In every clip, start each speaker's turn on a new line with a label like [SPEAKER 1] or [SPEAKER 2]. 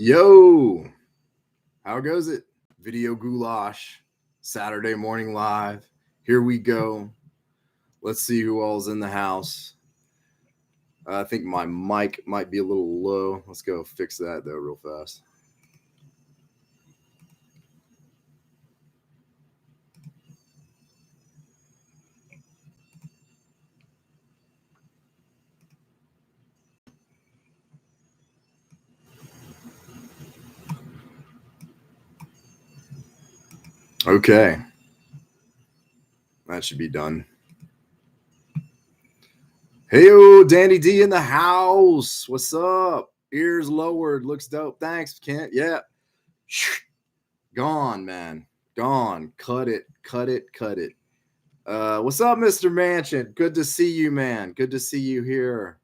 [SPEAKER 1] Yo, how goes it? Video Ghoulash, Saturday morning live. Here we go. Let's see who all's in the house. I think my mic might be a little low. Let's go fix that though real fast. Okay. That should be done. Hey, Danny D in the house. What's up? Ears lowered. Looks dope. Thanks, Kent. Yeah. Gone, man. Gone. Cut it. Cut it. Cut it. What's up, Mr. Mansion? Good to see you, man. Good to see you here.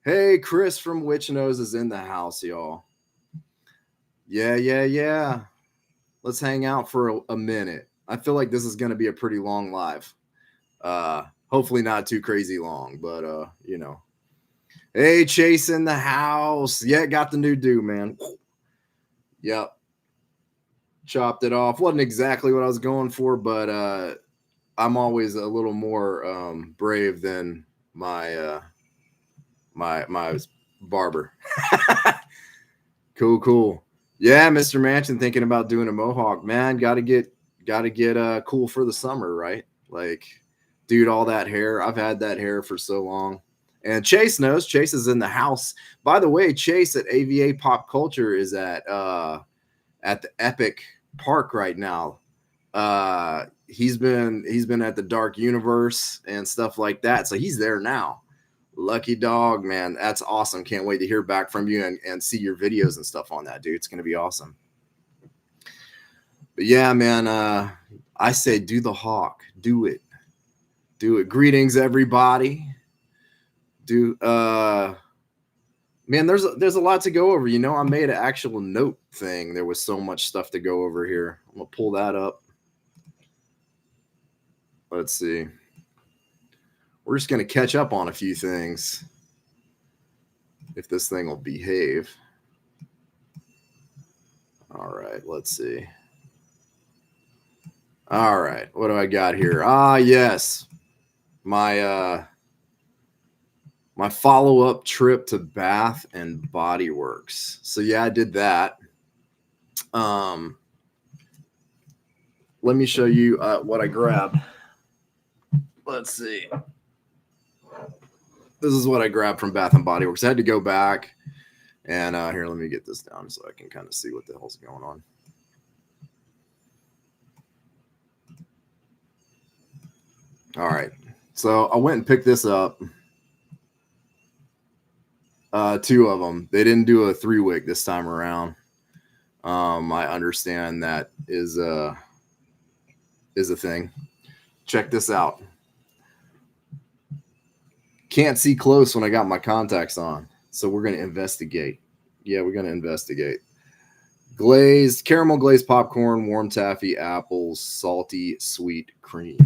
[SPEAKER 1] Hey, Chris from Witch Nose is in the house, y'all. Yeah. Let's hang out for a minute. I feel like this is going to be a pretty long live. Hopefully not too crazy long, but you know. Hey, Chase in the house. Yeah, got the new do, man. Yep. Chopped it off. Wasn't exactly what I was going for, but I'm always a little more brave than my my barber. Cool. Yeah, Mr. Mansion thinking about doing a mohawk. Man, gotta get cool for the summer, right? Like, dude, all that hair. I've had that hair for so long. And Chase knows. Chase is in the house. By the way, Chase at AVA Pop Culture is at the Epic Park right now. He's been at the Dark Universe and stuff like that. So he's there now. Lucky dog, man. That's awesome. Can't wait to hear back from you and see your videos and stuff on that, dude. It's going to be awesome. But yeah, man, I say do the hawk. Do it. Greetings, everybody. Man, there's a lot to go over. You know, I made an actual note thing. There was so much stuff to go over here. I'm going to pull that up. Let's see. We're just going to catch up on a few things. If this thing will behave. All right, let's see. All right, what do I got here? Yes. My follow-up trip to Bath and Body Works. So yeah, I did that. Let me show you what I grabbed. Let's see. This is what I grabbed from Bath and Body Works. I had to go back and here, let me get this down so I can kind of see what the hell's going on. All right. So I went and picked this up. 2 of them. They didn't do a 3-wick this time around. I understand that is a thing. Check this out. Can't see close when I got my contacts on. So we're going to investigate. Yeah, we're going to investigate. Glazed, caramel glazed popcorn, warm taffy, apples, salty, sweet cream.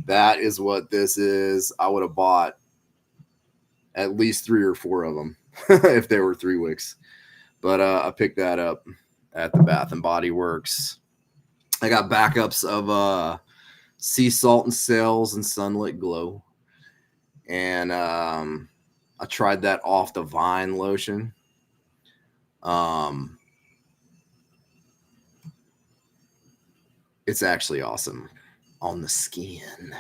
[SPEAKER 1] That is what this is. I would have bought at least 3 or 4 of them if they were 3 wicks. But I picked that up at the Bath and Body Works. I got backups of Sea Salt and Sails and Sunlit Glow. And I tried that Off the Vine lotion. It's actually awesome on the skin.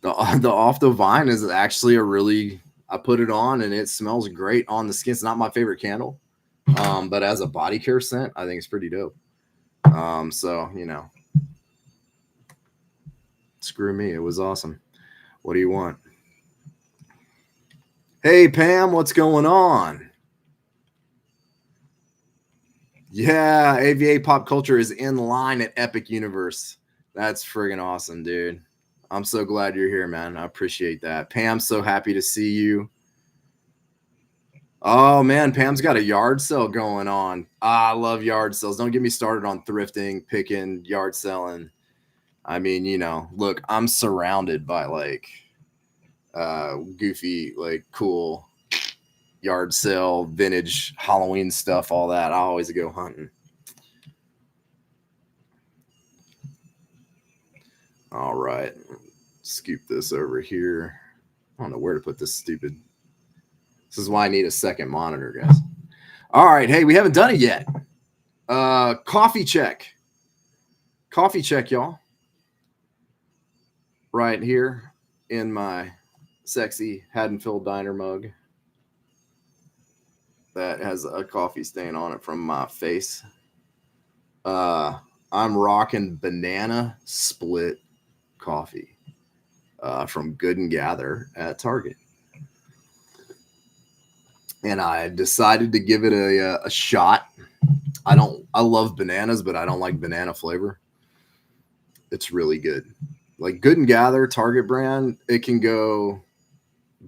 [SPEAKER 1] The Off the Vine is actually a really, I put it on and it smells great on the skin. It's not my favorite candle, but as a body care scent, I think it's pretty dope. So, you know, screw me. It was awesome. What do you want? Hey, Pam, what's going on? Yeah, AVA Pop Culture is in line at Epic Universe. That's friggin' awesome, dude. I'm so glad you're here, man. I appreciate that. Pam, so happy to see you. Oh, man, Pam's got a yard sale going on. I love yard sales. Don't get me started on thrifting, picking, yard selling. I mean, you know, look, I'm surrounded by, like, goofy, like, cool, yard sale, vintage Halloween stuff, all that. I always go hunting. All right. Scoop this over here. I don't know where to put this stupid. This is why I need a second monitor, guys. All right. Hey, we haven't done it yet. Coffee check. Coffee check, y'all. Right here in my sexy Haddonfield Diner mug that has a coffee stain on it from my face. I'm rocking banana split coffee from Good and Gather at Target. And I decided to give it a shot. I love bananas, but I don't like banana flavor. It's really good. Like Good and Gather, Target brand, it can go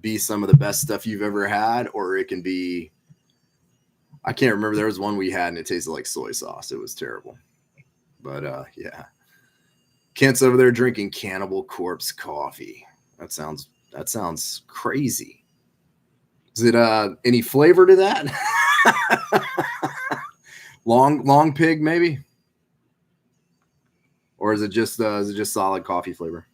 [SPEAKER 1] be some of the best stuff you've ever had, or it can be, I can't remember. There was one we had and it tasted like soy sauce. It was terrible. But yeah. Kent's over there drinking Cannibal Corpse coffee. That sounds crazy. Is it any flavor to that? long pig maybe? Or is it just solid coffee flavor?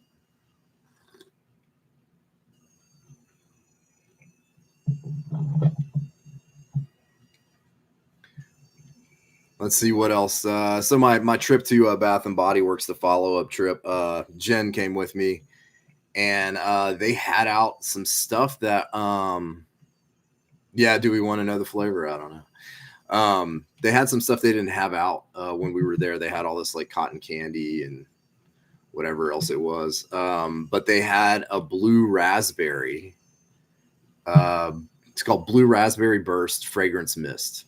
[SPEAKER 1] Let's see what else. So my trip to Bath and Body Works, the follow-up trip, Jen came with me, and they had out some stuff that yeah, do we want to know the flavor? I don't know. They had some stuff they didn't have out when we were there. They had all this like cotton candy and whatever else it was. But they had a blue raspberry. It's called Blue Raspberry Burst Fragrance Mist.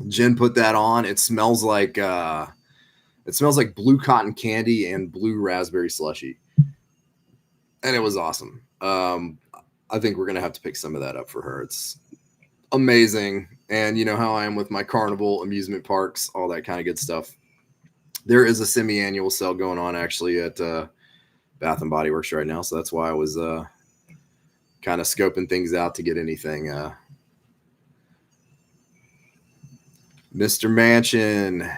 [SPEAKER 1] Jen put that on. It smells like blue cotton candy and blue raspberry slushy. And it was awesome. I think we're gonna have to pick some of that up for her. It's amazing. And you know how I am with my Carnival amusement parks, all that kind of good stuff. There is a semi-annual sale going on actually at Bath and Body Works right now. So that's why I was kind of scoping things out to get anything. Mr. Mansion.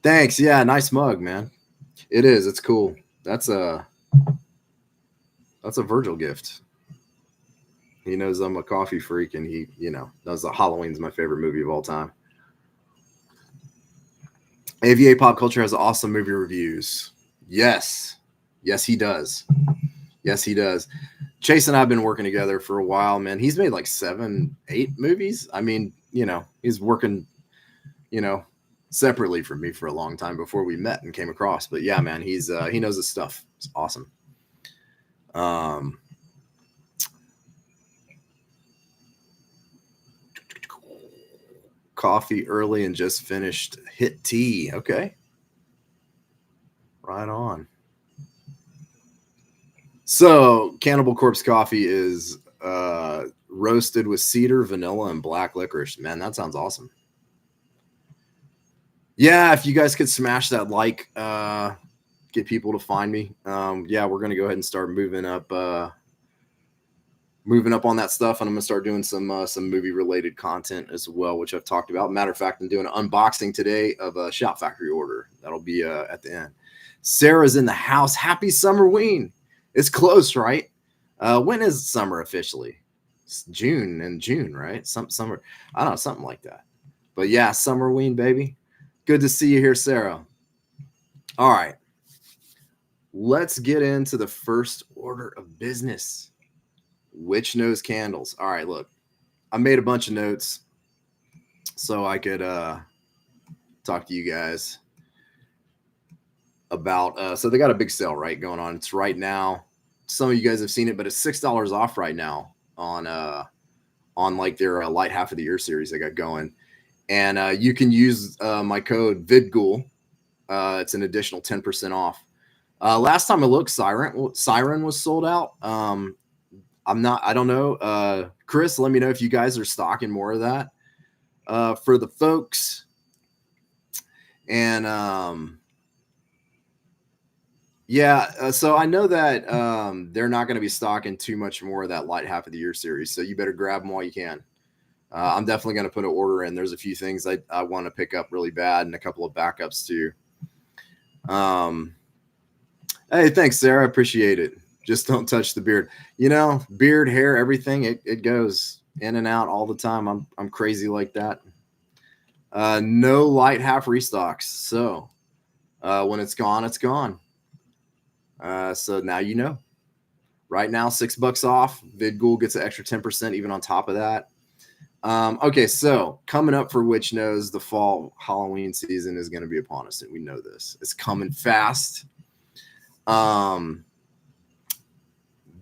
[SPEAKER 1] Thanks. Yeah, nice mug, man. It is. It's cool. That's a Virgil gift. He knows I'm a coffee freak, and he, knows that Halloween's my favorite movie of all time. AVA Pop Culture has awesome movie reviews. Yes, he does. Yes, he does. Chase and I have been working together for a while, man. He's made like 7, 8 movies. I mean, he's working, separately from me for a long time before we met and came across. But yeah, man, he knows his stuff. It's awesome. Coffee early and just finished hit tea. Okay. Right on. So Cannibal Corpse coffee is roasted with cedar, vanilla, and black licorice. Man, that sounds awesome. Yeah, if you guys could smash that get people to find me. Yeah, we're gonna go ahead and start moving up on that stuff, and I'm gonna start doing some movie related content as well, which I've talked about. Matter of fact, I'm doing an unboxing today of a Shop Factory order. That'll be at the end. Sarah's in the house. Happy Summerween. It's close, right? When is summer officially? It's June, right? Summer. I don't know, something like that. But yeah, Summerween, baby. Good to see you here, Sarah. All right. Let's get into the first order of business. Witch Nose candles. All right, look. I made a bunch of notes so I could talk to you guys about so they got a big sale going on. It's right now. Some of you guys have seen it, but it's $6 off right now on like their light half of the year series they got going. And you can use my code VidGhoul. It's an additional 10% off. Last time I looked, Siren was sold out. I don't know. Chris, let me know if you guys are stocking more of that for the folks. And Yeah, so I know that they're not going to be stocking too much more of that light half of the year series, so you better grab them while you can. I'm definitely going to put an order in. There's a few things I want to pick up really bad and a couple of backups too. Hey, thanks, Sarah. I appreciate it. Just don't touch the beard. You know, beard, hair, everything, it goes in and out all the time. I'm crazy like that. No light half restocks. So when it's gone, it's gone. So now you know. Right now, $6 off. VidGhoul gets an extra 10% even on top of that. Okay, so coming up for Witch Knows, the fall Halloween season is going to be upon us, and we know this. It's coming fast.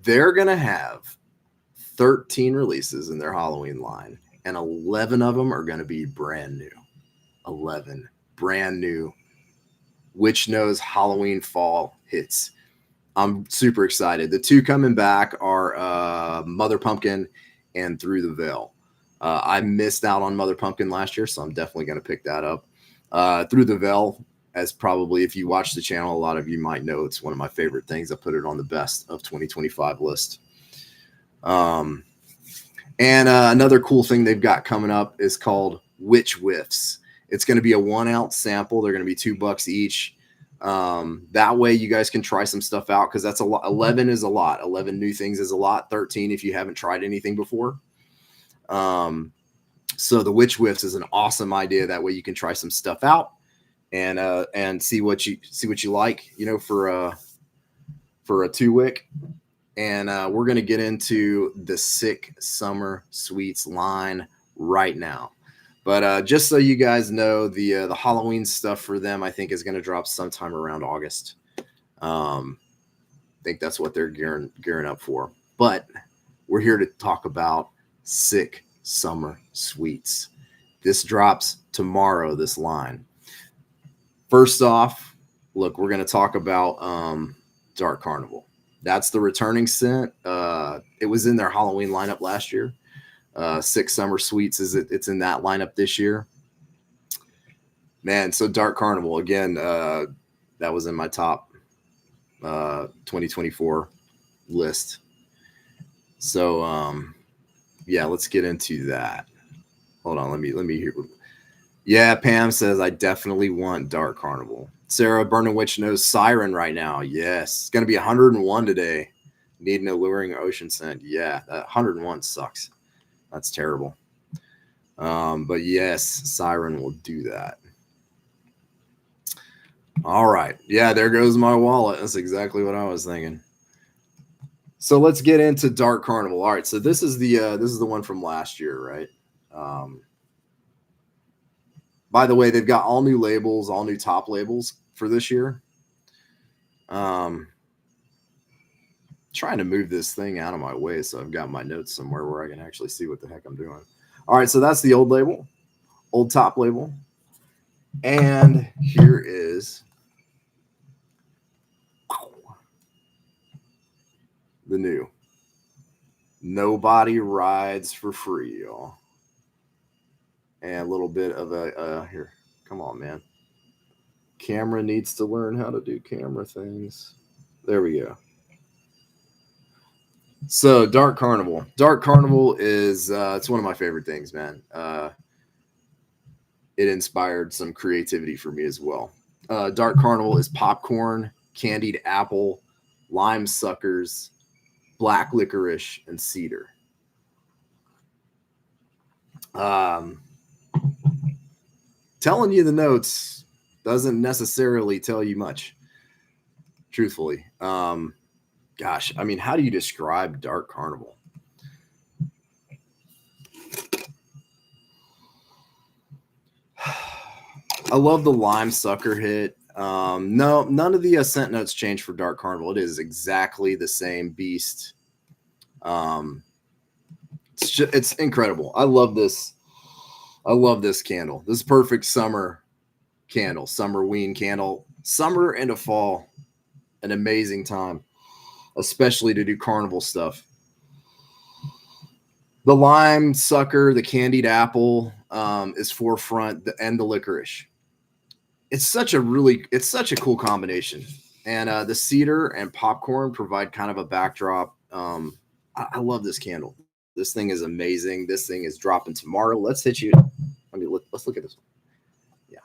[SPEAKER 1] They're going to have 13 releases in their Halloween line, and 11 of them are going to be brand new. 11 brand new Witch Knows Halloween fall hits. I'm super excited. The two coming back are Mother Pumpkin and Through the Veil. I missed out on Mother Pumpkin last year, so I'm definitely going to pick that up. Through the Veil, as probably if you watch the channel, a lot of you might know it's one of my favorite things. I put it on the best of 2025 list. And another cool thing they've got coming up is called Witch Whiffs. It's going to be a 1 ounce sample. They're going to be $2 each. That way you guys can try some stuff out, because that's a lot. 11 is a lot. 11 new things is a lot. 13 if you haven't tried anything before. So the Witch Whiffs is an awesome idea. That way you can try some stuff out and see what you like, you know, for a 2-wick. And we're going to get into the Sick Summer Sweets line right now. But just so you guys know, the Halloween stuff for them, I think, is going to drop sometime around August. I think that's what they're gearing up for. But we're here to talk about Sick Summer Sweets. This drops tomorrow, this line. First off, look, we're going to talk about Dark Carnival. That's the returning scent. It was in their Halloween lineup last year. Sick Summer Sweets it's in that lineup this year. Man, so Dark Carnival again. That was in my top 2024 list. So yeah, let's get into that. Hold on, let me hear. Yeah, Pam says I definitely want Dark Carnival. Sarah, Burning Witch knows Siren right now. Yes, it's gonna be 101 today. Need an alluring ocean scent. Yeah, that 101 sucks. That's terrible. But yes, Siren will do that. All right. Yeah, there goes my wallet. That's exactly what I was thinking. So let's get into Dark Carnival. All right. So this is the one from last year, right? By the way, they've got all new labels, all new top labels for this year. Trying to move this thing out of my way so I've got my notes somewhere where I can actually see what the heck I'm doing. All right, so that's the old label, old top label. And here is the new. Nobody rides for free, y'all. And a little bit of a here. Come on, man. Camera needs to learn how to do camera things. There we go. So Dark Carnival. Dark Carnival is it's one of my favorite things, man. It inspired some creativity for me as well. Dark Carnival is popcorn, candied apple, lime suckers, black licorice, and cedar. Telling you the notes doesn't necessarily tell you much, truthfully. Gosh, I mean, how do you describe Dark Carnival? I love the lime sucker hit. No, none of the scent notes change for Dark Carnival. It is exactly the same beast. It's incredible. I love this. I love this candle. This is perfect summer candle, summerween candle, summer into fall. An amazing time, especially to do carnival stuff. The lime sucker, the candied apple is forefront, and the licorice. It's such a cool combination. And the cedar and popcorn provide kind of a backdrop. I love this candle. This thing is amazing. This thing is dropping tomorrow. Let's hit you. Let's look at this one. Yeah,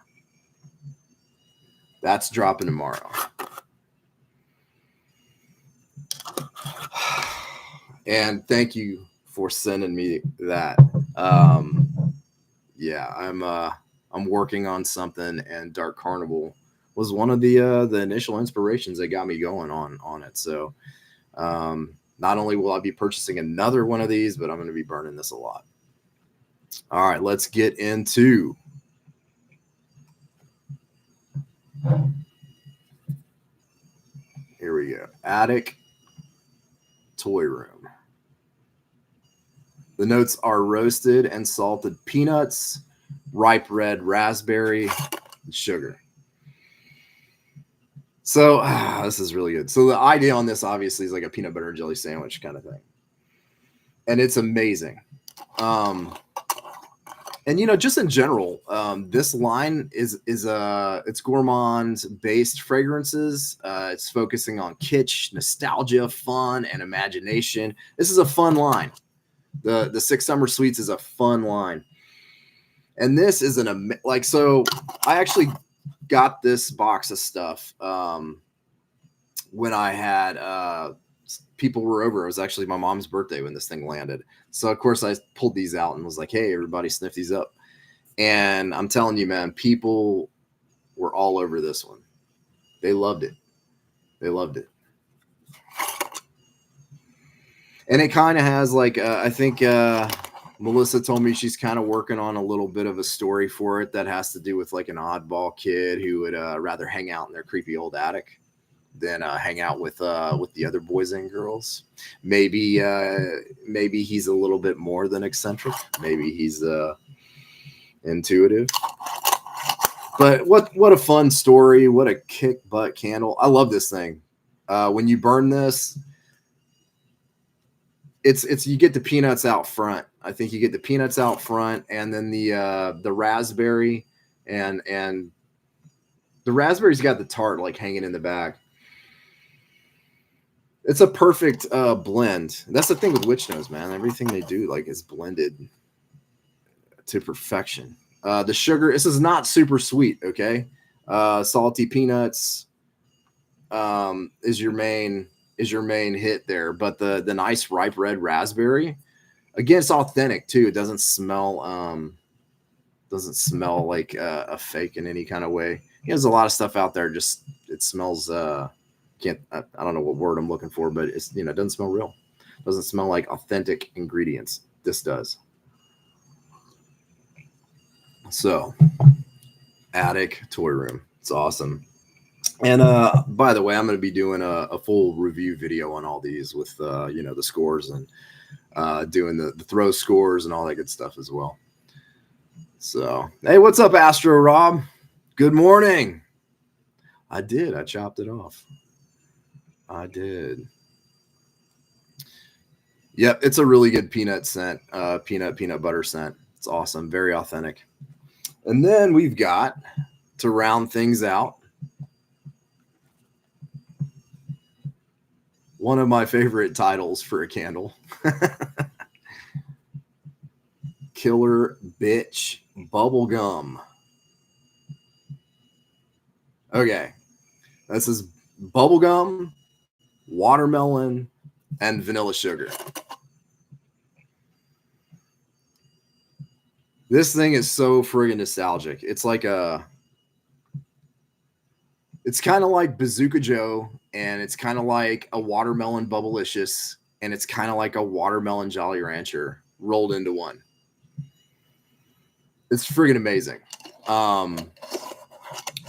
[SPEAKER 1] that's dropping tomorrow. And thank you for sending me that. Yeah, I'm working on something, and Dark Carnival was one of the initial inspirations that got me going on it. So not only will I be purchasing another one of these, but I'm going to be burning this a lot. All right, let's get into here we go. Attic Toyroom. The notes are roasted and salted peanuts, ripe red raspberry, and sugar. So this is really good. So the idea on this obviously is like a peanut butter and jelly sandwich kind of thing. And it's amazing. And, you know, just in general, this line is it's gourmand-based fragrances. It's focusing on kitsch, nostalgia, fun, and imagination. This is a fun line. The Six Summer Sweets is a fun line. And this is so I actually got this box of stuff when I had people were over. It was actually my mom's birthday when this thing landed. So, of course, I pulled these out and was like, hey, everybody sniff these up. And I'm telling you, man, people were all over this one. They loved it. They loved it. And it kind of has like, I think Melissa told me she's kind of working on a little bit of a story for it that has to do with like an oddball kid who would rather hang out in their creepy old attic than hang out with the other boys and girls. Maybe he's a little bit more than eccentric. Maybe he's intuitive. But what a fun story. What a kick butt candle. I love this thing. When you burn this, it's you get the peanuts out front. I think you get the peanuts out front, and then the raspberry and the raspberry's got the tart like hanging in the back. It's a perfect blend. That's the thing with Witch Nose, man. Everything they do like is blended to perfection. The sugar, this is not super sweet, okay? Salty peanuts is your main hit there, but the nice ripe red raspberry, again, it's authentic too. It doesn't smell like a fake in any kind of way. There's a lot of stuff out there, just it smells I don't know what word I'm looking for, but it's, you know, it doesn't smell real. It doesn't smell like authentic ingredients. This does. So, Attic Toyroom. It's awesome. And by the way, I'm going to be doing a full review video on all these with you know, the scores and doing the throw scores and all that good stuff as well. So, hey, what's up, Astro Rob? Good morning. I did. I chopped it off. I did. Yep, it's a really good peanut scent, peanut butter scent. It's awesome, very authentic. And then we've got, to round things out, one of my favorite titles for a candle. Killer Bitch Bubblegum. Okay, this is bubblegum, watermelon, and vanilla sugar. This thing is so friggin' nostalgic. It's like it's kind of like Bazooka Joe, and it's kind of like a watermelon Bubblicious, and it's kind of like a watermelon Jolly Rancher rolled into one. It's friggin' amazing.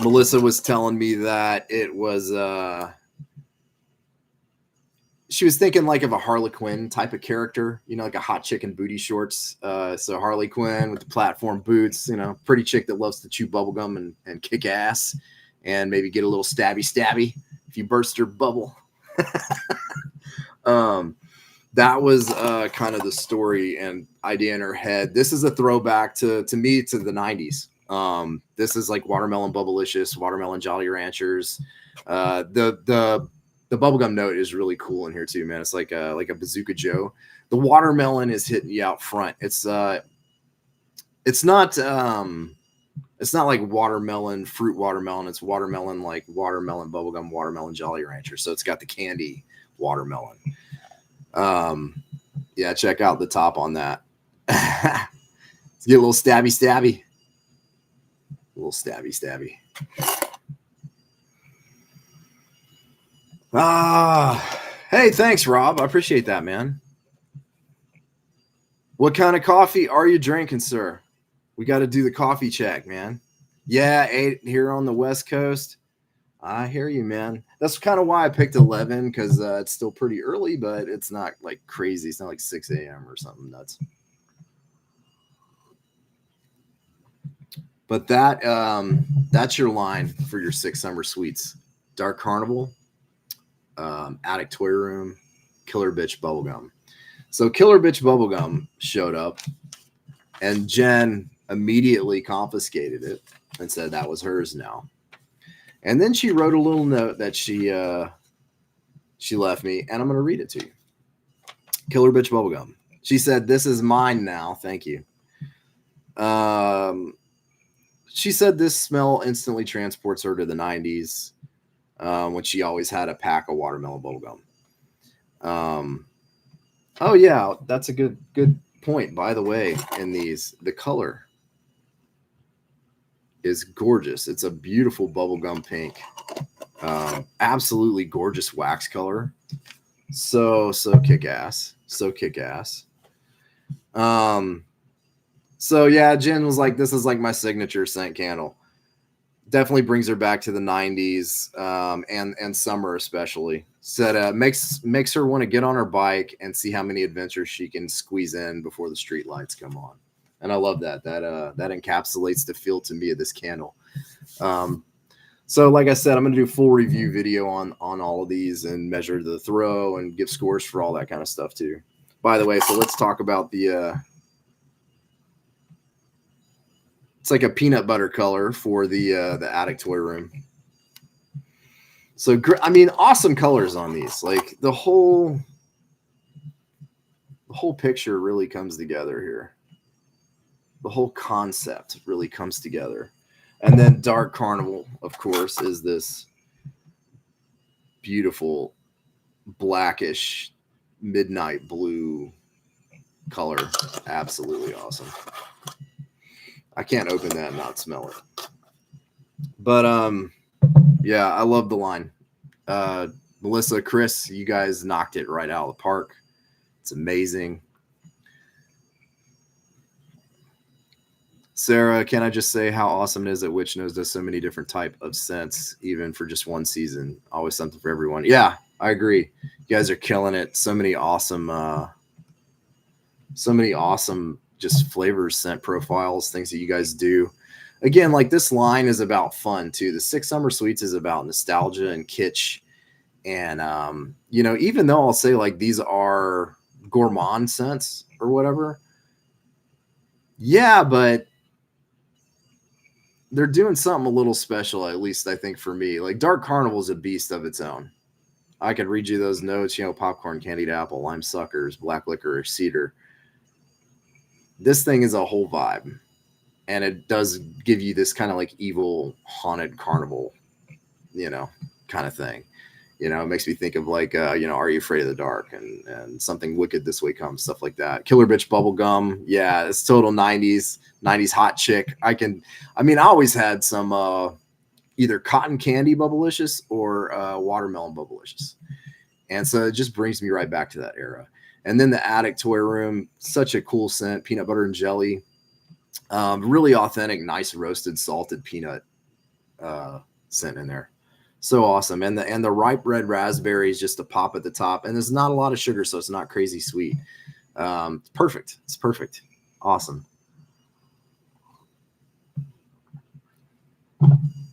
[SPEAKER 1] Melissa was telling me that it was she was thinking like of a Harley Quinn type of character, you know, like a hot chick in booty shorts. So Harley Quinn with the platform boots, you know, pretty chick that loves to chew bubblegum and kick ass and maybe get a little stabby if you burst her bubble. That was kind of the story and idea in her head. This is a throwback to me, to the 90s. This is like watermelon bubblicious, watermelon Jolly Ranchers. The bubblegum note is really cool in here too, man. It's like a Bazooka Joe. The watermelon is hitting you out front. It's not like watermelon, fruit watermelon. It's watermelon, like watermelon bubblegum, watermelon Jolly Rancher. So it's got the candy watermelon. Yeah, check out the top on that. Let's get a little stabby. A little stabby. Hey, thanks, Rob. I appreciate that, man. What kind of coffee are you drinking, sir? We got to do the coffee check, man. Yeah, 8 here on the West Coast. I hear you, man. That's kind of why I picked 11, because it's still pretty early, but it's not like crazy. It's not like 6 a.m. or something nuts. But that's your line for your 6 summer sweets. Dark Carnival, Attic Toyroom, Killer Bitch Bubblegum. So Killer Bitch Bubblegum showed up, and Jen immediately confiscated it and said that was hers now. And then she wrote a little note that she left me, and I'm going to read it to you. Killer Bitch Bubblegum. She said, "This is mine now. Thank you." She said this smell instantly transports her to the 90s, when she always had a pack of watermelon bubblegum. Oh yeah, that's a good point. By the way, in these, the color is gorgeous. It's a beautiful bubblegum pink. Absolutely gorgeous wax color. So kick-ass. So kick-ass. So yeah, Jen was like, this is like my signature scent candle. Definitely brings her back to the 90s, and summer especially. Said makes her want to get on her bike and see how many adventures she can squeeze in before the street lights come on. And I love that. That encapsulates the feel to me of this candle. So like I said, I'm going to do a full review video on all of these and measure the throw and give scores for all that kind of stuff too. By the way, so let's talk about the it's like a peanut butter color for the Attic Toyroom. So I mean, awesome colors on these. Like the whole picture really comes together here. The whole concept really comes together. And then Dark Carnival, of course, is this beautiful blackish midnight blue color. Absolutely awesome. I can't open that and not smell it. But yeah, I love the line. Melissa, Chris, you guys knocked it right out of the park. It's amazing. Sarah, can I just say how awesome it is that Witch Nose does so many different type of scents, even for just one season? Always something for everyone. Yeah, I agree. You guys are killing it. So many awesome just flavors, scent profiles, things that you guys do. Again, like this line is about fun too. The 6 Summer Sweets is about nostalgia and kitsch. And, even though I'll say like these are gourmand scents or whatever. Yeah, but they're doing something a little special, at least I think for me. Like Dark Carnival is a beast of its own. I could read you those notes, popcorn, candied apple, lime suckers, black licorice, cedar. This thing is a whole vibe. And it does give you this kind of like evil haunted carnival, kind of thing. It makes me think of like, Are You Afraid of the Dark and Something Wicked This Way Comes, stuff like that. Killer Bitch Bubblegum. Yeah, it's total 90s hot chick. I always had some either cotton candy bubblicious or watermelon bubblicious. And so it just brings me right back to that era. And then the Attic Toyroom, such a cool scent, peanut butter and jelly. Really authentic, nice roasted, salted peanut scent in there. So awesome. And the ripe red raspberries, just a pop at the top. And there's not a lot of sugar, so it's not crazy sweet. It's perfect. It's perfect. Awesome.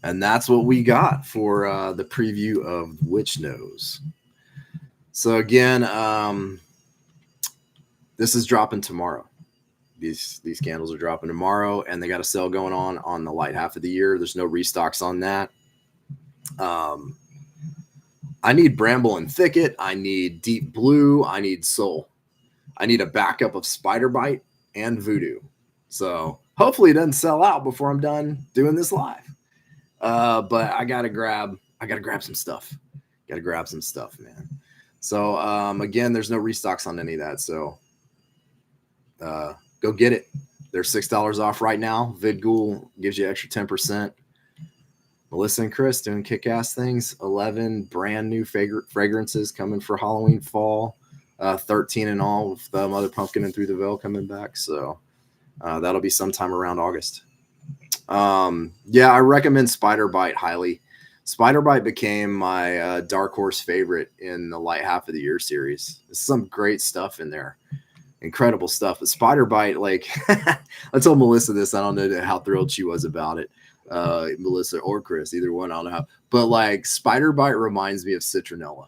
[SPEAKER 1] And that's what we got for the preview of Witch Nose. So again, this is dropping tomorrow. These candles are dropping tomorrow, and they got a sale going on the light half of the year. There's no restocks on that. I need Bramble and Thicket. I need Deep Blue. I need Soul. I need a backup of Spider Bite and Voodoo. So hopefully it doesn't sell out before I'm done doing this live. But I gotta grab some stuff. Gotta grab some stuff, man. So again, there's no restocks on any of that. So go get it. They're $6 off right now. VidGhoul gives you extra 10%. Melissa and Chris doing kick-ass things. 11 brand new fragrances coming for Halloween fall. 13 in all with Mother Pumpkin and Through the Veil coming back. So that'll be sometime around August. Yeah, I recommend Spider Bite highly. Spider Bite became my dark horse favorite in the light half of the year series. There's some great stuff in there. Incredible stuff. But Spider Bite, like, I told Melissa this. I don't know how thrilled she was about it. Melissa or Chris, either one, I don't know how. But like, Spider Bite reminds me of citronella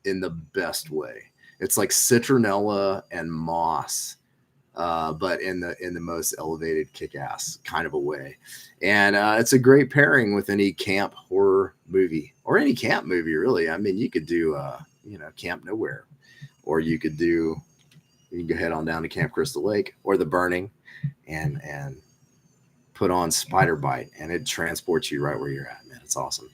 [SPEAKER 1] in the best way. It's like citronella and moss, but in the most elevated kick-ass kind of a way. And it's a great pairing with any camp horror movie or any camp movie, really. I mean, you could do Camp Nowhere, or you can go head on down to Camp Crystal Lake or The Burning and put on Spider Bite, and it transports you right where you're at, man. It's awesome.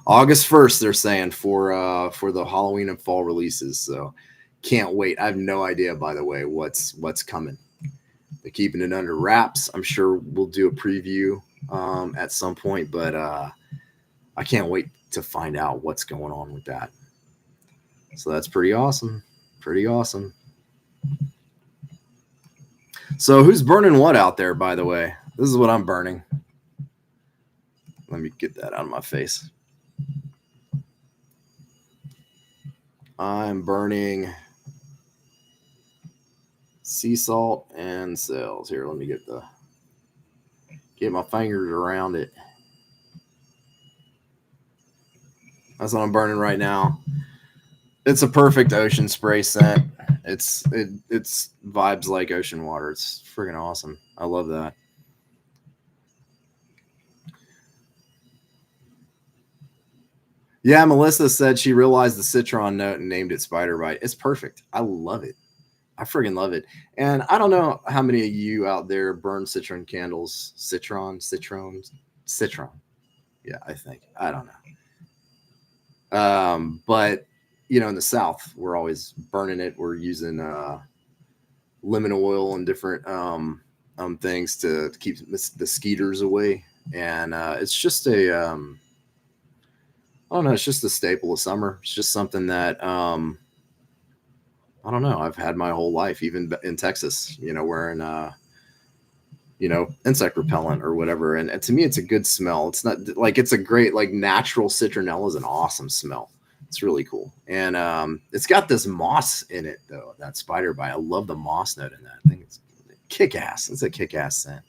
[SPEAKER 1] August 1st, they're saying for the Halloween and fall releases. So can't wait. I have no idea, by the way, what's coming. They're keeping it under wraps. I'm sure we'll do a preview at some point, but I can't wait to find out what's going on with that. So that's pretty awesome. Pretty awesome. So who's burning what out there, by the way? This is what I'm burning. Let me get that out of my face. I'm burning sea salt and cells. Here, let me get my fingers around it. That's what I'm burning right now. It's a perfect ocean spray scent. It's vibes like ocean water. It's freaking awesome. I love that. Yeah, Melissa said she realized the citron note and named it Spider Bite. It's perfect. I love it. I friggin' love it. And I don't know how many of you out there burn citron candles. Citron. Yeah, I think. I don't know. But in the South, we're always burning it. We're using lemon oil and different things to keep the skeeters away. And it's just I don't know. It's just a staple of summer. It's just something that, I don't know. I've had my whole life, even in Texas, wearing, insect repellent or whatever. And to me, it's a good smell. It's not like it's a great, like natural citronella is an awesome smell. It's really cool. And it's got this moss in it, though, that Spider Bite. I love the moss note in that. I think it's kick-ass. It's a kick-ass scent.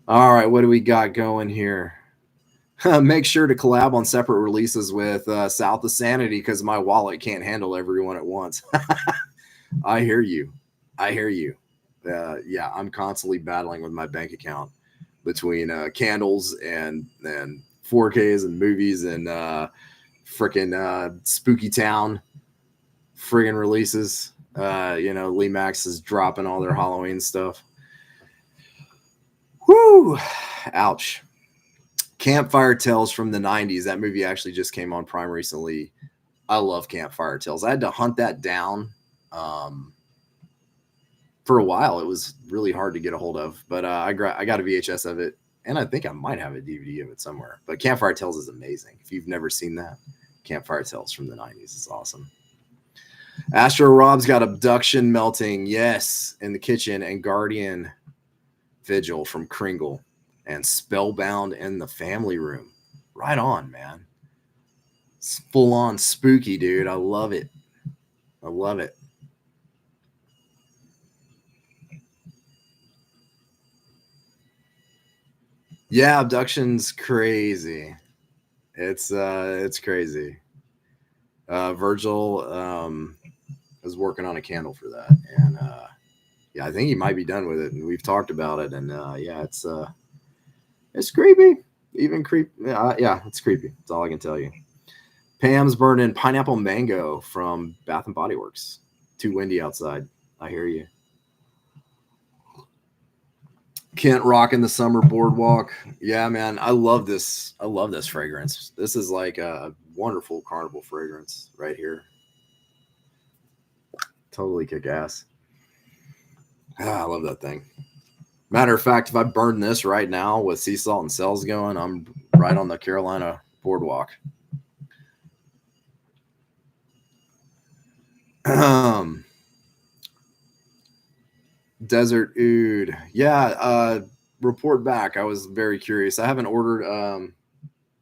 [SPEAKER 1] All right. What do we got going here? Make sure to collab on separate releases with South of Sanity because my wallet can't handle everyone at once. I hear you. Yeah, I'm constantly battling with my bank account between candles and 4Ks and movies and freaking Spooky Town friggin' releases. Lee Max is dropping all their Halloween stuff. Whoo! Ouch. Campfire Tales from the 90s. That movie actually just came on Prime recently. I love Campfire Tales. I had to hunt that down for a while. It was really hard to get a hold of, but I got a VHS of it, and I think I might have a DVD of it somewhere. But Campfire Tales is amazing. If you've never seen that, Campfire Tales from the 90s is awesome. Astro Rob's got Abduction Melting, yes, in the kitchen, and Guardian Vigil from Kringle. And Spellbound in the family room. Right on, man. It's full on spooky, dude. I love it. I love it. Yeah, Abduction's crazy. It's crazy. Virgil is working on a candle for that, and Yeah, I think he might be done with it, and we've talked about it. And yeah, it's creepy. Even creep. Yeah, it's creepy. That's all I can tell you. Pam's burning pineapple mango from Bath and Body Works. Too windy outside. I hear you. Kent rocking the summer boardwalk. Yeah, man, I love this. I love this fragrance. This is like a wonderful Carnival fragrance right here. Totally kick ass. I love that thing. Matter of fact, if I burn this right now with sea salt and cells going, I'm right on the Carolina boardwalk. Desert Oud. Yeah, report back. I was very curious. I haven't ordered.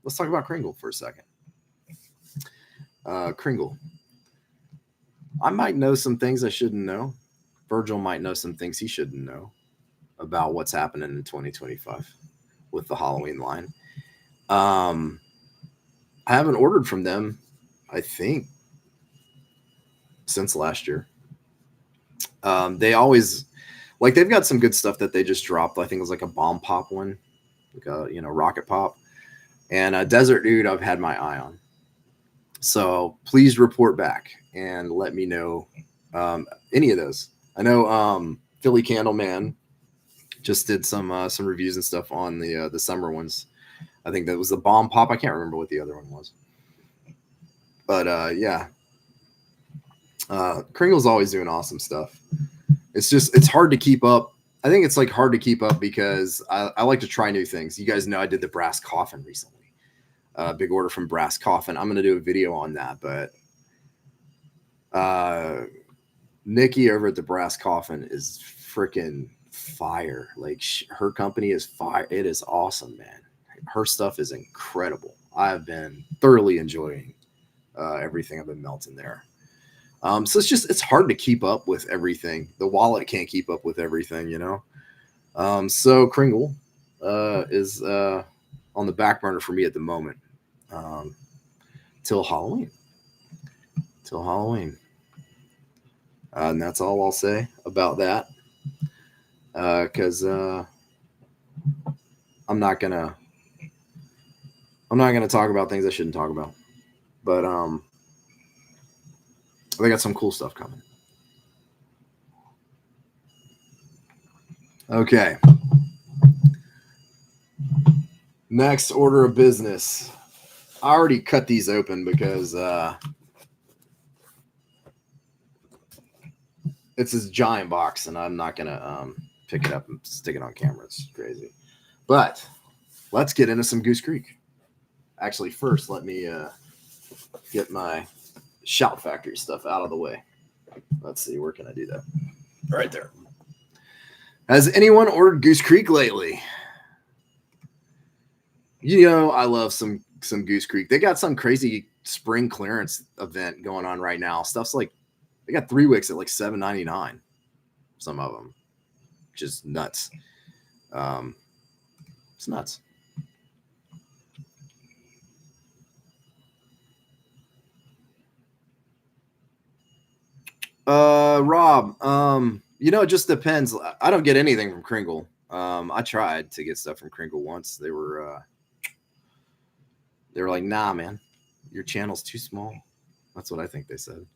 [SPEAKER 1] Let's talk about Kringle for a second. Kringle. I might know some things I shouldn't know. Virgil might know some things he shouldn't know about what's happening in 2025 with the Halloween line. I haven't ordered from them, I think, since last year. They always like they've got some good stuff that they just dropped. I think it was like a bomb pop one, like a rocket pop, and a Desert Dude I've had my eye on. So please report back and let me know any of those. I know Philly Candleman just did some reviews and stuff on the summer ones. I think that was the bomb pop. I can't remember what the other one was, but yeah, Kringle's always doing awesome stuff. It's hard to keep up. I think it's like hard to keep up because I like to try new things. You guys know I did the brass coffin recently. Big order from Brass Coffin. I'm going to do a video on that, but Nikki over at the Brass Coffin is freaking fire. Like her company is fire. It is awesome, man. Her stuff is incredible. I've been thoroughly enjoying everything I've been melting there. So it's hard to keep up with everything. The wallet can't keep up with everything, So Kringle is on the back burner for me at the moment. Till Halloween. And that's all I'll say about that. Because I'm not gonna talk about things I shouldn't talk about. But they got some cool stuff coming. Okay. Next order of business. I already cut these open because it's this giant box, and I'm not gonna pick it up and stick it on camera. It's crazy. But let's get into some Goose Creek. Actually, first, let me get my Shout Factory stuff out of the way. Let's see, where can I do that? Right there. Has anyone ordered Goose Creek lately? I love some Goose Creek. They got some crazy spring clearance event going on right now. Stuff's like they got 3 wicks at like $7.99. Some of them, just nuts. It's nuts. Rob, it just depends. I don't get anything from Kringle. I tried to get stuff from Kringle once. They were like, nah, man, your channel's too small. That's what I think they said.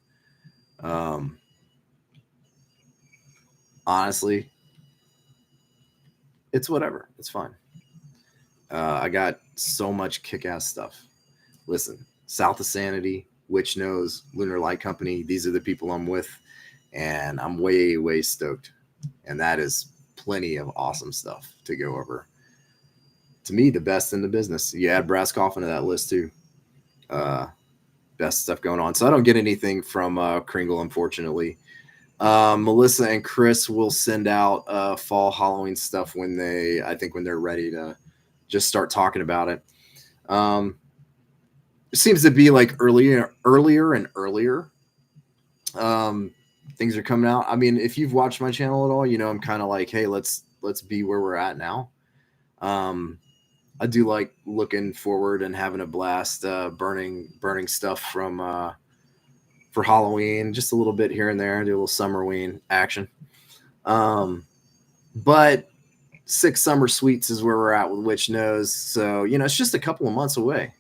[SPEAKER 1] Honestly, it's whatever. It's fine. I got so much kick-ass stuff. Listen, South of Sanity, Witch Nose, Lunar Light Company. These are the people I'm with, and I'm way, way stoked. And that is plenty of awesome stuff to go over. To me, the best in the business. You add Brass Coffin to that list too. Best stuff going on. So I don't get anything from Kringle, unfortunately. Melissa and Chris will send out fall Halloween stuff when they're ready to just start talking about it. It seems to be like earlier and earlier. Things are coming out. I mean, if you've watched my channel at all, I'm kind of like, hey, let's be where we're at now. I do like looking forward and having a blast, burning stuff from for Halloween, just a little bit here and there, do a little Summerween action. But 6 summer sweets is where we're at with Witch Nose. So, it's just a couple of months away.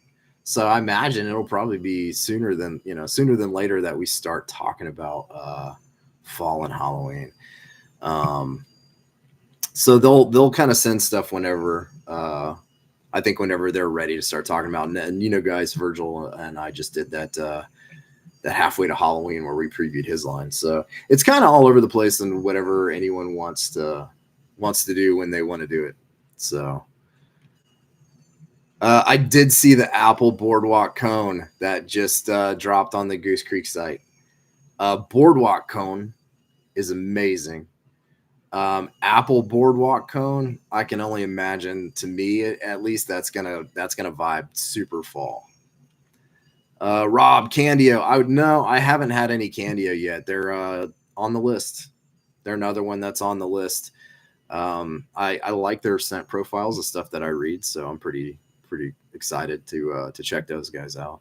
[SPEAKER 1] So I imagine it'll probably be sooner than later that we start talking about fall and Halloween. So they'll kind of send stuff whenever I think whenever they're ready to start talking about. And guys, Virgil and I just did that halfway to Halloween where we previewed his line. So it's kind of all over the place and whatever anyone wants to do when they want to do it. So I did see the Apple Boardwalk cone that just dropped on the Goose Creek site. Boardwalk cone is amazing. Apple Boardwalk cone, I can only imagine, to me at least, that's gonna vibe super fall. Rob, Candio. I haven't had any Candio yet. They're on the list. They're another one that's on the list. I like their scent profiles, the stuff that I read, so I'm pretty excited to check those guys out.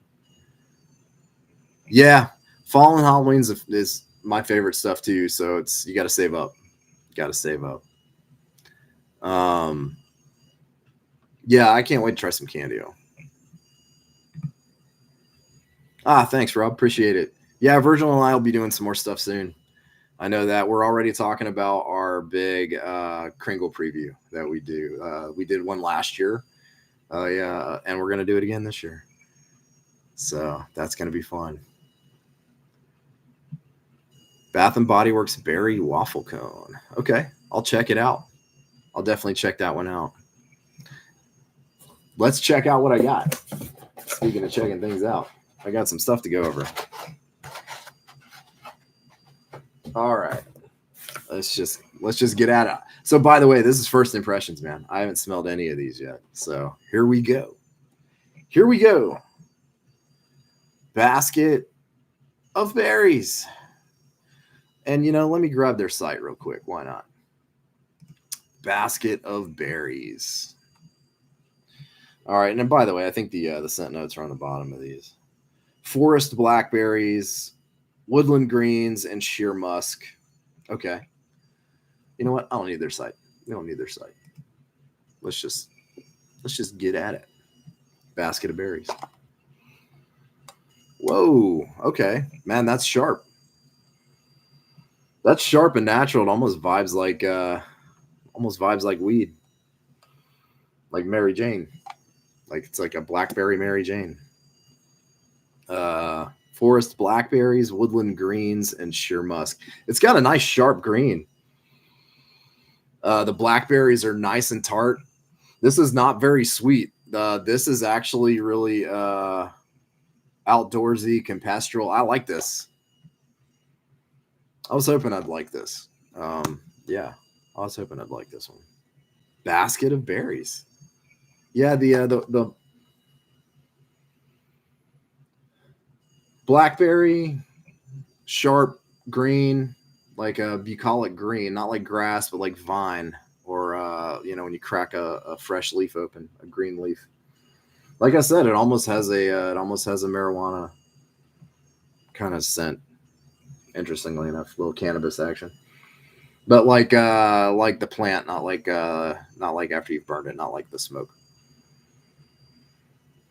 [SPEAKER 1] Yeah, fall and Halloween is my favorite stuff too. So you got to save up. Yeah, I can't wait to try some Candio. Thanks, Rob. Appreciate it. Yeah, Virgil and I will be doing some more stuff soon. I know that we're already talking about our big Kringle preview that we do. We did one last year. Yeah, and we're going to do it again this year. So that's going to be fun. Bath and Body Works Berry Waffle Cone. Okay, I'll check it out. I'll definitely check that one out. Let's check out what I got. Speaking of checking things out, I got some stuff to go over. All right. Let's just get at it. So, by the way, this is first impressions, man. I haven't smelled any of these yet. So, here we go. Basket of berries. And, let me grab their site real quick. Why not? Basket of berries. All right. And by the way, I think the scent notes are on the bottom of these. Forest blackberries, woodland greens, and sheer musk. Okay. You know what? I don't need their site. We don't need their site. Let's just get at it. Basket of berries. Whoa. Okay. Man, that's sharp. That's sharp and natural. It almost vibes like weed. Like Mary Jane. Like it's like a blackberry Mary Jane. Forest blackberries, woodland greens, and sheer musk. It's got a nice sharp green. The blackberries are nice and tart. This is not very sweet. This is actually really outdoorsy, campestral. I like this. I was hoping I'd like this. Yeah, I was hoping I'd like this one. Basket of berries. Yeah, the blackberry, sharp green, like a bucolic green, not like grass, but like vine, or when you crack a fresh leaf open, a green leaf. Like I said, it almost has a marijuana kind of scent. Interestingly enough, little cannabis action, but like the plant, not like after you've burned it, not like the smoke.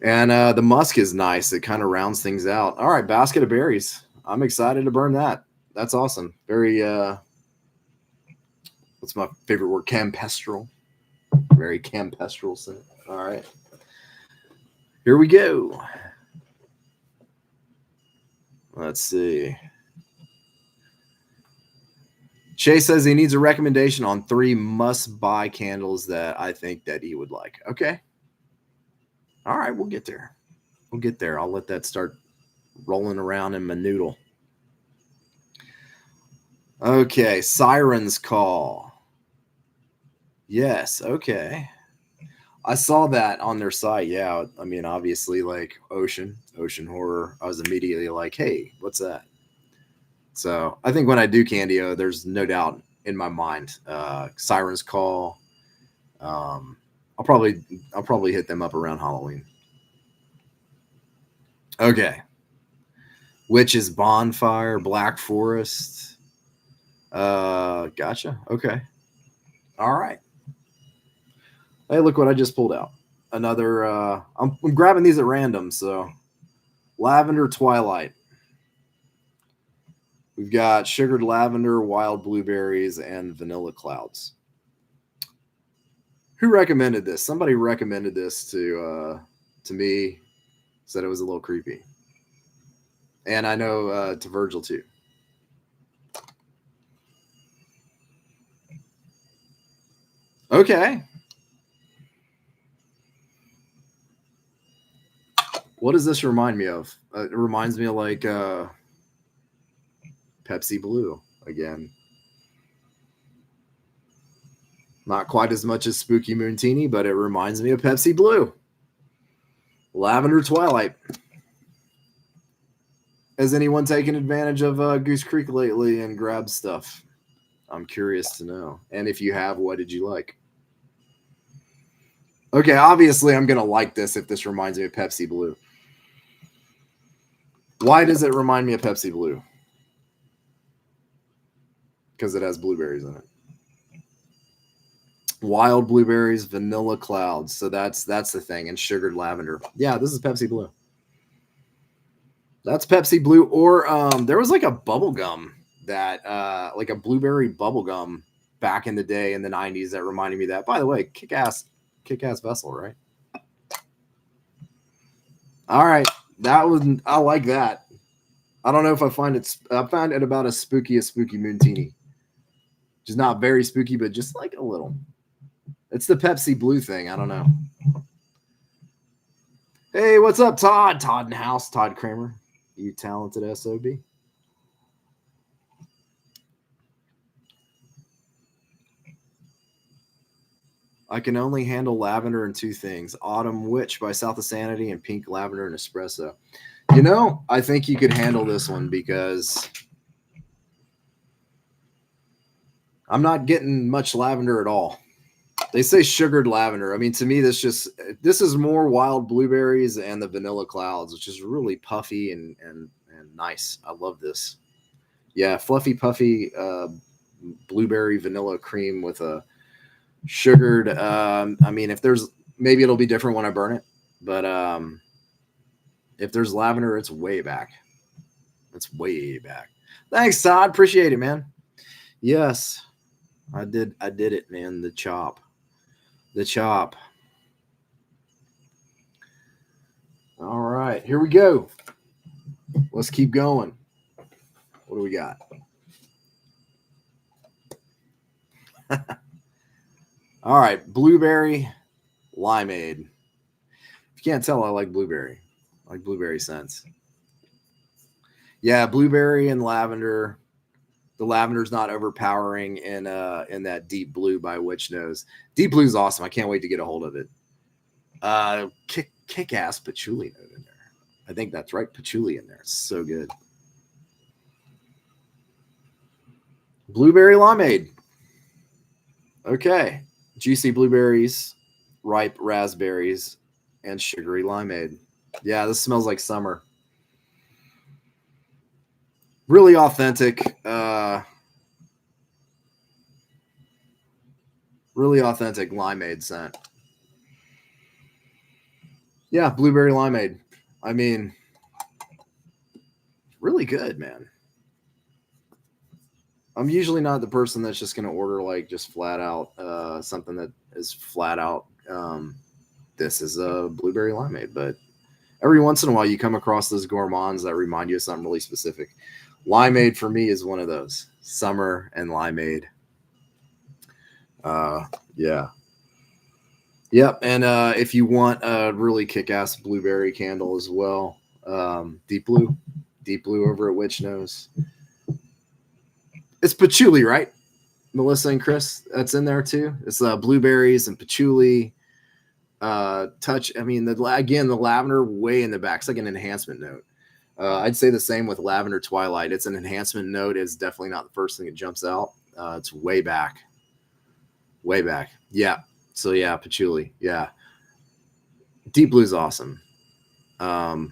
[SPEAKER 1] And the musk is nice. It kind of rounds things out. All right, basket of berries. I'm excited to burn that. That's awesome. Very, what's my favorite word? Campestral. Very campestral scent. All right. Here we go. Let's see. Chase says he needs a recommendation on 3 must-buy candles that I think that he would like. Okay. All right, we'll get there. I'll let that start rolling around in my noodle. Okay, Siren's Call. Yes, okay. I saw that on their site. Yeah, I mean, obviously, like ocean horror. I was immediately like, hey, what's that? So I think when I do Candio, there's no doubt in my mind. Siren's Call. I'll probably hit them up around Halloween. Okay. Witch's Bonfire, Black Forest, Gotcha. Okay. All right. Hey, look what I just pulled out. Another. I'm grabbing these at random. So, Lavender Twilight. We've got sugared lavender, wild blueberries, and vanilla clouds. Who recommended this? Somebody recommended this to me. Said it was a little creepy, and I know to Virgil too. Okay. What does this remind me of? It reminds me of like Pepsi Blue again. Not quite as much as Spooky Moontini, but it reminds me of Pepsi Blue. Lavender Twilight. Has anyone taken advantage of Goose Creek lately and grabbed stuff? I'm curious to know. And if you have, what did you like? Okay, obviously I'm going to like this if this reminds me of Pepsi Blue. Why does it remind me of Pepsi Blue? Because it has blueberries in it. Wild blueberries, vanilla clouds. So that's the thing. And sugared lavender. Yeah, this is Pepsi Blue. That's Pepsi Blue. Or there was like a bubble gum that like a blueberry bubble gum back in the day in the 90s that reminded me of that. By the way, kick-ass vessel, right? All right. I like that. I don't know if I found it about as spooky as Spooky Moontini. Just not very spooky, but just like a little. It's the Pepsi Blue thing. I don't know. Hey, what's up, Todd? Todd in the house. Todd Kramer. You talented SOB. I can only handle lavender and two things. Autumn Witch by South of Sanity and Pink Lavender and Espresso. You know, I think you could handle this one because I'm not getting much lavender at all. They say sugared lavender. I mean, to me, this is more wild blueberries and the vanilla clouds, which is really puffy and nice. I love this. Yeah, fluffy, puffy blueberry vanilla cream with a sugared. I mean, if there's maybe it'll be different when I burn it, but if there's lavender, it's way back. It's way back. Thanks, Todd. Appreciate it, man. Yes, I did it, man. The chop. All right, here we go. Let's keep going. What do we got? All right, blueberry limeade. If you can't tell, I like blueberry. I like blueberry scents. Yeah, blueberry and lavender. The lavender's not overpowering in that deep blue by Witch Nose. Deep blue is awesome. I can't wait to get a hold of it. Kick-ass patchouli note in there. I think that's right. Patchouli in there. It's so good. Blueberry limeade. Okay. Juicy blueberries, ripe raspberries, and sugary limeade. Yeah, this smells like summer. Really authentic. Really authentic limeade scent. Yeah, blueberry limeade. I mean, really good, man. I'm usually not the person that's just going to order like just flat out something that is flat out. This is a blueberry limeade, but every once in a while you come across those gourmands that remind you of something really specific. Limeade for me is one of those. Summer and limeade. Yeah. Yep. And if you want a really kick-ass blueberry candle as well, deep blue over at Witch Nose. It's patchouli, right? Melissa and Chris, that's in there too. It's blueberries and patchouli. Touch. I mean, the lavender way in the back. It's like an enhancement note. I'd say the same with Lavender Twilight. It's an enhancement note. It's definitely not the first thing that jumps out. It's way back. Way back. Yeah. So yeah, patchouli. Yeah. Deep Blue's awesome. They're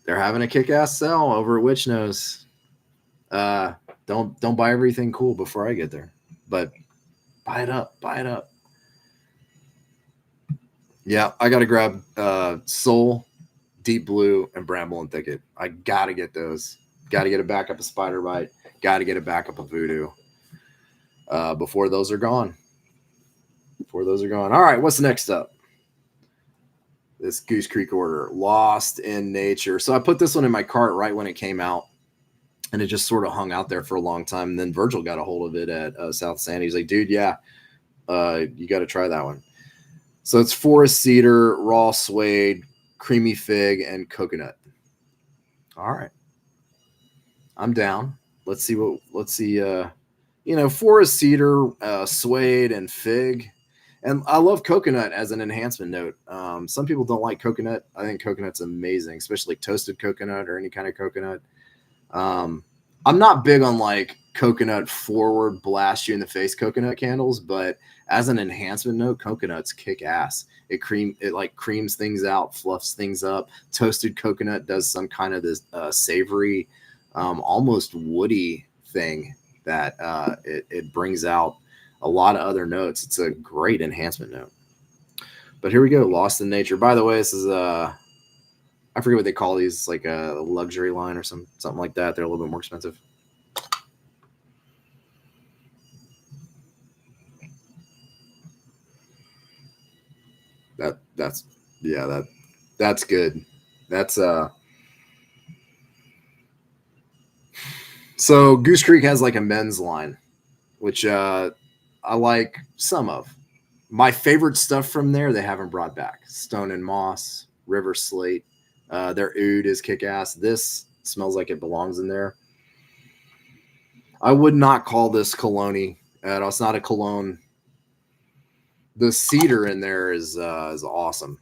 [SPEAKER 1] having a kick-ass sale over at Witch Nose. Don't buy everything cool before I get there, but buy it up. Buy it up. Yeah, I got to grab Soul, Deep Blue, and Bramble and Thicket. I got to get those. Got to get a backup of Spider Bite. Got to get a backup of Voodoo before those are gone. Before those are gone. All right, what's next up? This Goose Creek order, Lost in Nature. So I put this one in my cart right when it came out, and it just sort of hung out there for a long time. And then Virgil got a hold of it at South Sandy. He's like, dude, yeah, you got to try that one. So it's forest cedar, raw suede, creamy fig, and coconut. All right. I'm down. Let's see. Forest cedar, suede, and fig. And I love coconut as an enhancement note. Some people don't like coconut. I think coconut's amazing, especially toasted coconut or any kind of coconut. I'm not big on like coconut forward blast you in the face coconut candles, but as an enhancement note, coconuts kick ass. It creams things out, fluffs things up. Toasted coconut does some kind of this savory, almost woody thing that it brings out a lot of other notes. It's a great enhancement note. But here we go, Lost in Nature. By the way, this is I forget what they call these, like a luxury line or something like that. They're a little bit more expensive. That's good. That's so Goose Creek has like a men's line, which I like some of. My favorite stuff from there they haven't brought back. Stone and Moss, River Slate. Their oud is kick-ass. This smells like it belongs in there. I would not call this cologne. It's not a cologne. The cedar in there is awesome.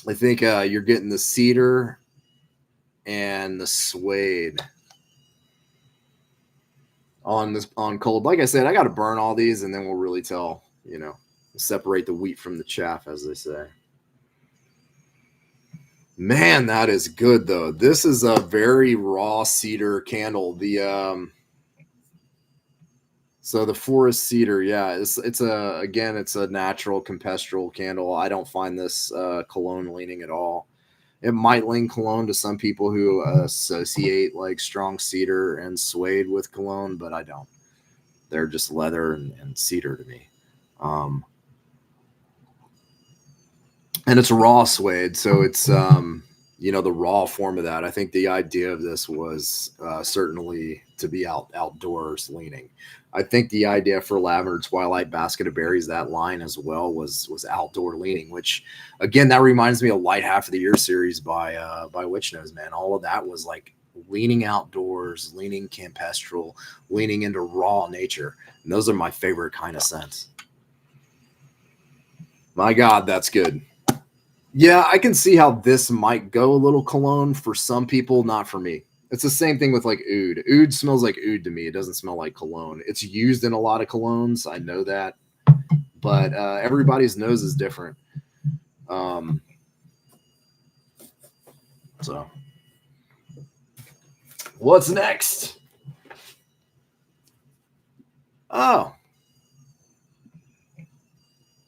[SPEAKER 1] I think you're getting the cedar and the suede on cold. Like I said, I got to burn all these, and then we'll really tell. Separate the wheat from the chaff, as they say. Man, that is good though. This is a very raw cedar candle. So the forest cedar, yeah, it's a natural campestral candle. I don't find this cologne leaning at all. It might lean cologne to some people who associate like strong cedar and suede with cologne, but I don't. They're just leather and cedar to me. And it's raw suede, so it's the raw form of that. I think the idea of this was certainly to be outdoors leaning. I think the idea for Lavender Twilight Basket of Berries, that line as well, was outdoor leaning, which again, that reminds me of Light Half of the Year series by Witch Nose, man. All of that was like leaning outdoors, leaning campestral, leaning into raw nature. And those are my favorite kind of scents. My God, that's good. Yeah, I can see how this might go a little cologne for some people, not for me. It's the same thing with like oud. Oud smells like oud to me. It doesn't smell like cologne. It's used in a lot of colognes. I know that. But everybody's nose is different. So, what's next? Oh.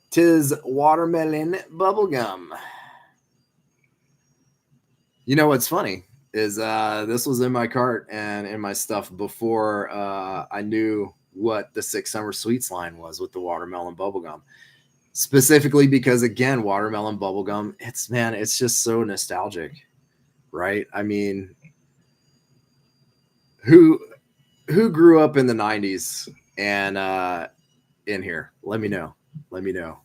[SPEAKER 1] 'Tis watermelon bubblegum. You know what's funny is this was in my cart and in my stuff before I knew what the 6 Summer Sweets line was with the watermelon bubblegum. Specifically because, again, watermelon bubblegum, it's just so nostalgic, right? I mean, who grew up in the 90s and in here? Let me know. Let me know.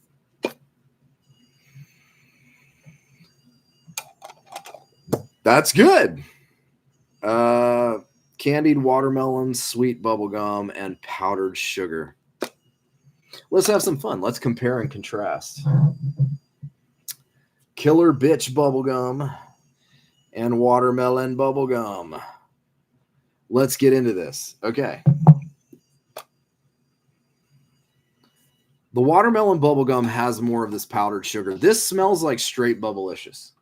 [SPEAKER 1] That's good. Candied watermelon, sweet bubblegum, and powdered sugar. Let's have some fun. Let's compare and contrast. Killer Bitch Bubblegum and watermelon bubblegum. Let's get into this. Okay. The watermelon bubblegum has more of this powdered sugar. This smells like straight Bubblicious.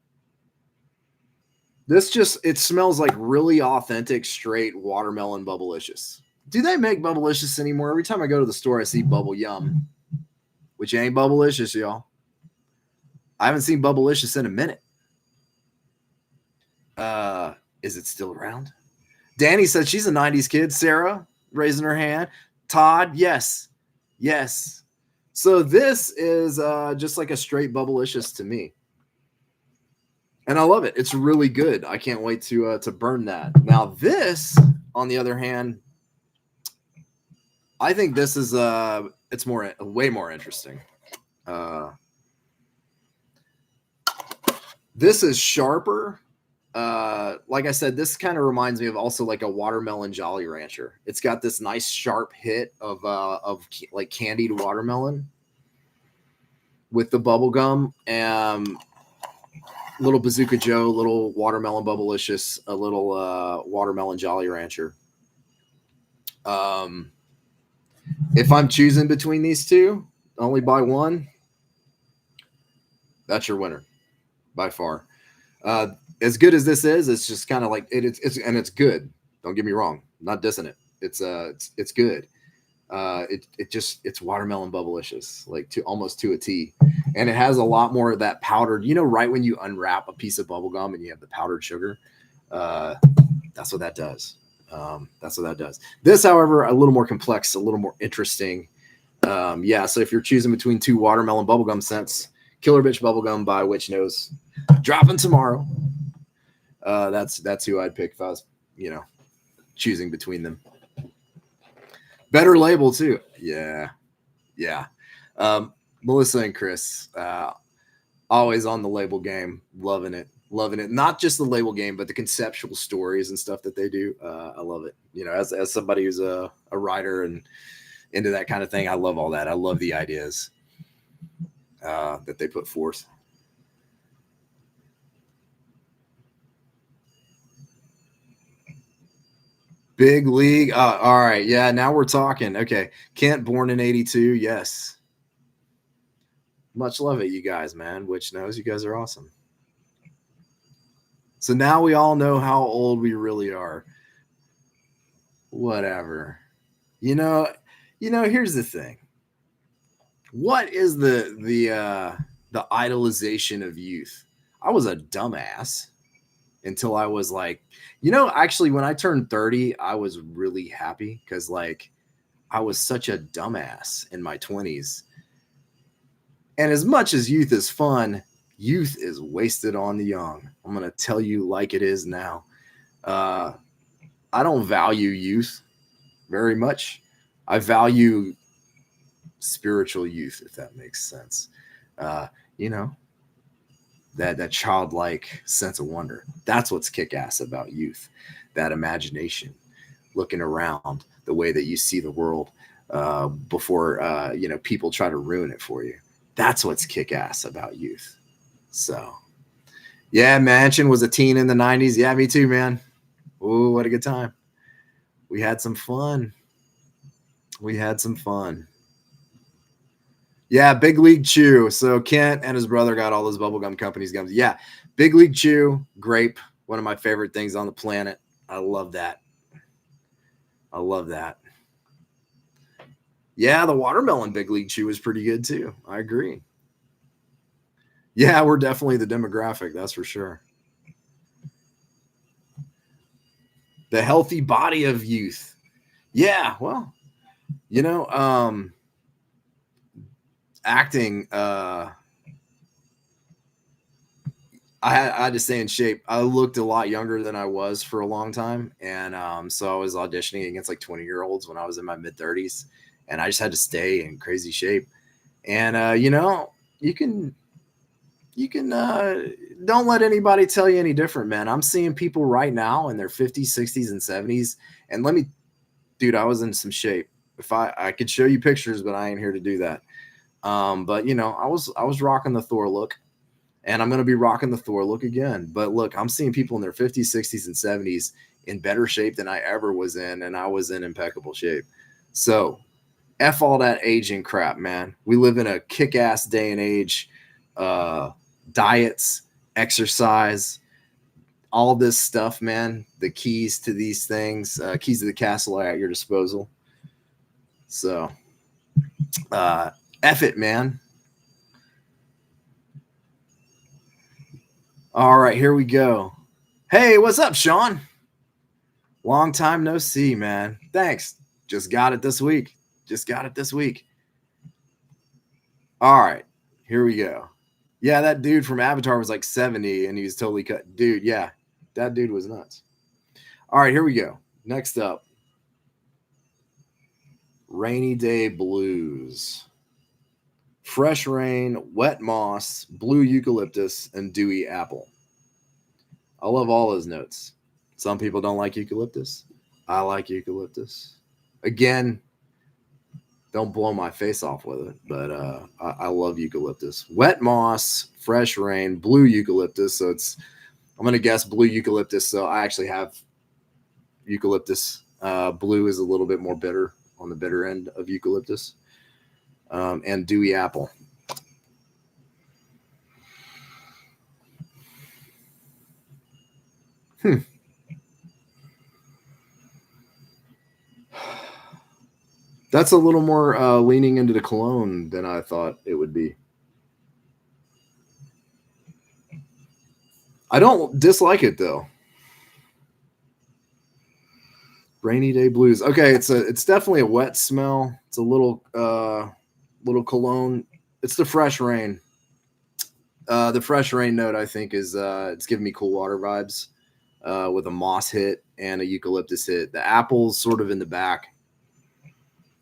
[SPEAKER 1] It smells like really authentic, straight watermelon Bubblicious. Do they make Bubblicious anymore? Every time I go to the store, I see Bubble Yum, which ain't Bubblicious, y'all. I haven't seen Bubblicious in a minute. Is it still around? Danny said she's a 90s kid. Sarah raising her hand. Todd, yes. Yes. So this is just like a straight Bubblicious to me. And I love it. It's really good. I can't wait to burn that. Now this, on the other hand, I think this is it's way more interesting. This is sharper. Like I said, this kind of reminds me of also like a watermelon Jolly Rancher. It's got this nice sharp hit of like candied watermelon with the bubble gum and little Bazooka Joe, little watermelon Bubblicious, a little watermelon Jolly Rancher. If I'm choosing between these two, only buy one. That's your winner by far. As good as this is, it's just kind of like it's good. Don't get me wrong, I'm not dissing it. It's good. It's watermelon Bubblicious, like almost to a T, and it has a lot more of that powdered. You know, right when you unwrap a piece of bubble gum and you have the powdered sugar, that's what that does. That's what that does. This, however, a little more complex, a little more interesting. Yeah. So if you're choosing between two watermelon bubblegum scents, Killer Bitch Bubblegum by Witch Nose, dropping tomorrow. That's who I'd pick if I was, choosing between them. Better label too. Yeah. Melissa and Chris, always on the label game, loving it. Not just the label game, but the conceptual stories and stuff that they do. I love it. As somebody who's a writer and into that kind of thing, I love all that. I love the ideas that they put forth. Big league. All right. Yeah. Now we're talking. Okay. Kent, born in 82. Yes. Much love it, you guys, man. Which knows you guys are awesome. So now we all know how old we really are. Whatever. Here's the thing. What is the idolization of youth? I was a dumbass until I was like, actually when I turned 30, I was really happy because like I was such a dumbass in my 20s. And as much as youth is fun, youth is wasted on the young. I'm going to tell you like it is now. I don't value youth very much. I value spiritual youth, if that makes sense. That childlike sense of wonder. That's what's kick-ass about youth. That imagination, looking around, the way that you see the world before people try to ruin it for you. That's what's kick-ass about youth. So, yeah, Mansion was a teen in the 90s. Yeah, me too, man. Ooh, what a good time. We had some fun. Yeah, Big League Chew. So Kent and his brother got all those bubblegum companies gums. Yeah, Big League Chew, grape, one of my favorite things on the planet. I love that. Yeah, the watermelon Big League Chew is pretty good too. I agree. Yeah, we're definitely the demographic, that's for sure. The healthy body of youth. Yeah, well, acting, I had to stay in shape. I looked a lot younger than I was for a long time. And so I was auditioning against like 20-year-olds when I was in my mid-30s. And I just had to stay in crazy shape. And, you can don't let anybody tell you any different, man. I'm seeing people right now in their 50s, 60s, and 70s. And dude, I was in some shape. If I could show you pictures, but I ain't here to do that. But I was rocking the Thor look, and I'm going to be rocking the Thor look again. But look, I'm seeing people in their 50s, 60s, and 70s in better shape than I ever was in. And I was in impeccable shape. So F all that aging crap, man. We live in a kick-ass day and age. Diets, exercise, all this stuff, man. The keys to these things, keys to the castle are at your disposal. So, F it, man. All right, here we go. Hey, what's up, Sean? Long time no see, man. Thanks. Just got it this week. All right, here we go. Yeah, that dude from Avatar was like 70 and he was totally cut. Dude, yeah, that dude was nuts. All right, here we go. Next up, Rainy Day Blues. Fresh rain, wet moss, blue eucalyptus, and dewy apple. I love all those notes. Some people don't like eucalyptus. I like eucalyptus. Again, don't blow my face off with it, but I love eucalyptus. Wet moss, fresh rain, blue eucalyptus. So I'm going to guess blue eucalyptus. So I actually have eucalyptus. Blue is a little bit more bitter, on the bitter end of eucalyptus. And dewy apple. That's a little more leaning into the cologne than I thought it would be. I don't dislike it though. Rainy Day Blues. Okay, it's definitely a wet smell. It's a little cologne. It's the fresh rain. The fresh rain note, I think, is it's giving me cool water vibes with a moss hit and a eucalyptus hit. The apple's sort of in the back,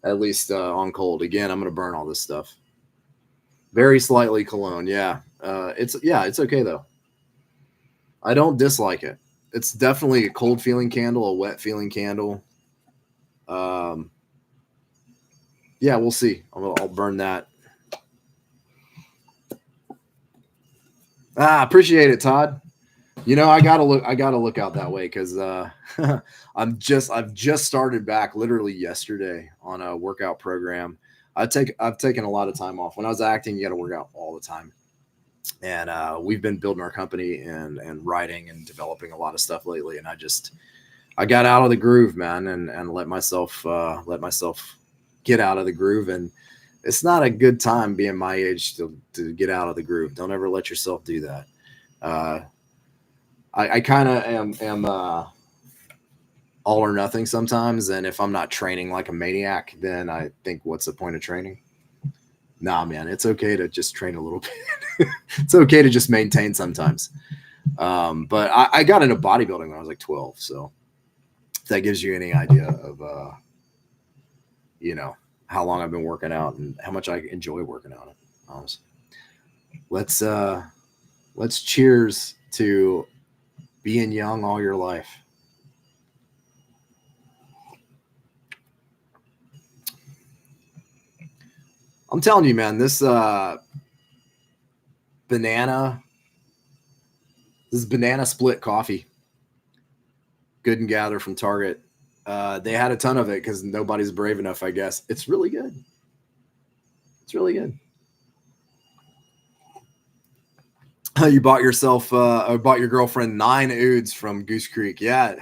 [SPEAKER 1] at least on cold. Again, I'm going to burn all this stuff. Very slightly cologne, yeah. It's okay, though. I don't dislike it. It's definitely a cold feeling candle, a wet feeling candle. Yeah, we'll see. I'll burn that. Appreciate it, Todd. You know, I gotta look out that way because I've just started back literally yesterday on a workout program. I've taken a lot of time off. When I was acting, you got to work out all the time, and we've been building our company and writing and developing a lot of stuff lately. And I got out of the groove, man, and let myself get out of the groove. And it's not a good time being my age to get out of the groove. Don't ever let yourself do that. I kind of am all or nothing sometimes. And if I'm not training like a maniac, then I think, what's the point of training? Nah, man, it's okay to just train a little bit. It's okay to just maintain sometimes. But I got into bodybuilding when I was like 12. So if that gives you any idea of, how long I've been working out and how much I enjoy working out. Honestly, let's cheers to being young all your life. I'm telling you, man, this banana split coffee, Good and Gather from Target. They had a ton of it because nobody's brave enough, I guess. It's really good. You bought your girlfriend 9 ouds from Goose Creek. Yeah.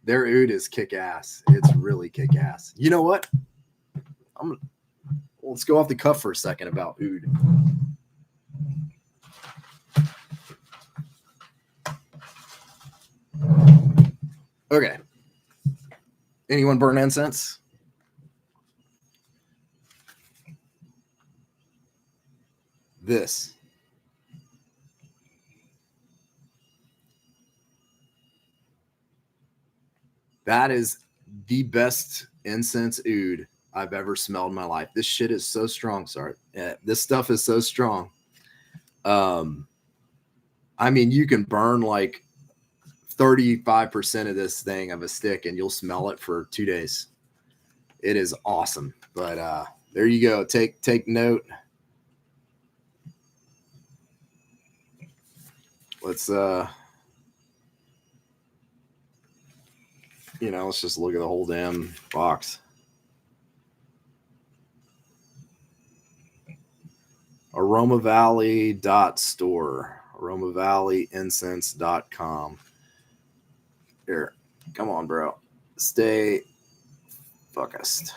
[SPEAKER 1] Their oud is kick ass. It's really kick ass. You know what? Let's go off the cuff for a second about oud. Okay. Anyone burn incense? This. That is the best incense oud I've ever smelled in my life. This shit is so strong. Sorry. Yeah, this stuff is so strong. I mean, you can burn like 35% of this thing of a stick and you'll smell it for 2 days. It is awesome. But there you go. Take note. Let's let's just look at the whole damn box. AromaValley.store. AromaValleyIncense.com. Here, come on, bro. Stay focused.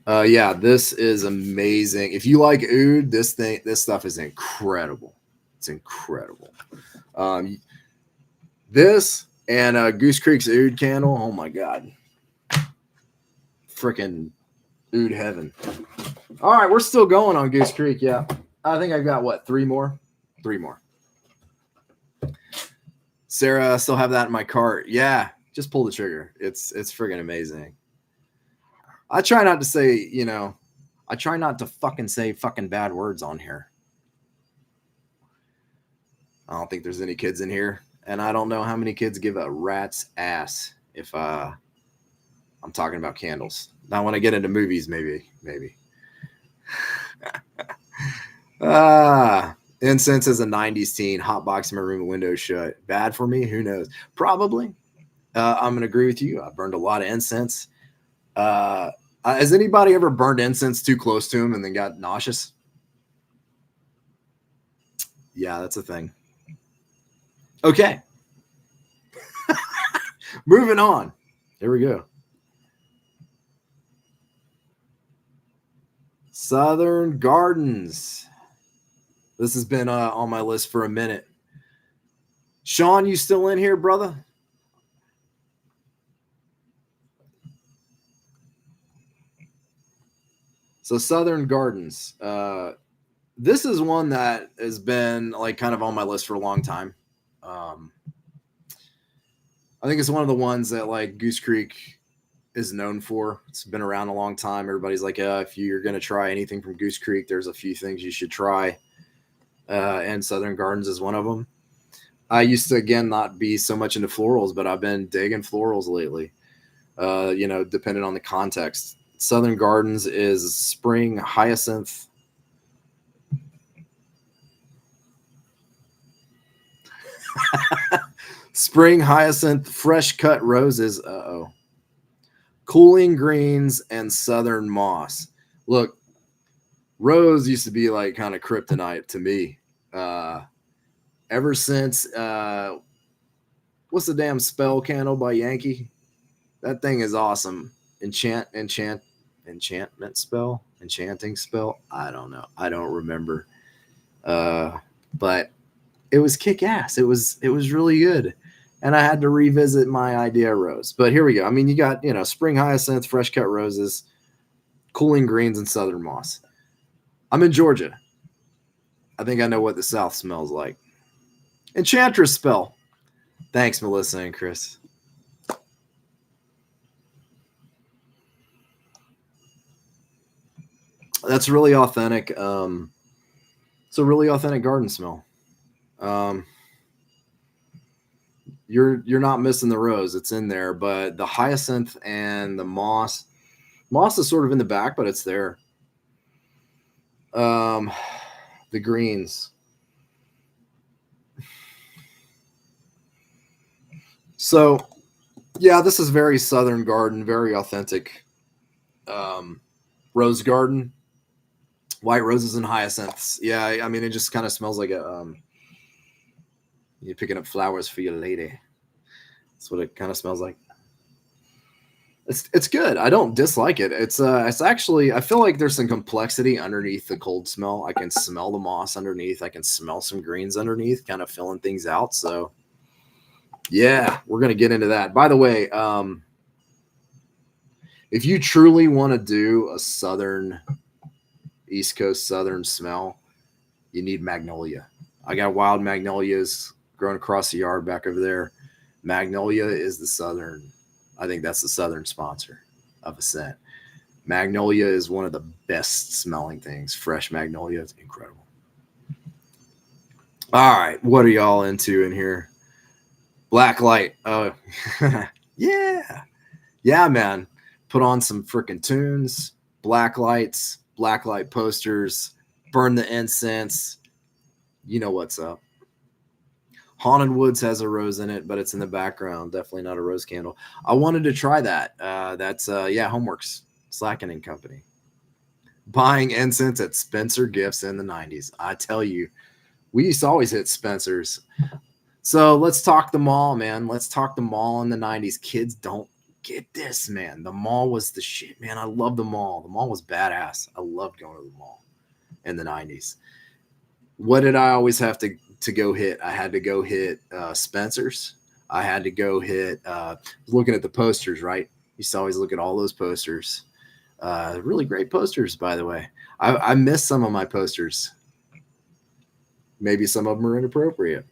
[SPEAKER 1] Yeah, this is amazing. If you like oud, this stuff is incredible. It's incredible. This and Goose Creek's oud candle. Oh my god, freaking oud heaven. All right, we're still going on Goose Creek. Yeah, I think I've got what, three more. Sarah, I still have that in my cart. Yeah, just pull the trigger. It's friggin' amazing. I try not to say, I try not to fucking say fucking bad words on here. I don't think there's any kids in here, and I don't know how many kids give a rat's ass if I'm talking about candles. Now, when I get into movies, maybe. Incense is a 90s teen. Hot box in my room, window shut. Bad for me? Who knows? Probably. I'm going to agree with you. I burned a lot of incense. Has anybody ever burned incense too close to him and then got nauseous? Yeah, that's a thing. Okay. Moving on. Here we go. Southern Gardens. This has been on my list for a minute. Sean, you still in here, brother? So Southern Gardens. This is one that has been like kind of on my list for a long time. I think it's one of the ones that like Goose Creek is known for. It's been around a long time. Everybody's like, if you're going to try anything from Goose Creek, there's a few things you should try. And Southern Gardens is one of them. I used to, again, not be so much into florals, but I've been digging florals lately, depending on the context. Southern Gardens is spring hyacinth. Spring hyacinth, fresh cut roses. Cooling greens and southern moss. Look, rose used to be like kind of kryptonite to me. Ever since what's the damn spell candle by Yankee? That thing is awesome. Enchanting spell. I don't know. I don't remember. But it was kick ass. It was really good. And I had to revisit my idea rose. But here we go. I mean, you got, spring hyacinth, fresh cut roses, cooling greens, and southern moss. I'm in Georgia. I think I know what the South smells like. Enchantress spell. Thanks, Melissa and Chris. That's really authentic. It's a really authentic garden smell. You're not missing the rose. It's in there, but the hyacinth and the moss is sort of in the back, but it's there. The greens. So, yeah, this is very Southern Garden, very authentic rose garden. White roses and hyacinths. Yeah, I mean, it just kind of smells like you're picking up flowers for your lady. That's what it kind of smells like. It's good. I don't dislike it. It's actually, I feel like there's some complexity underneath the cold smell. I can smell the moss underneath. I can smell some greens underneath, kind of filling things out. So yeah, we're going to get into that. By the way, if you truly want to do a Southern, East Coast Southern smell, you need magnolia. I got wild magnolias growing across the yard back over there. Magnolia is the Southern, I think that's the Southern sponsor of a scent. Magnolia is one of the best smelling things. Fresh magnolia is incredible. All right, what are y'all into in here? Black light. Oh, yeah. Yeah, man. Put on some freaking tunes, black lights, black light posters, burn the incense. You know what's up. Haunted Woods has a rose in it, but it's in the background. Definitely not a rose candle. I wanted to try that. That's Homeworks, Slacking and Company. Buying incense at Spencer Gifts in the 90s. I tell you, We used to always hit Spencer's. So let's talk the mall, man. Let's talk the mall in the 90s. Kids don't get this, man. The mall was the shit, man. I love the mall. The mall was badass. I loved going to the mall in the 90s. What did I always have to go hit? I had to go hit Spencer's. I had to go hit, looking at the posters, right? Used to always look at all those posters. Really great posters, by the way. I miss some of my posters. Maybe some of them are inappropriate.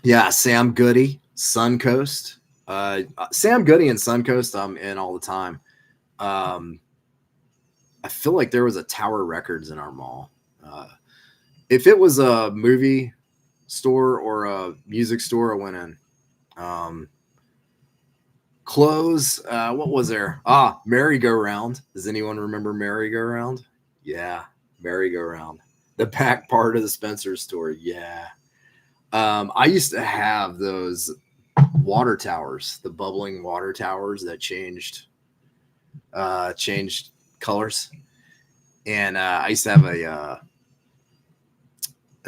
[SPEAKER 1] Yeah, Sam Goody, Suncoast. Sam Goody and Suncoast, I'm in all the time. I feel like there was a Tower Records in our mall. If it was a movie store or a music store, I went in. Clothes. What was there? Merry-Go-Round. Does anyone remember Merry-Go-Round? Yeah, Merry-Go-Round. The back part of the Spencer store. Yeah. I used to have those water towers, the bubbling water towers that changed colors. And I used to have a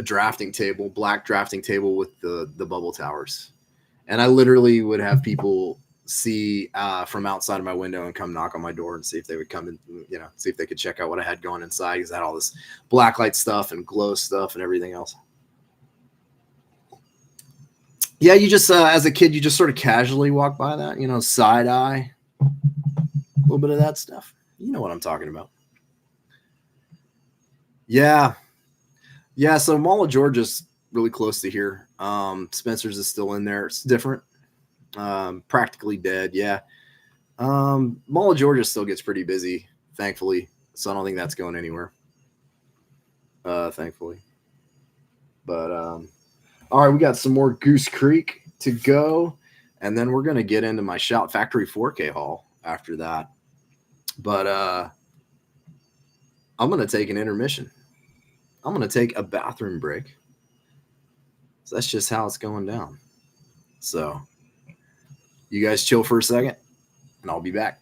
[SPEAKER 1] drafting table, black drafting table with the bubble towers. And I literally would have people see from outside of my window and come knock on my door and see if they would come and, see if they could check out what I had going inside, because I had all this black light stuff and glow stuff and everything else. Yeah, you just, as a kid, you just sort of casually walk by that, side eye, a little bit of that stuff. You know what I'm talking about. Yeah. Yeah, so Mall of Georgia's really close to here. Spencer's is still in there. It's different. Practically dead, yeah. Mall of Georgia still gets pretty busy, thankfully. So I don't think that's going anywhere. Thankfully. But all right, we got some more Goose Creek to go, and then we're gonna get into my Shout Factory 4K haul after that. But I'm gonna take an intermission. I'm gonna take a bathroom break. So that's just how it's going down. So you guys chill for a second, and I'll be back.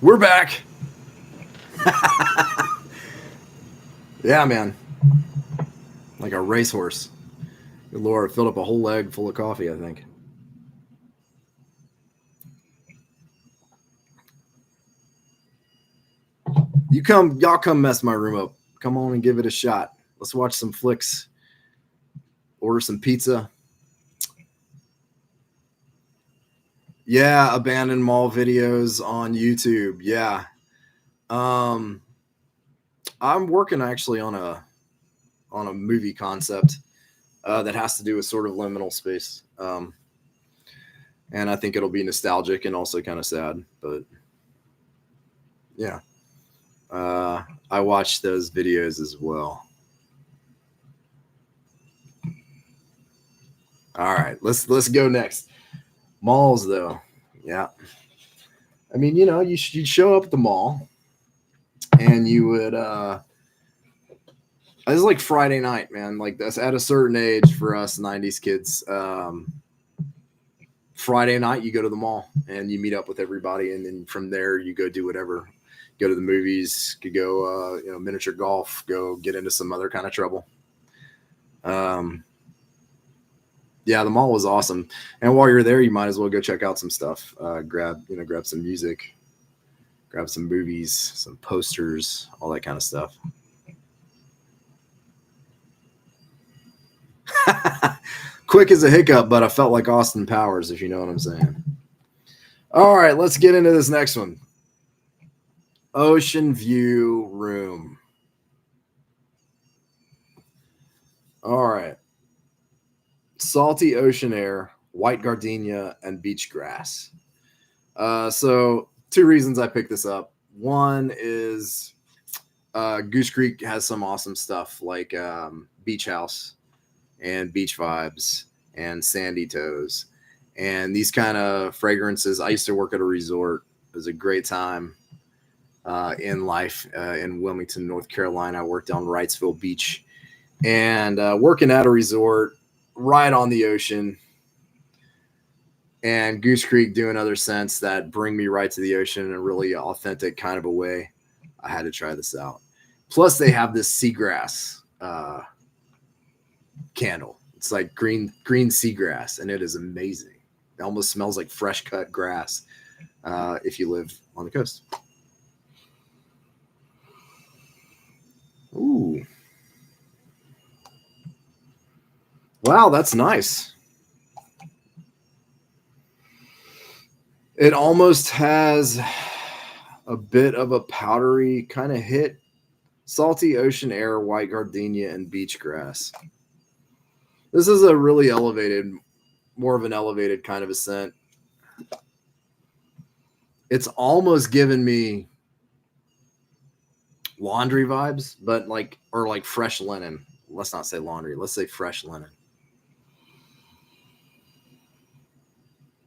[SPEAKER 1] We're back. Yeah, man. Like a racehorse. Good Lord, filled up a whole leg full of coffee, I think. Y'all come mess my room up. Come on and give it a shot. Let's watch some flicks. Order some pizza. Yeah, abandoned mall videos on YouTube. Yeah. I'm working actually on a movie concept that has to do with sort of liminal space. And I think it'll be nostalgic and also kind of sad, but yeah. I watched those videos as well. All right, let's go next. Malls, though. Yeah. I mean, you'd show up at the mall and you would, it was like Friday night, man. Like that's at a certain age for us 90s kids. Friday night, you go to the mall and you meet up with everybody. And then from there, you go do whatever go to the movies, could go, miniature golf, go get into some other kind of trouble. Yeah, the mall was awesome. And while you're there, you might as well go check out some stuff. Grab some music, grab some movies, some posters, all that kind of stuff. Quick as a hiccup, but I felt like Austin Powers, if you know what I'm saying. All right, let's get into this next one. Ocean View Room. All right. Salty ocean air, white gardenia, and beach grass. So 2 reasons I picked this up. One is Goose Creek has some awesome stuff like Beach House and Beach Vibes and Sandy Toes. And these kind of fragrances, I used to work at a resort. It was a great time in life in Wilmington, North Carolina. I worked on Wrightsville Beach. And working at a resort right on the ocean, and Goose Creek doing other scents that bring me right to the ocean in a really authentic kind of a way. I had to try this out. Plus, they have this seagrass candle. It's like green seagrass, and it is amazing. It almost smells like fresh cut grass if you live on the coast. Ooh. Wow, that's nice. It almost has a bit of a powdery kind of hit. Salty ocean air, white gardenia, and beach grass. This is a really more of an elevated kind of a scent. It's almost given me laundry vibes, but like fresh linen. Let's not say laundry. Let's say fresh linen.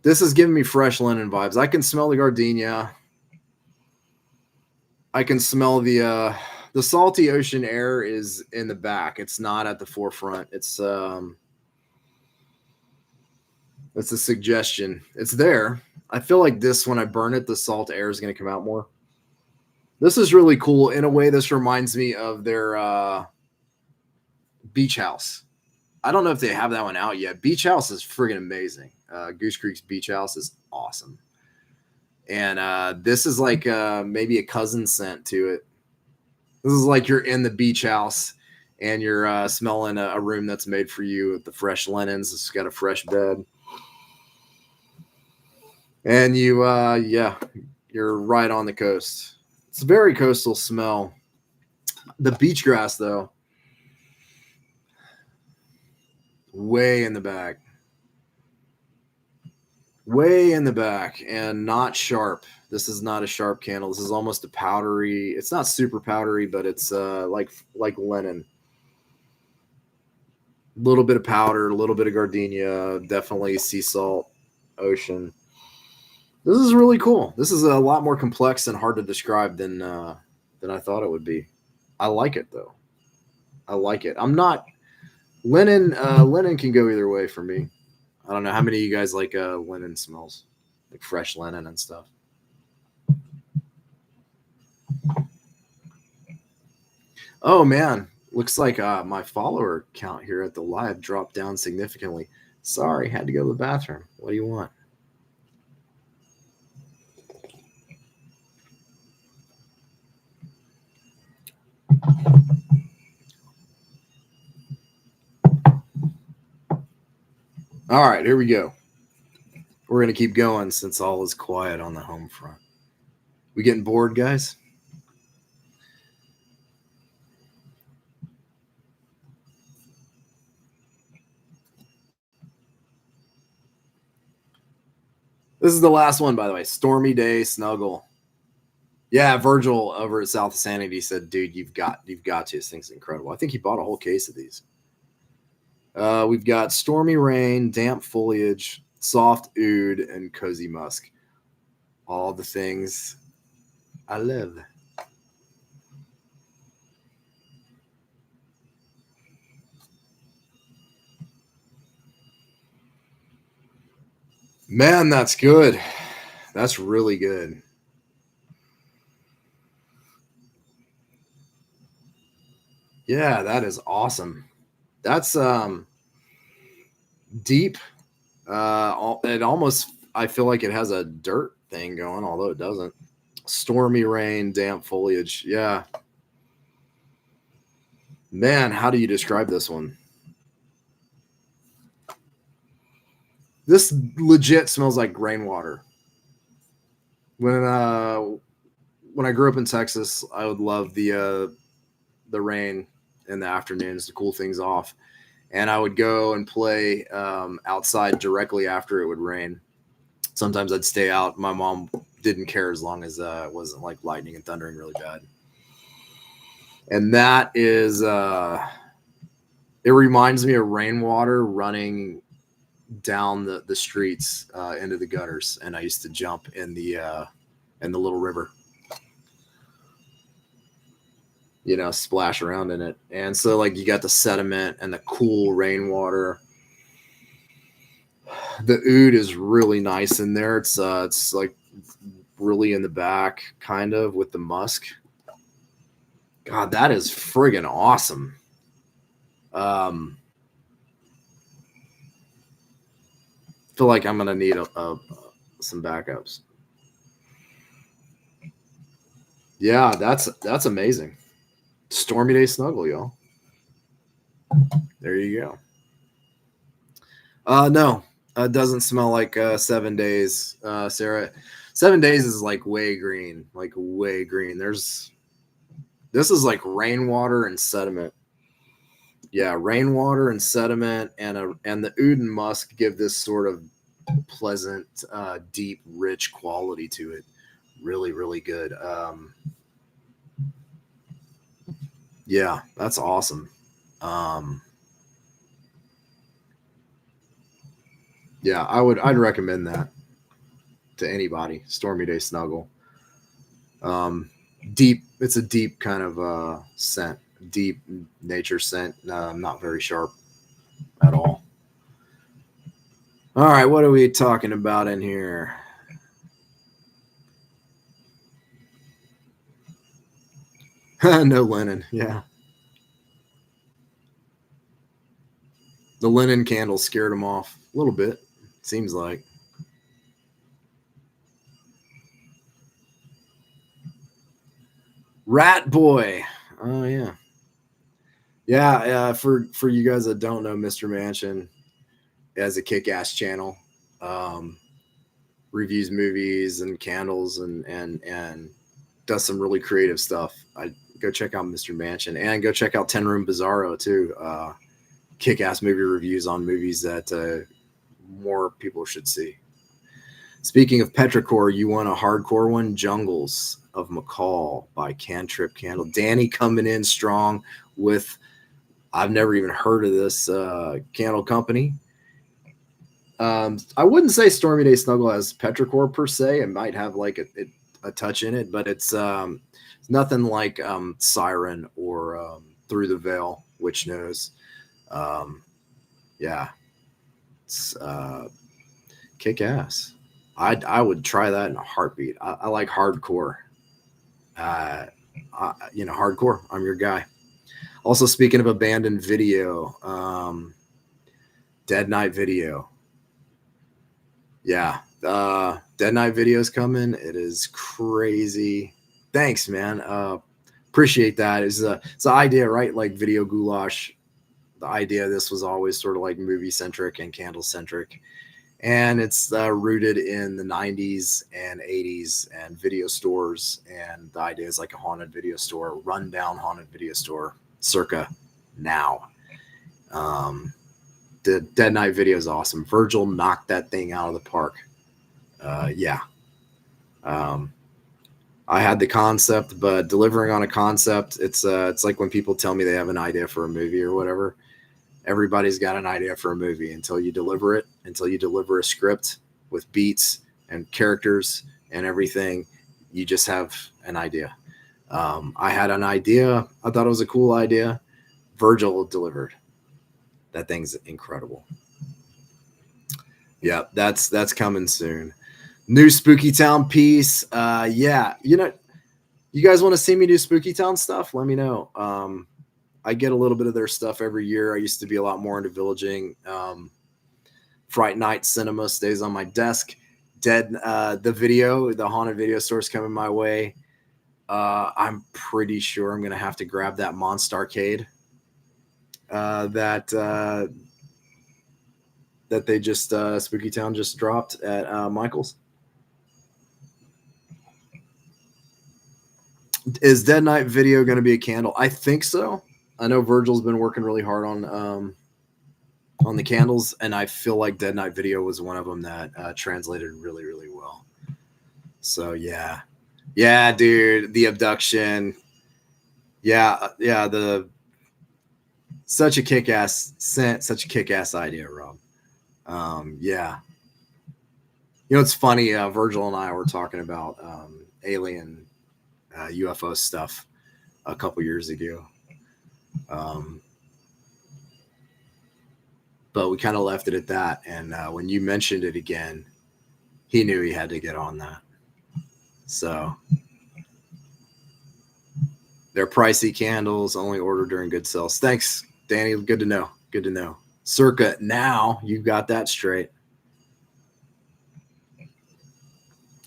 [SPEAKER 1] This is giving me fresh linen vibes. I can smell the gardenia. I can smell the salty ocean air is in the back. It's not at the forefront. It's a suggestion. It's there. I feel like this, when I burn it, the salt air is going to come out more. This is really cool. In a way, this reminds me of their Beach House. I don't know if they have that one out yet. Beach House is friggin' amazing. Goose Creek's Beach House is awesome. And this is like maybe a cousin scent to it. This is like you're in the beach house and you're smelling a room that's made for you with the fresh linens. It's got a fresh bed. And you're right on the coast. It's a very coastal smell. The beach grass, though, way in the back. Way in the back and not sharp. This is not a sharp candle. This is almost a powdery. It's not super powdery, but it's like linen. A little bit of powder, a little bit of gardenia, definitely sea salt, ocean. This is really cool. This is a lot more complex and hard to describe than I thought it would be. I like it though. I like it. I'm not linen. Linen can go either way for me. I don't know how many of you guys like linen smells, like fresh linen and stuff. Oh man, looks like my follower count here at the live dropped down significantly. Sorry, had to go to the bathroom. What do you want? All right, here we go. We're going to keep going since all is quiet on the home front. We getting bored, guys? This is the last one, by the way. Stormy Day Snuggle. Yeah, Virgil over at South of Sanity said, dude, you've got to. This thing's incredible. I think he bought a whole case of these. We've got Stormy Rain, Damp Foliage, Soft Oud, and Cozy Musk. All the things I love. Man, that's good. That's really good. Yeah, that is awesome. That's deep. It almost, I feel like it has a dirt thing going, although it doesn't. Stormy rain, damp foliage. Yeah. Man, how do you describe this one? This legit smells like rainwater. When I grew up in Texas, I would love the rain in the afternoons to cool things off, and I would go and play outside directly after it would rain. Sometimes I'd stay out. My mom didn't care as long as it wasn't like lightning and thundering really bad. And that is, it reminds me of rainwater running down the streets into the gutters, and I used to jump in the little river, you know, splash around in it. And so like you got the sediment and the cool rainwater. The oud is really nice in there. It's like really in the back, kind of, with the musk. God, that is friggin' awesome. Feel like I'm gonna need some backups. Yeah, that's amazing. Stormy Day Snuggle, y'all. There you go. No, it doesn't smell like 7 days, Sarah. 7 days is like way green, like way green. This is like rainwater and sediment. Yeah, rainwater and sediment, and the oud and musk give this sort of pleasant, deep, rich quality to it. Really, really good. Yeah, that's awesome. Yeah, I'd recommend that to anybody. Stormy Day Snuggle. Deep. It's a deep kind of scent, deep nature scent. Not very sharp at all. All right, what are we talking about in here? No linen. Yeah. The linen candle scared him off a little bit, seems like. Rat Boy. Oh yeah. Yeah, for you guys that don't know, Mr. Mansion has a kick-ass channel. Reviews movies and candles and does some really creative stuff. I go check out Mr. Mansion and go check out Toyroom Bizarro too. Kick-ass movie reviews on movies that more people should see. Speaking of petrichor, you want a hardcore one? Jungles of McCall by Cantrip Candle. Danny coming in strong with, I've never even heard of this candle company. I wouldn't say Stormy Day Snuggle has petrichor per se. It might have like a touch in it, but it's nothing like Siren or Through the Veil, Witch Nose. Yeah, it's kick ass. I would try that in a heartbeat. I like hardcore. Hardcore. I'm your guy. Also, speaking of abandoned video, Dead Night Video. Yeah, Dead Night Video's coming. It is crazy. Thanks, man. Appreciate that. It's the idea, right? Like Video Ghoulash. The idea of this was always sort of like movie centric and candle centric. And it's rooted in the 90s and 80s and video stores. And the idea is like a haunted video store, rundown haunted video store, circa now. The Dead Night Video is awesome. Virgil knocked that thing out of the park. Yeah. I had the concept, but delivering on a concept, it's like when people tell me they have an idea for a movie or whatever. Everybody's got an idea for a movie until you deliver it, until you deliver a script with beats and characters and everything. You just have an idea. I had an idea. I thought it was a cool idea. Virgil delivered. That thing's incredible. Yeah, that's coming soon. New Spooky Town piece. Yeah, you guys want to see me do Spooky Town stuff? Let me know. I get a little bit of their stuff every year. I used to be a lot more into villaging. Fright Night Cinema stays on my desk. The haunted video store's coming my way. I'm pretty sure I'm going to have to grab that Monster Arcade that they just Spooky Town just dropped at Michael's. Is Dead Night Video going to be a candle? I think so. I know Virgil's been working really hard on the candles, and I feel like Dead Night Video was one of them that translated really, really well. So yeah, dude, the abduction, such a kick-ass scent, such a kick-ass idea, Rob. Yeah, it's funny. Virgil and I were talking about alien UFO stuff a couple years ago. But we kind of left it at that. And when you mentioned it again, he knew he had to get on that. So they're pricey candles, only order during good sales. Thanks, Danny. Good to know. Good to know. Circa, now you've got that straight.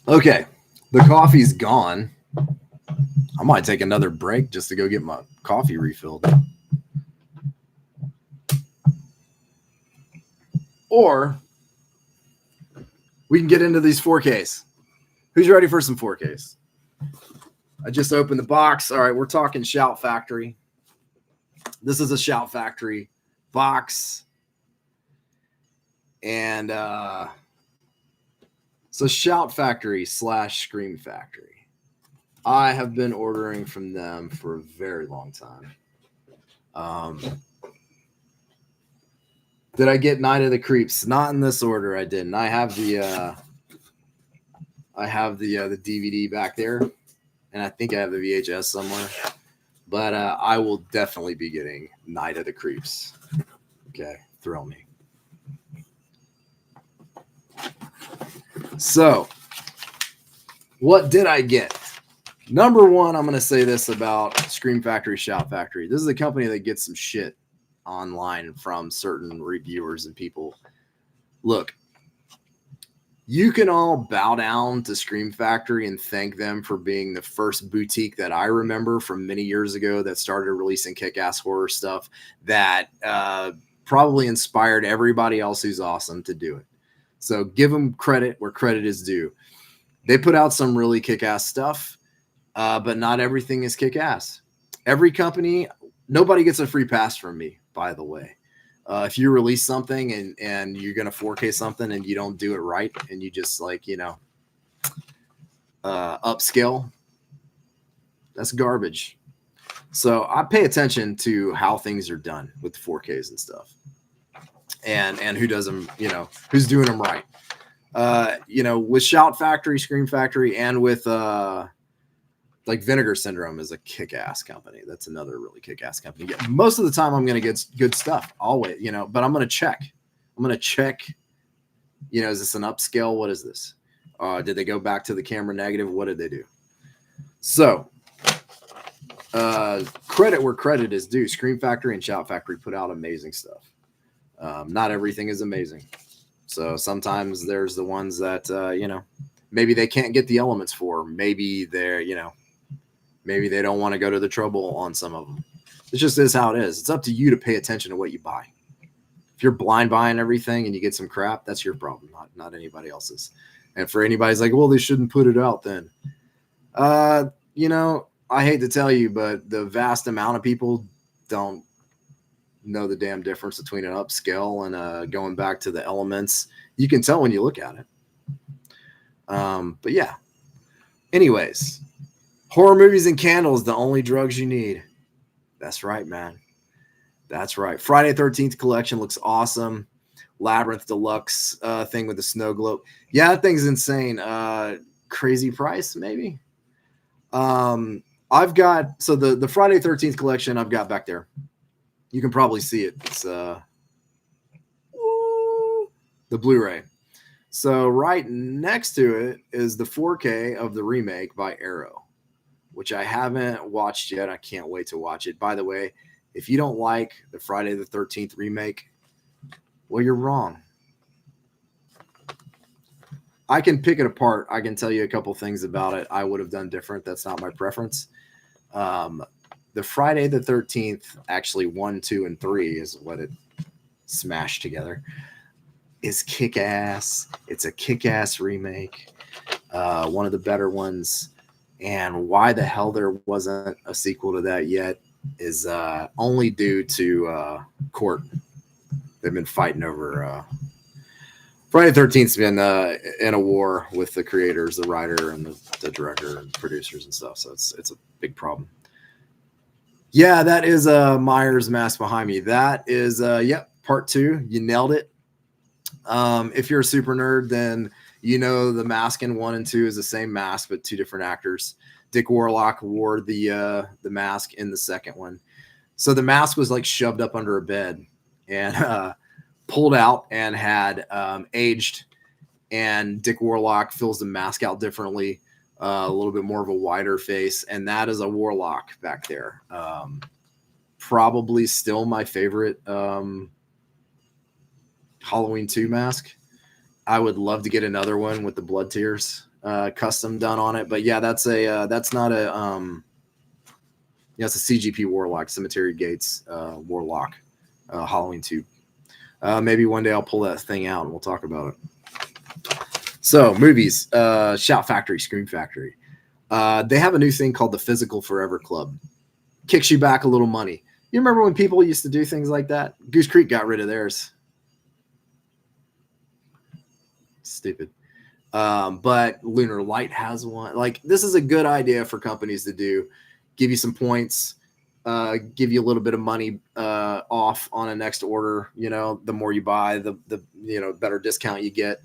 [SPEAKER 1] Okay. The coffee's gone. I might take another break just to go get my coffee refilled. Or we can get into these 4Ks. Who's ready for some 4Ks? I just opened the box. All right, we're talking Shout Factory. This is a Shout Factory box. And so Shout Factory / Scream Factory. I have been ordering from them for a very long time. Did I get Night of the Creeps? Not in this order. I didn't. I have the DVD back there, and I think I have the VHS somewhere. But I will definitely be getting Night of the Creeps. Okay, thrill me. So, what did I get? Number one, I'm going to say this about Scream Factory, Shout Factory. This is a company that gets some shit online from certain reviewers and people. Look, you can all bow down to Scream Factory and thank them for being the first boutique that I remember from many years ago that started releasing kick-ass horror stuff that probably inspired everybody else who's awesome to do it. So give them credit where credit is due. They put out some really kick-ass stuff, but not everything is kick-ass. Every company, nobody gets a free pass from me, by the way. If you release something and you're going to 4K something and you don't do it right and you just upscale, that's garbage. So I pay attention to how things are done with the 4Ks and stuff and who does them, who's doing them right. With Shout Factory, Scream Factory, and with Vinegar Syndrome is a kick-ass company. That's another really kick-ass company. Yeah, most of the time I'm going to get good stuff always, but I'm going to check. Is this an upscale? What is this? Did they go back to the camera negative? What did they do? So credit where credit is due. Scream Factory and Shout Factory put out amazing stuff. Not everything is amazing. So sometimes there's the ones that, maybe they can't get the elements for. Maybe they're, maybe they don't want to go to the trouble on some of them. It just is how it is. It's up to you to pay attention to what you buy. If you're blind buying everything and you get some crap, that's your problem, not anybody else's. And for anybody's like, well, they shouldn't put it out then. I hate to tell you, but the vast amount of people don't know the damn difference between an upscale and going back to the elements. You can tell when you look at it. But yeah. Anyways, horror movies and candles, the only drugs you need. That's right, man. That's right. Friday 13th collection looks awesome. Labyrinth Deluxe thing with the snow globe. Yeah, that thing's insane. Crazy price, maybe. I've got, so the Friday 13th collection I've got back there. You can probably see it. It's the Blu-ray. So right next to it is the 4K of the remake by Arrow, which I haven't watched yet. I can't wait to watch it. By the way, If you don't like the Friday the 13th remake, well, you're wrong. I can pick it apart. I can tell you a couple things about it I would have done different. That's not my preference. The Friday the 13th, actually 1, 2, and 3 is what it smashed together, is kick-ass. It's a kick-ass remake. One of the better ones. And why the hell there wasn't a sequel to that yet is only due to court. They've been fighting over Friday the 13th's been in a war with the creators, the writer, and the director and producers and stuff. So it's a big problem. Yeah, that is Myers mask behind me. That is yep, part 2. You nailed it. If you're a super nerd, then you know the mask in 1 and 2 is the same mask, but 2 different actors. Dick Warlock wore the mask in the second one. So the mask was like shoved up under a bed and pulled out and had aged. And Dick Warlock fills the mask out differently, a little bit more of a wider face. And that is a Warlock back there. Probably still my favorite Halloween 2 mask. I would love to get another one with the blood tears custom done on it. But yeah, that's not a it's a CGP Warlock, Cemetery Gates Warlock Halloween 2. Maybe one day I'll pull that thing out and we'll talk about it. So movies, Shout Factory, Scream Factory. They have a new thing called the Physical Forever Club. Kicks you back a little money. You remember when people used to do things like that? Goose Creek got rid of theirs. Stupid. But Lunar Light has one. Like, this is a good idea for companies to do. Give you some points, give you a little bit of money off on a next order. You know, the more you buy, the better discount you get.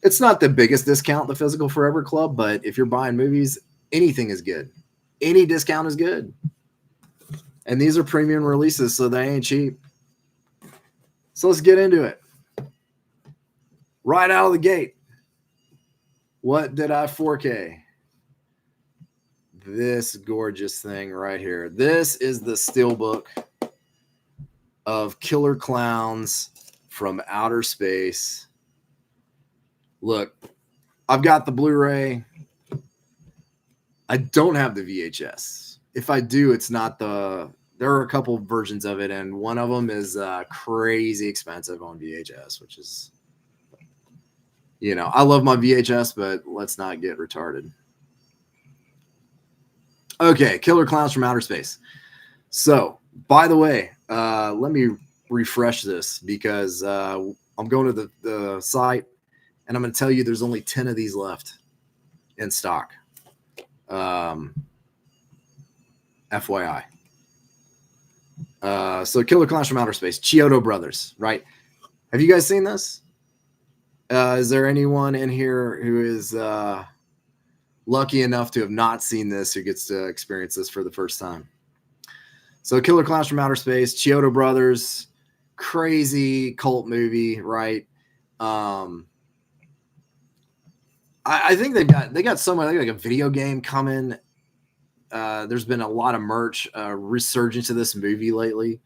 [SPEAKER 1] It's not the biggest discount, the Physical Forever Club, but if you're buying movies, anything is good. Any discount is good. And these are premium releases, so they ain't cheap. So let's get into it. Right out of the gate. What did I 4K? This gorgeous thing right here. This is the steelbook of Killer Clowns from Outer Space. Look, I've got the Blu-ray. I don't have the VHS. If I do, it's not the... There are a couple versions of it, and one of them is crazy expensive on VHS, which is... You know, I love my VHS, but let's not get retarded. Okay, Killer Clowns from Outer Space. So, by the way, let me refresh this because I'm going to the site, and I'm going to tell you there's only 10 of these left in stock. FYI. So, Killer Clowns from Outer Space, Chiodo Brothers, right? Have you guys seen this? Is there anyone in here who is lucky enough to have not seen this who gets to experience this for the first time? So Killer Clowns from Outer Space, Chiodo Brothers, crazy cult movie, right? I think they got somewhere like a video game coming. There's been a lot of merch, resurgence of this movie lately.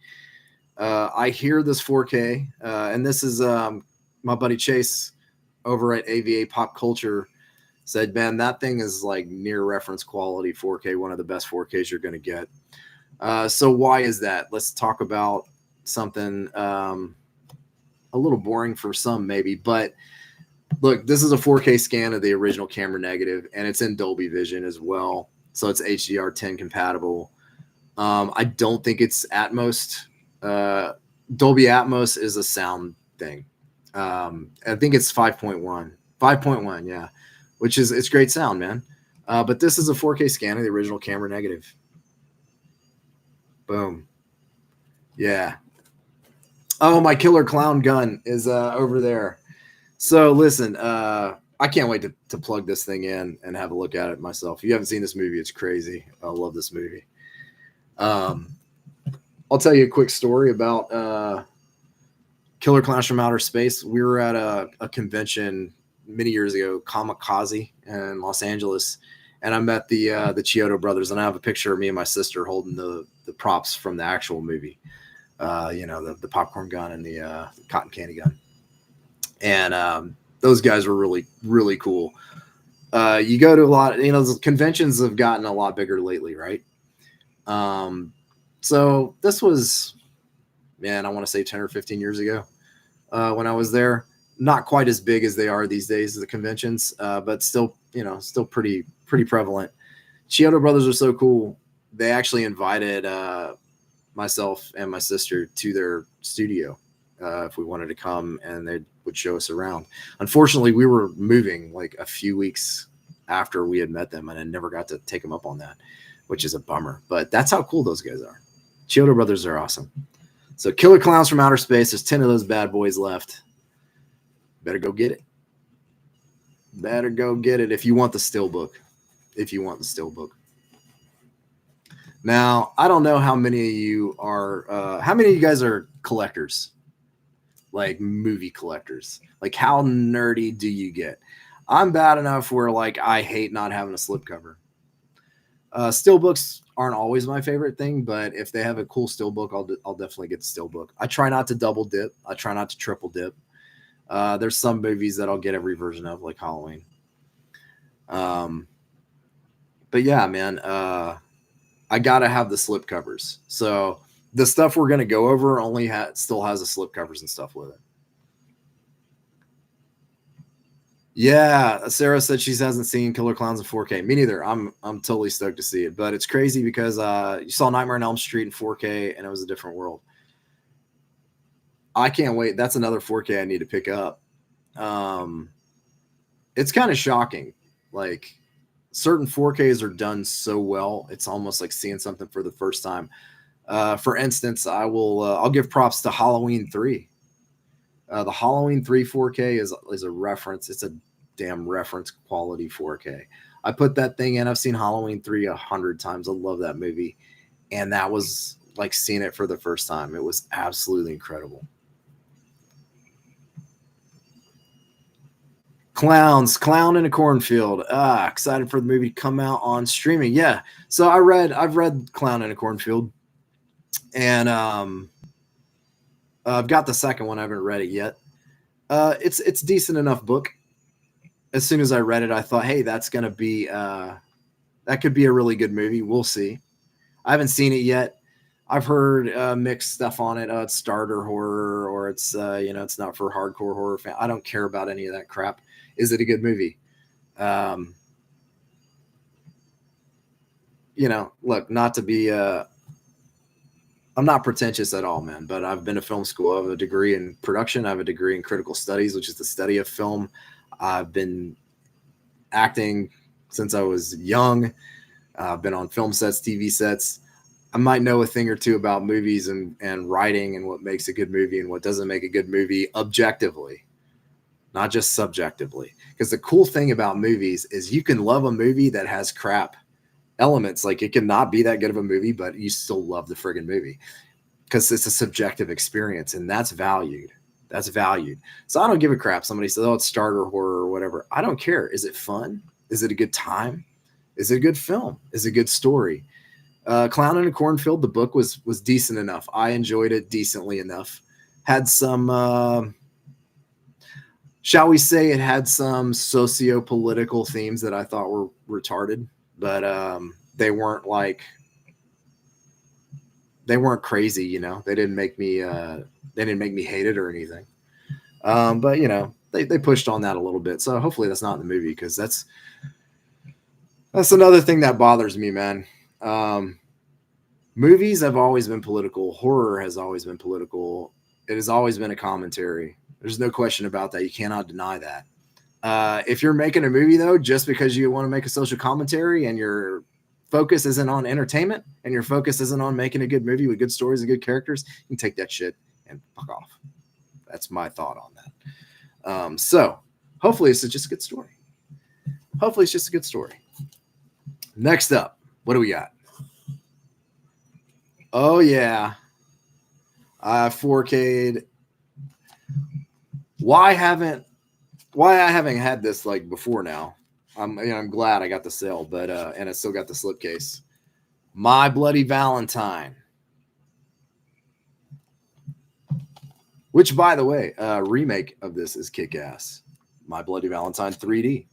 [SPEAKER 1] I hear this 4K, and this is my buddy Chase over at AVA Pop Culture said, man, that thing is like near reference quality 4K, one of the best 4Ks you're going to get. So why is that? Let's talk about something a little boring for some maybe, but look, this is a 4K scan of the original camera negative, and it's in Dolby Vision as well. So it's HDR10 compatible. I don't think it's Atmos. Dolby Atmos is a sound thing. I think it's 5.1, yeah, which is, it's great sound, man. But this is a 4K scan of the original camera negative. Boom. Yeah. Oh, my killer clown gun is over there. So listen, I can't wait to plug this thing in and have a look at it myself. If you haven't seen this movie, it's crazy. I love this movie. I'll tell you a quick story about Killer Clowns from Outer Space. We were at a convention many years ago, Kamikaze in Los Angeles, and I met the Chiodo brothers, and I have a picture of me and my sister holding the props from the actual movie. The popcorn gun and the cotton candy gun. And those guys were really, really cool. You go to a lot, the conventions have gotten a lot bigger lately, right? So this was, man, I want to say 10 or 15 years ago when I was there. Not quite as big as they are these days, the conventions, but still, still pretty prevalent. Chiodo brothers are so cool. They actually invited myself and my sister to their studio if we wanted to come, and they would show us around. Unfortunately, we were moving like a few weeks after we had met them, and I never got to take them up on that, which is a bummer. But that's how cool those guys are. Chiodo brothers are awesome. So Killer Clowns from Outer Space, there's 10 of those bad boys left. Better go get it. Better go get it if you want the steelbook. Now, I don't know how many of you are, how many of you guys are collectors? Like movie collectors? Like how nerdy do you get? I'm bad enough where like I hate not having a slipcover. Steelbooks aren't always my favorite thing, but if they have a cool steelbook, I'll definitely get the steelbook. I try not to double dip. I try not to triple dip. There's some movies that I'll get every version of, like Halloween. But yeah, man, I gotta have the slip covers. So the stuff we're gonna go over only still has the slip covers and stuff with it. Yeah, Sarah said she hasn't seen Killer Clowns in 4K. Me neither. I'm totally stoked to see it, but it's crazy because you saw Nightmare on Elm Street in 4K and it was a different world. I can't wait. That's another 4K I need to pick up. It's kind of shocking. Like certain 4Ks are done so well, it's almost like seeing something for the first time. For instance, I'll give props to Halloween 3. The Halloween 3 4K is a reference. It's a damn reference quality 4K. I put that thing in. I've seen Halloween 3 100 times. I love that movie. And that was like seeing it for the first time. It was absolutely incredible. Clown in a Cornfield. Excited for the movie to come out on streaming. Yeah. So I've read Clown in a Cornfield, and I've got the second one. I haven't read it yet. It's a decent enough book. As soon as I read it, I thought, hey, that's gonna be that could be a really good movie. We'll see. I haven't seen it yet. I've heard mixed stuff on it. It's starter horror, or it's it's not for hardcore horror fan. I don't care about any of that crap. Is it a good movie? Look, not to be I'm not pretentious at all, man, but I've been to film school. I have a degree in production. I have a degree in critical studies, which is the study of film. I've been acting since I was young. I've been on film sets, TV sets. I might know a thing or two about movies and writing and what makes a good movie and what doesn't make a good movie objectively, not just subjectively. Because the cool thing about movies is you can love a movie that has crap elements. Like it can not be that good of a movie, but you still love the friggin' movie because it's a subjective experience, and that's valued. That's valued. So I don't give a crap. Somebody says, oh, it's starter horror or whatever. I don't care. Is it fun? Is it a good time? Is it a good film? Is it a good story? Clown in a Cornfield, the book was decent enough. I enjoyed it decently enough. Had some, shall we say, it had some socio-political themes that I thought were retarded, but they weren't crazy. They didn't make me hate it or anything. But they pushed on that a little bit. So hopefully that's not in the movie, because that's another thing that bothers me, man. Movies have always been political. Horror has always been political. It has always been a commentary. There's no question about that. You cannot deny that. If you're making a movie, though, just because you want to make a social commentary and your focus isn't on entertainment and your focus isn't on making a good movie with good stories and good characters, you can take that shit and fuck off. That's my thought on that. So hopefully it's just a good story. Next up, what do we got? Oh yeah, 4K'd. Why I haven't had this like before now I'm glad I got the sale, but and I still got the slipcase. My Bloody Valentine. Which, by the way, remake of this is kick-ass. My Bloody Valentine 3D.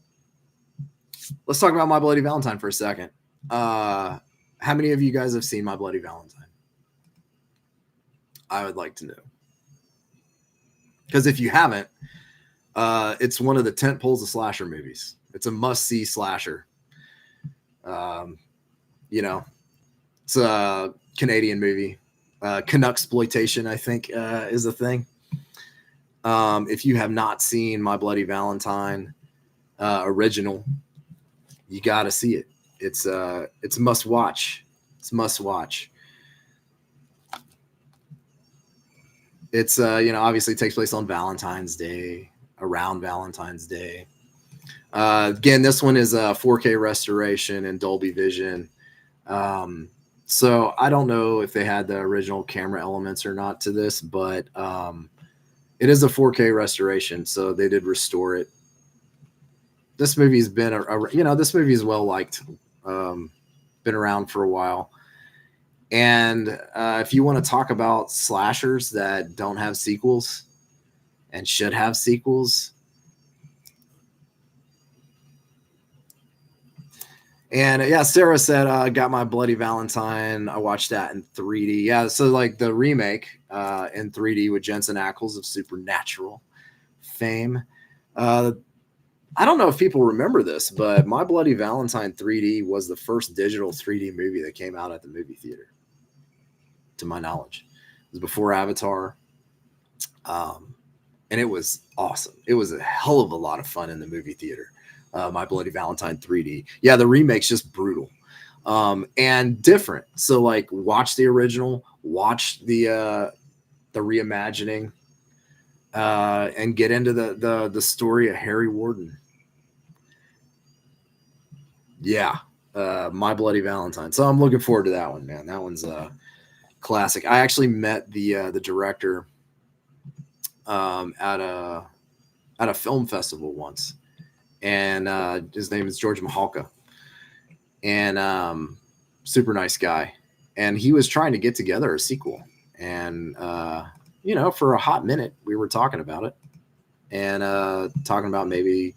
[SPEAKER 1] Let's talk about My Bloody Valentine for a second. How many of you guys have seen My Bloody Valentine? I would like to know. Because if you haven't, it's one of the tent poles of slasher movies. It's a must-see slasher. It's a Canadian movie. Canucksploitation, I think, is a thing. If you have not seen My Bloody Valentine original, you got to see it. It's a must watch. It's must watch. It's obviously takes place on Valentine's Day, around Valentine's Day. Again, this one is a 4K restoration and Dolby Vision. So I don't know if they had the original camera elements or not to this, but it is a 4K restoration, so they did restore it. This movie's been this movie is well liked, been around for a while. And if you want to talk about slashers that don't have sequels and should have sequels, and yeah, Sarah said, I got My Bloody Valentine. I watched that in 3D. Yeah, so like the remake in 3D with Jensen Ackles of Supernatural fame. I don't know if people remember this, but My Bloody Valentine 3D was the first digital 3D movie that came out at the movie theater, to my knowledge. It was before Avatar. And it was awesome. It was a hell of a lot of fun in the movie theater. My Bloody Valentine 3D. Yeah, the remake's just brutal and different. So like watch the original, watch the reimagining, and get into the story of Harry Warden. Yeah, My Bloody Valentine. So I'm looking forward to that one, man. That one's classic. I actually met the director at a film festival once, and his name is George Mahalka, and super nice guy. And he was trying to get together a sequel, and for a hot minute we were talking about it, and talking about maybe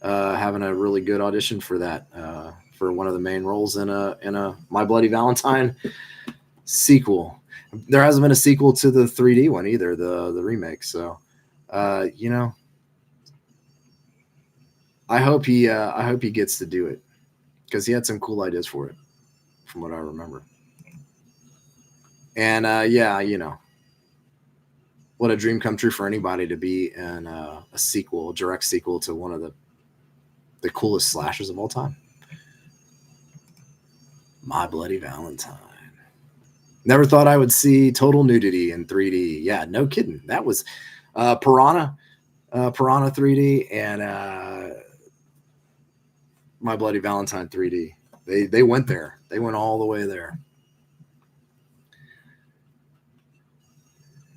[SPEAKER 1] having a really good audition for that, for one of the main roles in a My Bloody Valentine sequel. There hasn't been a sequel to the 3D one either, the remake. So, I hope he gets to do it, because he had some cool ideas for it, from what I remember. And what a dream come true for anybody to be in a sequel, a direct sequel to one of the coolest slashers of all time. My Bloody Valentine. Never thought I would see total nudity in 3D. Yeah, no kidding. That was Piranha 3D and My Bloody Valentine 3D. They went there. They went all the way there.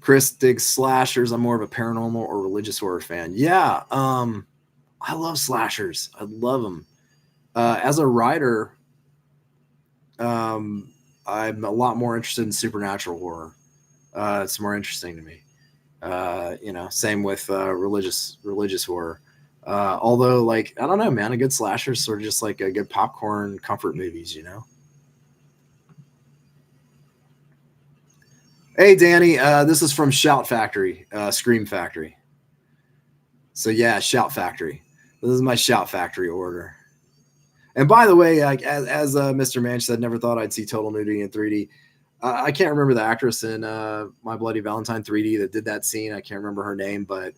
[SPEAKER 1] Chris digs slashers. I'm more of a paranormal or religious horror fan. Yeah, I love slashers. I love them. As a writer, I'm a lot more interested in supernatural horror. It's more interesting to me. Same with religious horror. Although, like, I don't know, man, a good slasher is sort of just like a good popcorn comfort movies, Hey, Danny, this is from Shout Factory, Scream Factory. So yeah, Shout Factory. This is my Shout Factory order. And by the way, like as Mr. Manch said, never thought I'd see total nudity in 3D. I can't remember the actress in My Bloody Valentine 3D that did that scene. I can't remember her name, but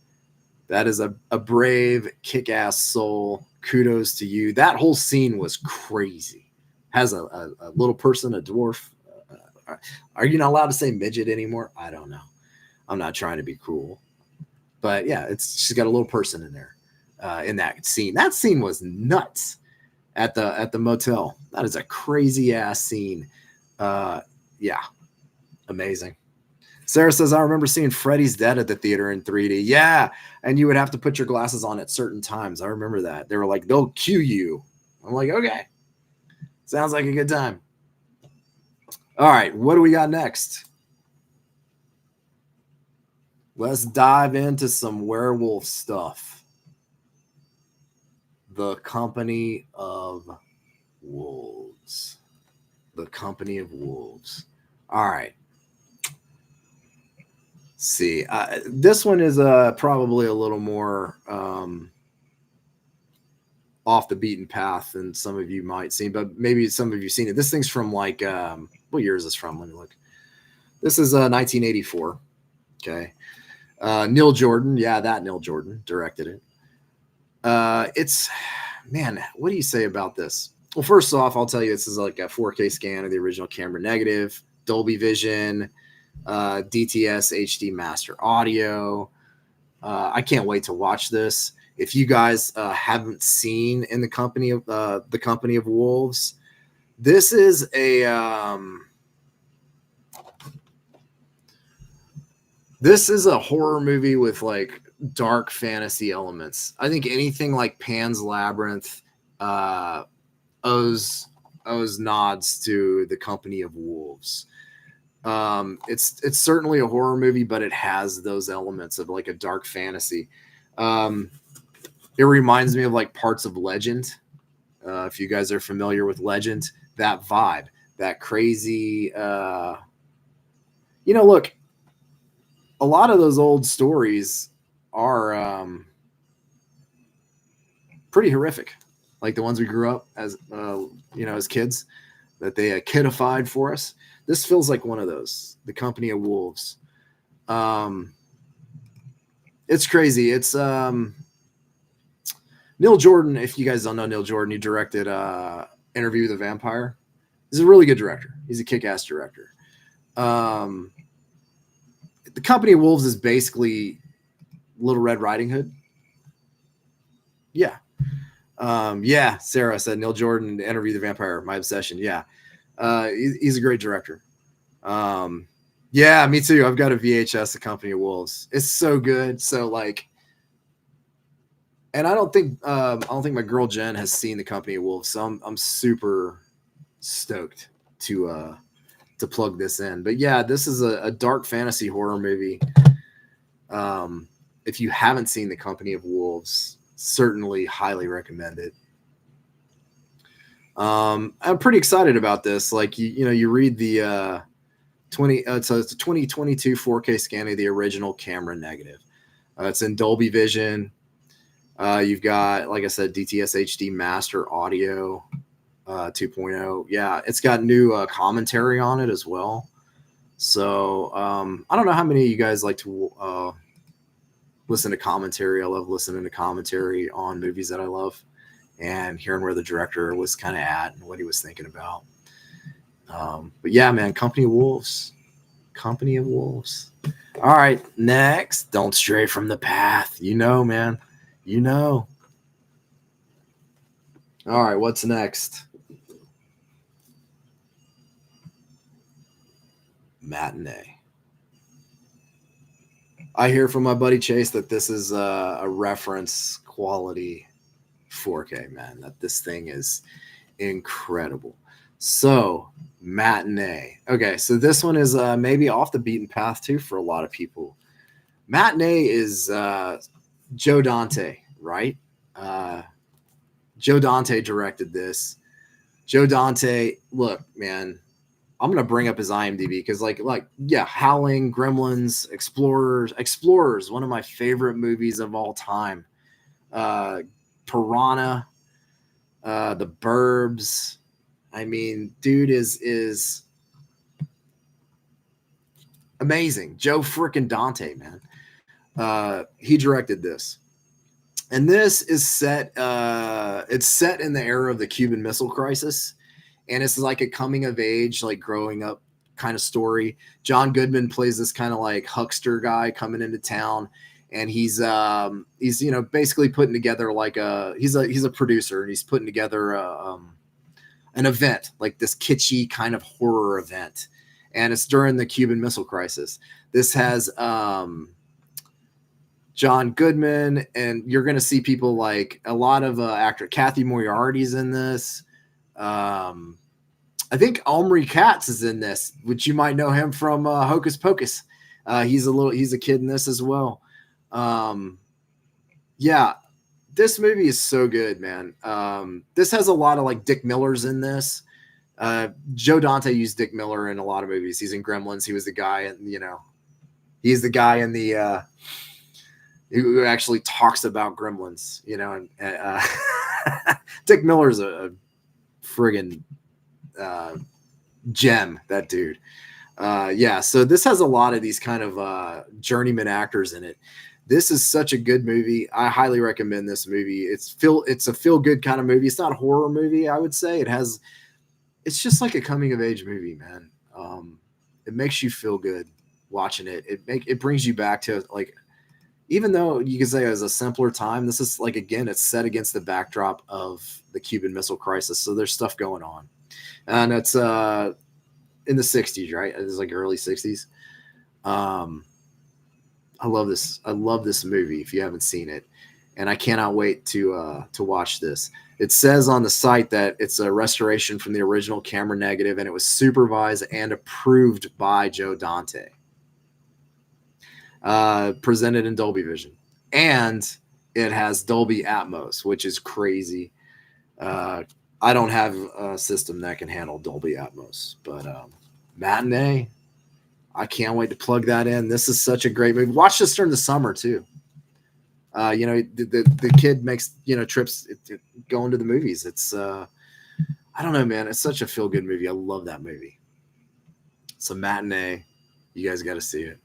[SPEAKER 1] that is a brave, kick-ass soul. Kudos to you. That whole scene was crazy. Has a little person, a dwarf. Are you not allowed to say midget anymore? I don't know. I'm not trying to be cruel. But yeah, she's got a little person in there in that scene. That scene was nuts at the motel. That is a crazy ass scene. Yeah, amazing. Sarah says, I remember seeing Freddy's Dead at the theater in 3D. Yeah. And you would have to put your glasses on at certain times. I remember that. They were like, they'll cue you. I'm like, okay. Sounds like a good time. All right. What do we got next? Let's dive into some werewolf stuff. The Company of Wolves. The Company of Wolves. All right. See, this one is probably a little more off the beaten path than some of you might see, but maybe some of you seen it. This thing's from like what year is this from? Let me look. This is 1984. Okay. Neil Jordan, that Neil Jordan directed it. It's, man, what do you say about this? Well, first off, I'll tell you this is like a 4K scan of the original camera negative, Dolby Vision, DTS HD master audio. I can't wait to watch this. If you guys haven't seen In the Company of Wolves, this is a horror movie with like dark fantasy elements. I think anything like Pan's Labyrinth owes nods to The Company of Wolves. It's certainly a horror movie, but it has those elements of like a dark fantasy. It reminds me of like parts of Legend. If you guys are familiar with Legend, that vibe, that crazy, look, a lot of those old stories are pretty horrific. Like the ones we grew up as, as kids, that they kidified for us. This feels like one of those, The Company of Wolves. It's crazy. It's Neil Jordan. If you guys don't know Neil Jordan, he directed Interview with a Vampire. He's a really good director. He's a kick-ass director. The Company of Wolves is basically Little Red Riding Hood. Yeah. Sarah said Neil Jordan, Interview the Vampire, my obsession. Yeah. He's a great director. Me too. I've got a VHS, The Company of Wolves. It's so good. So like, and I don't think my girl Jen has seen The Company of Wolves. So I'm super stoked to plug this in. But yeah, this is a dark fantasy horror movie. If you haven't seen The Company of Wolves, certainly highly recommend it. I'm pretty excited about this. Like you read the it's a 2022 4K scan of the original camera negative. It's in Dolby Vision. You've got, like I said, DTS HD master audio 2.0. Yeah, it's got new commentary on it as well. So I don't know how many of you guys like to listen to commentary. I love listening to commentary on movies that I love and hearing where the director was kind of at and what he was thinking about. But yeah, man, Company of Wolves. Company of Wolves. All right, next. Don't stray from the path. Man. All right, what's next? Matinee. I hear from my buddy Chase that this is a reference quality 4K, man. That this thing is incredible. So, Matinee. Okay, so this one is maybe off the beaten path too for a lot of people. Matinee is Joe Dante, right? Joe Dante directed this. Joe Dante, look, man, I'm gonna bring up his IMDb because, Howling, Gremlins, Explorers, one of my favorite movies of all time. Piranha, The Burbs. I mean, dude is amazing. Joe frickin' Dante, man. He directed this. And this is set, it's set in the era of the Cuban Missile Crisis. And it's like a coming of age, like growing up kind of story. John Goodman plays this kind of like huckster guy coming into town. And he's basically putting together like he's a producer, and he's putting together an event, like this kitschy kind of horror event. And it's during the Cuban Missile Crisis. This has John Goodman, and you're going to see people like a lot of actor. Kathy Moriarty's in this. I think Omri Katz is in this, which you might know him from Hocus Pocus. He's a kid in this as well. Yeah, this movie is so good, man. This has a lot of like Dick Miller's in this. Joe Dante used Dick Miller in a lot of movies. He's in Gremlins. He was the guy, and he's the guy in the who actually talks about Gremlins. And Dick Miller's a friggin' gem. That dude. Yeah. So this has a lot of these kind of journeyman actors in it. This is such a good movie. I highly recommend this movie. It's a feel good kind of movie. It's not a horror movie, I would say. It's just like a coming of age movie, man. It makes you feel good watching it. It brings you back to, like, even though you could say it was a simpler time, this is like, again, it's set against the backdrop of the Cuban Missile Crisis. So there's stuff going on, and it's in the 60s, right? It's like early 60s. I love this. I love this movie. If you haven't seen it, and I cannot wait to watch this. It says on the site that it's a restoration from the original camera negative, and it was supervised and approved by Joe Dante. Presented in Dolby Vision, and it has Dolby Atmos, which is crazy. I don't have a system that can handle Dolby Atmos, but Matinee, I can't wait to plug that in. This is such a great movie. Watch this during the summer too. The kid makes trips going to the movies. It's I don't know, man. It's such a feel good movie. I love that movie. So Matinee, you guys got to see it.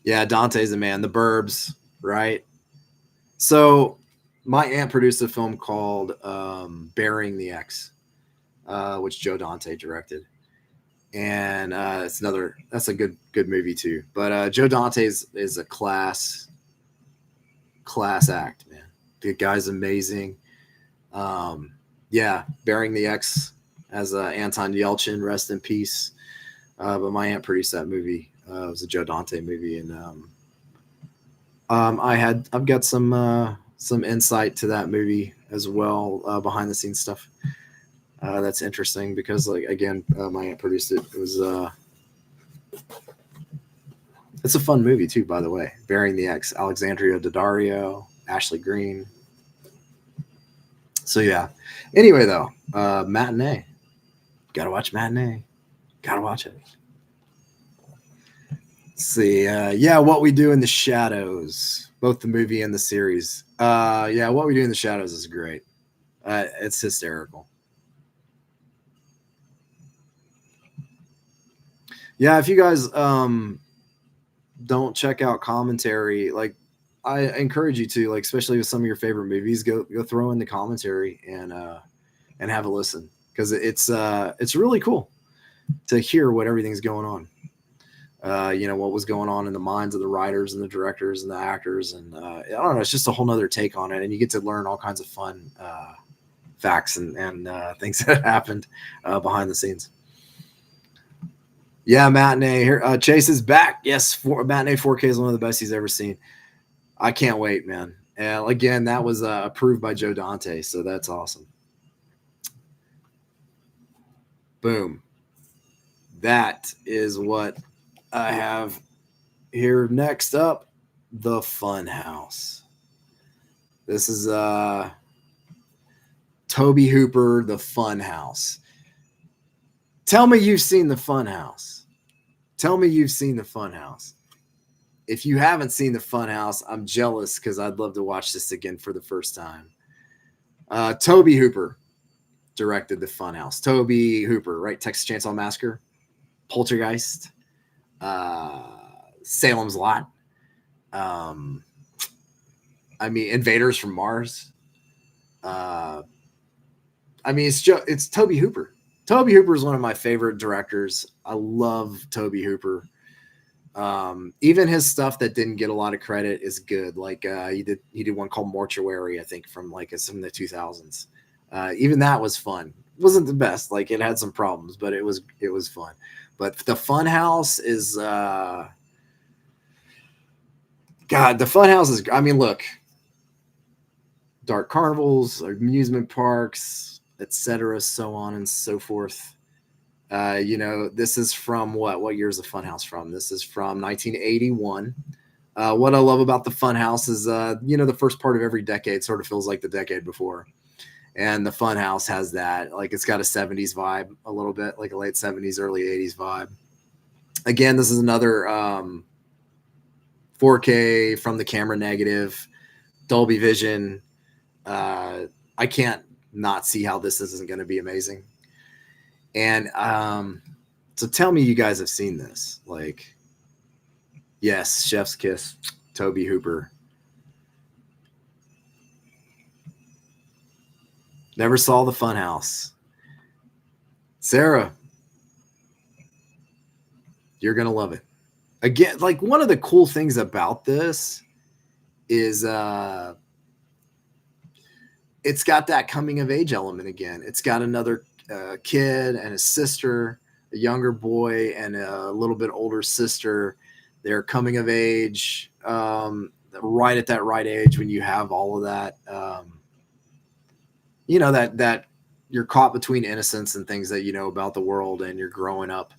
[SPEAKER 1] Yeah, Dante's a man. The Burbs, right? So my aunt produced a film called Burying the Ex, which Joe Dante directed. And that's a good movie too. But Joe Dante is a class act, man. The guy's amazing. Yeah, Burying the Ex as Anton Yelchin, rest in peace. But my aunt produced that movie. It was a Joe Dante movie, and I've got some insight to that movie as well, behind the scenes stuff. That's interesting because, like, again, my aunt produced it. It was it's a fun movie too, by the way. Burying the Ex, Alexandria Daddario, Ashley Greene. So yeah. Anyway, though, Matinee. Gotta watch Matinee. Gotta watch it. Let's see. Yeah, What We Do in the Shadows, both the movie and the series. Yeah, What We Do in the Shadows is great. It's hysterical. Yeah, if you guys don't check out commentary, like, I encourage you to, like, especially with some of your favorite movies, go throw in the commentary and have a listen, because it's really cool to hear what everything's going on. What was going on in the minds of the writers and the directors and the actors, and I don't know, it's just a whole nother take on it, and you get to learn all kinds of fun facts and things that happened behind the scenes. Yeah, Matinee here. Chase is back. Yes, Matinee 4K is one of the best he's ever seen. I can't wait, man. And again, that was approved by Joe Dante, so that's awesome. Boom. That is what I have here. Next up, The Funhouse. This is Toby Hooper, The Funhouse. Tell me you've seen The Funhouse. Tell me you've seen The Funhouse. If you haven't seen The Funhouse, I'm jealous, because I'd love to watch this again for the first time. Toby Hooper directed The Funhouse. Toby Hooper, right? Texas Chainsaw Massacre, Poltergeist, Salem's Lot. Invaders from Mars. It's Toby Hooper. Toby Hooper is one of my favorite directors. I love Toby Hooper. Even his stuff that didn't get a lot of credit is good. Like he did one called Mortuary, I think, from like some of the 2000s. Even that was fun. It wasn't the best. Like, it had some problems, but it was fun. But the Funhouse is God. The Funhouse is. I mean, look, dark carnivals, amusement parks, etc., so on and so forth. This is from what year is the Funhouse from? This is from 1981. What I love about the Funhouse is, the first part of every decade sort of feels like the decade before. And the Funhouse has that. Like, it's got a 70s vibe a little bit, like a late 70s, early 80s vibe. Again, this is another 4K from the camera negative, Dolby Vision. I can't not see how this isn't going to be amazing. And so tell me you guys have seen this. Like, yes, Chef's Kiss, Tobe Hooper. Never saw the Funhouse. Sarah, you're going to love it. Again, like, one of the cool things about this is it's got that coming of age element again. It's got another kid and a sister, a younger boy and a little bit older sister. They're coming of age right at that right age when you have all of that. That you're caught between innocence and things that you know about the world, and you're growing up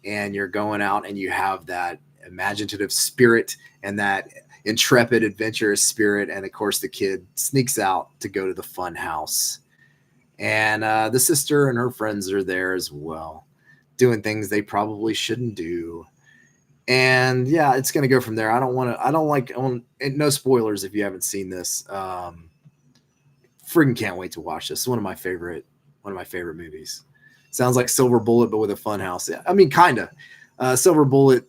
[SPEAKER 1] and you're going out and you have that imaginative spirit and that intrepid, adventurous spirit. And of course, the kid sneaks out to go to the fun house. And the sister and her friends are there as well, doing things they probably shouldn't do. And yeah, it's going to go from there. No spoilers if you haven't seen this. Friggin' can't wait to watch this. It's one of my favorite movies. Sounds like Silver Bullet, but with a fun house. Yeah, I mean, kind of. Silver Bullet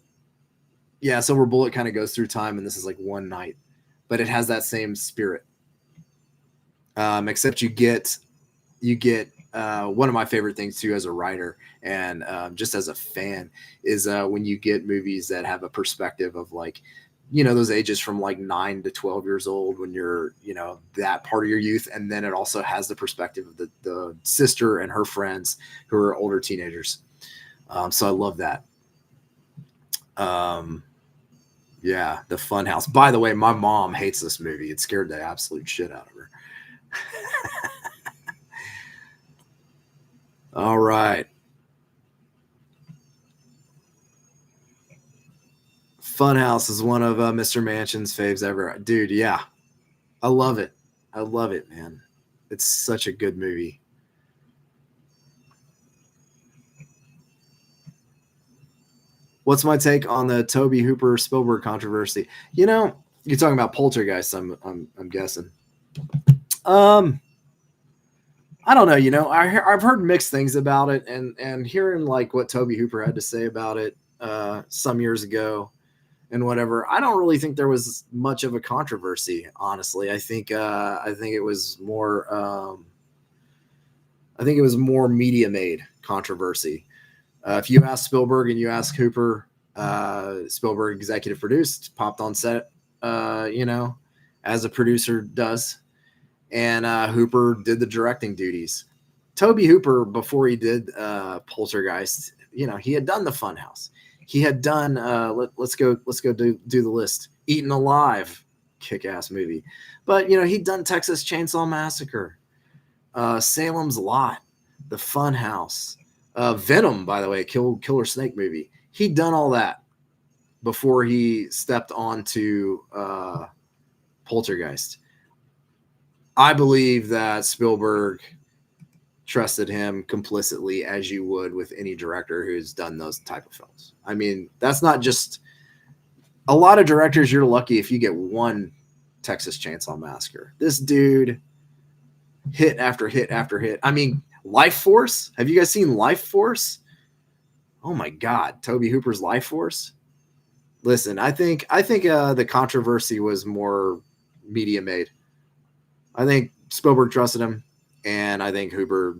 [SPEAKER 1] kind of goes through time, and this is like one night, but it has that same spirit. Except you get one of my favorite things too as a writer and just as a fan is when you get movies that have a perspective of, like, those ages from like 9 to 12 years old when you're, that part of your youth. And then it also has the perspective of the sister and her friends who are older teenagers. So I love that. Yeah, the Funhouse. By the way, my mom hates this movie. It scared the absolute shit out of her. All right. Funhouse is one of Mr. Manchin's faves ever. Dude, yeah. I love it. I love it, man. It's such a good movie. What's my take on the Tobe Hooper Spielberg controversy? You're talking about Poltergeist, I'm guessing. I don't know. I've heard mixed things about it, and hearing like what Tobe Hooper had to say about it some years ago and whatever. I don't really think there was much of a controversy, honestly. I think it was more media made controversy. If you ask Spielberg and you ask Hooper, Spielberg executive produced, popped on set, as a producer does. And Hooper did the directing duties. Tobe Hooper, before he did Poltergeist, he had done the Funhouse. He had done let's go do the list. Eaten Alive, kick-ass movie. But he'd done Texas Chainsaw Massacre, Salem's Lot, the Funhouse, Venom, by the way, Killer Snake movie. He'd done all that before he stepped onto Poltergeist. I believe that Spielberg trusted him complicitly, as you would with any director who's done those type of films. I mean, that's not just a lot of directors. You're lucky if you get one Texas Chainsaw Massacre. This dude hit after hit after hit. I mean, Life Force. Have you guys seen Life Force? Oh my God, Tobe Hooper's Life Force. Listen, I think the controversy was more media made. I think Spielberg trusted him, and I think Hooper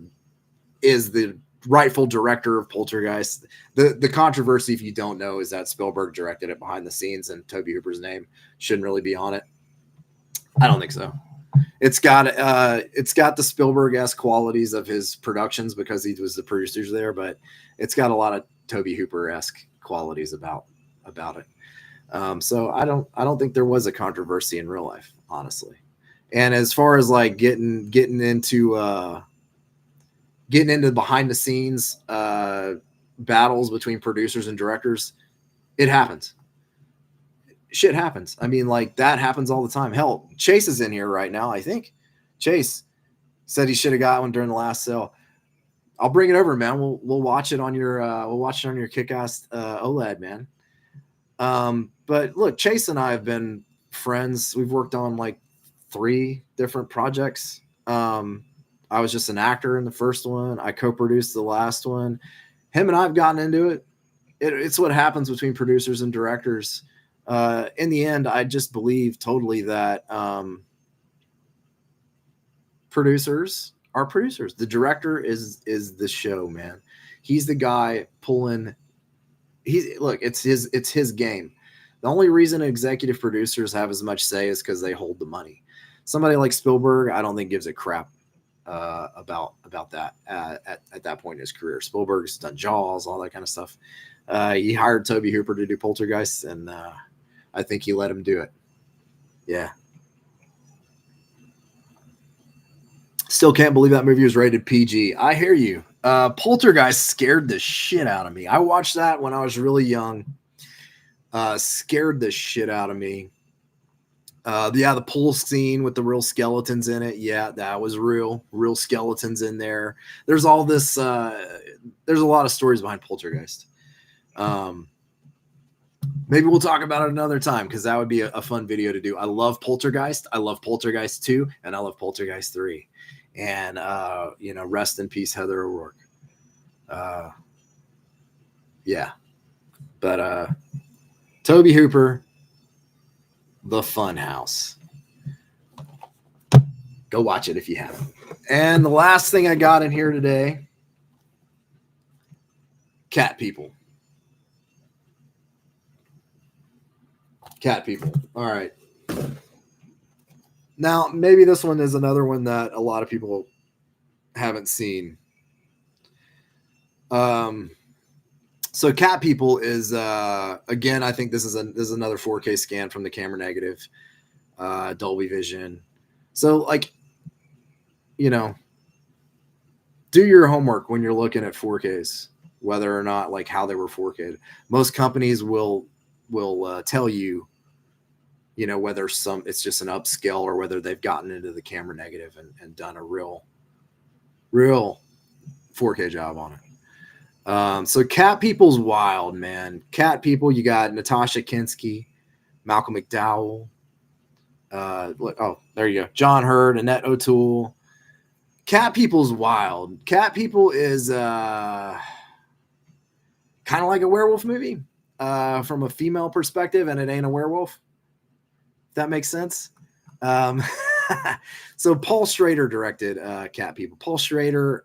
[SPEAKER 1] is the rightful director of Poltergeist. The controversy, if you don't know, is that Spielberg directed it behind the scenes, and Tobe Hooper's name shouldn't really be on it. I don't think so. It's got the Spielberg-esque qualities of his productions because he was the producer there, but it's got a lot of Toby Hooper-esque qualities about it. So I don't think there was a controversy in real life, honestly. And as far as like getting into behind the scenes battles between producers and directors, it happens. Shit happens. I mean, like that happens all the time. Hell, Chase is in here right now. I think Chase said he should have got one during the last sale. I'll bring it over, man. We'll watch it on your kick-ass OLED, man. But look, Chase and I have been friends. We've worked on like 3 different projects. I was just an actor in the first one. I co-produced the last one. Him and I have gotten into it. It's what happens between producers and directors. In the end, I just believe totally that producers are producers. The director is the show, man. He's the guy pulling. It's his game. The only reason executive producers have as much say is because they hold the money. Somebody like Spielberg, I don't think gives a crap about that at that point in his career. Spielberg's done Jaws, all that kind of stuff. He hired Toby Hooper to do Poltergeist, and I think he let him do it. Yeah. Still can't believe that movie was rated PG. I hear you. Poltergeist scared the shit out of me. I watched that when I was really young. Scared the shit out of me. The pool scene with the real skeletons in it. Yeah, that was real skeletons in there. There's all this. There's a lot of stories behind Poltergeist. Maybe we'll talk about it another time because that would be a fun video to do. I love Poltergeist. I love Poltergeist 2, and I love Poltergeist 3. And rest in peace, Heather O'Rourke. Yeah, but Toby Hooper, The Fun House. Go watch it if you haven't. And the last thing I got in here today, Cat People. Cat People. All right. Now, maybe this one is another one that a lot of people haven't seen. So Cat People is, again, I think this is another 4K scan from the camera negative, Dolby Vision. So, like, do your homework when you're looking at 4Ks, whether or not, like, how they were 4K'd. Most companies will tell you, whether it's just an upscale or whether they've gotten into the camera negative and done a real 4K job on it. So Cat People's wild, man. Cat People, you got Natasha Kinski, Malcolm McDowell. There you go. John Hurd, Annette O'Toole. Cat People's wild. Cat People is kind of like a werewolf movie from a female perspective, and it ain't a werewolf. If that makes sense. So Paul Schrader directed Cat People. Paul Schrader,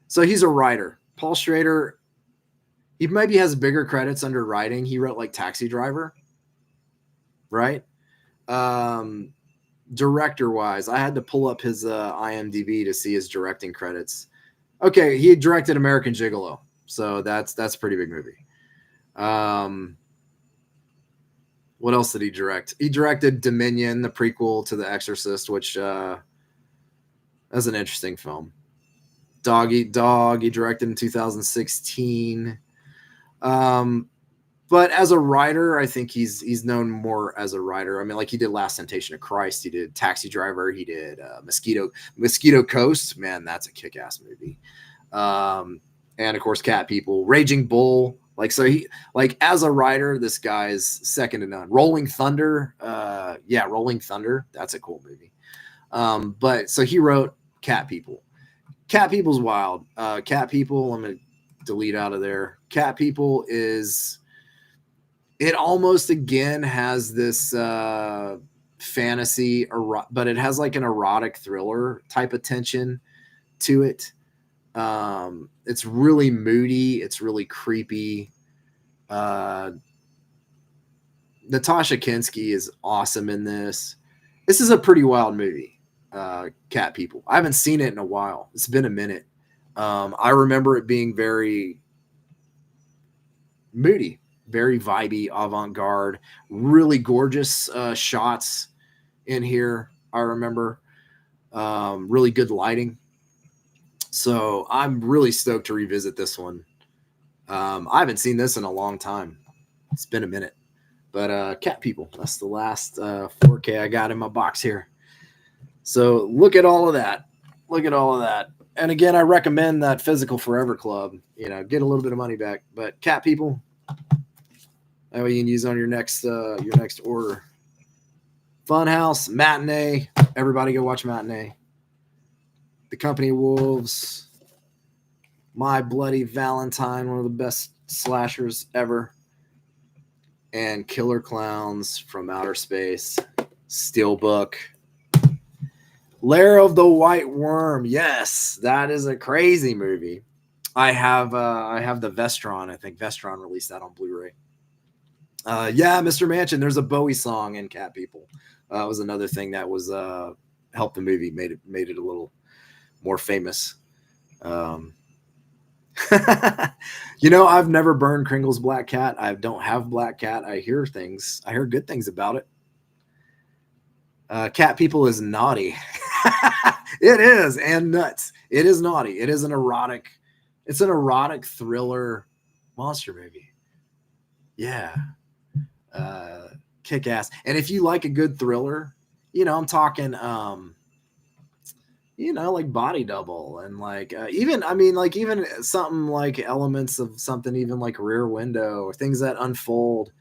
[SPEAKER 1] so he's a writer. Paul Schrader, he maybe has bigger credits under writing. He wrote like Taxi Driver, right? Director-wise, I had to pull up his IMDb to see his directing credits. Okay, he directed American Gigolo, so that's a pretty big movie. What else did he direct? He directed Dominion, the prequel to The Exorcist, which that's an interesting film. Dog Eat Dog, he directed in 2016. But as a writer, I think he's known more as a writer. I mean, like he did Last Temptation of Christ, he did Taxi Driver, he did Mosquito Coast. Man, that's a kick-ass movie. And of course, Cat People, Raging Bull. He as a writer, this guy's second to none. Rolling Thunder, Rolling Thunder, that's a cool movie. But so he wrote Cat People. Cat People's wild. Cat People, I'm gonna delete out of there. Cat People it almost again has this fantasy, but it has like an erotic thriller type of tension to it. It's really moody. It's really creepy. Natasha Kinski is awesome in this. This is a pretty wild movie. Cat People. I haven't seen it in a while. It's been a minute. I remember it being very moody, very vibey, avant-garde, really gorgeous shots in here. I remember really good lighting. So I'm really stoked to revisit this one. I haven't seen this in a long time. It's been a minute. But Cat People, that's the last 4K I got in my box here. So look at all of that. Look at all of that. And again, I recommend that Physical Forever Club. You know, get a little bit of money back. But Cat People, that way you can use on your next order. Funhouse, Matinee. Everybody go watch Matinee. The Company Wolves. My Bloody Valentine, one of the best slashers ever. And Killer Clowns from Outer Space. Steelbook. Lair of the White Worm. Yes, that is a crazy movie. I have the Vestron. I think Vestron released that on Blu-ray. Yeah, Mr. Mansion. There's a Bowie song in Cat People. Was another thing that was helped the movie, made it a little more famous. You know, I've never burned Kringle's Black Cat. I don't have Black Cat. I hear good things about it. Cat People is naughty. It is, and nuts. It is naughty. It's an erotic thriller monster movie. Yeah. Kick ass. And if you like a good thriller, you know, I'm talking you know, like Body Double, and like even something like elements of something even like Rear Window, or things that unfold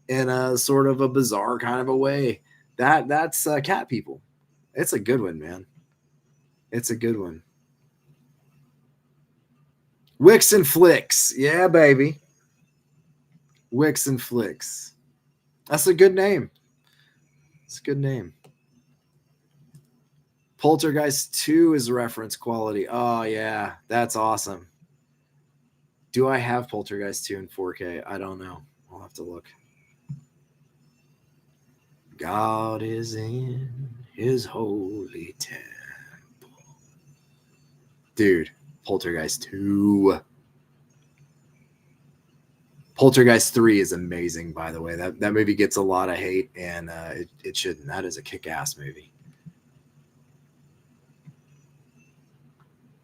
[SPEAKER 1] in a sort of a bizarre kind of a way. That's Cat People. It's a good one, man. It's a good one. Wicks and Flicks. Yeah, baby. Wicks and Flicks. That's a good name. It's a good name. Poltergeist 2 is reference quality. Oh, yeah. That's awesome. Do I have Poltergeist 2 in 4K? I don't know. I'll have to look. God is in his holy temple. Dude, Poltergeist 2. Poltergeist 3 is amazing, by the way. That movie gets a lot of hate, and it shouldn't. That is a kick-ass movie.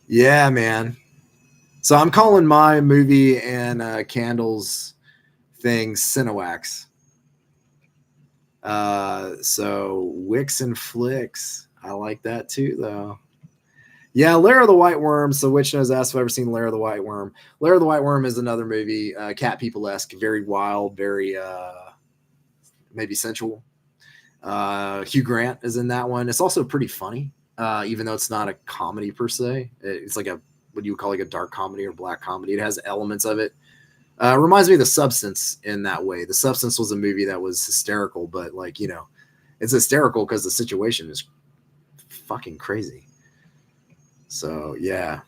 [SPEAKER 1] Yeah, man. So I'm calling my movie and candles thing Cinewax. So Wicks and Flicks. I like that too, though. Yeah, Lair of the White Worm. So Witch Knows Ass if I've ever seen Lair of the White Worm. Lair of the White Worm is another movie, Cat People-esque, very wild, very maybe sensual. Hugh Grant is in that one. It's also pretty funny, even though it's not a comedy per se. It's like what you would call like a dark comedy or black comedy. It has elements of it. Reminds me of The Substance in that way. The Substance was a movie that was hysterical, but like, you know, it's hysterical because the situation is fucking crazy. So, yeah.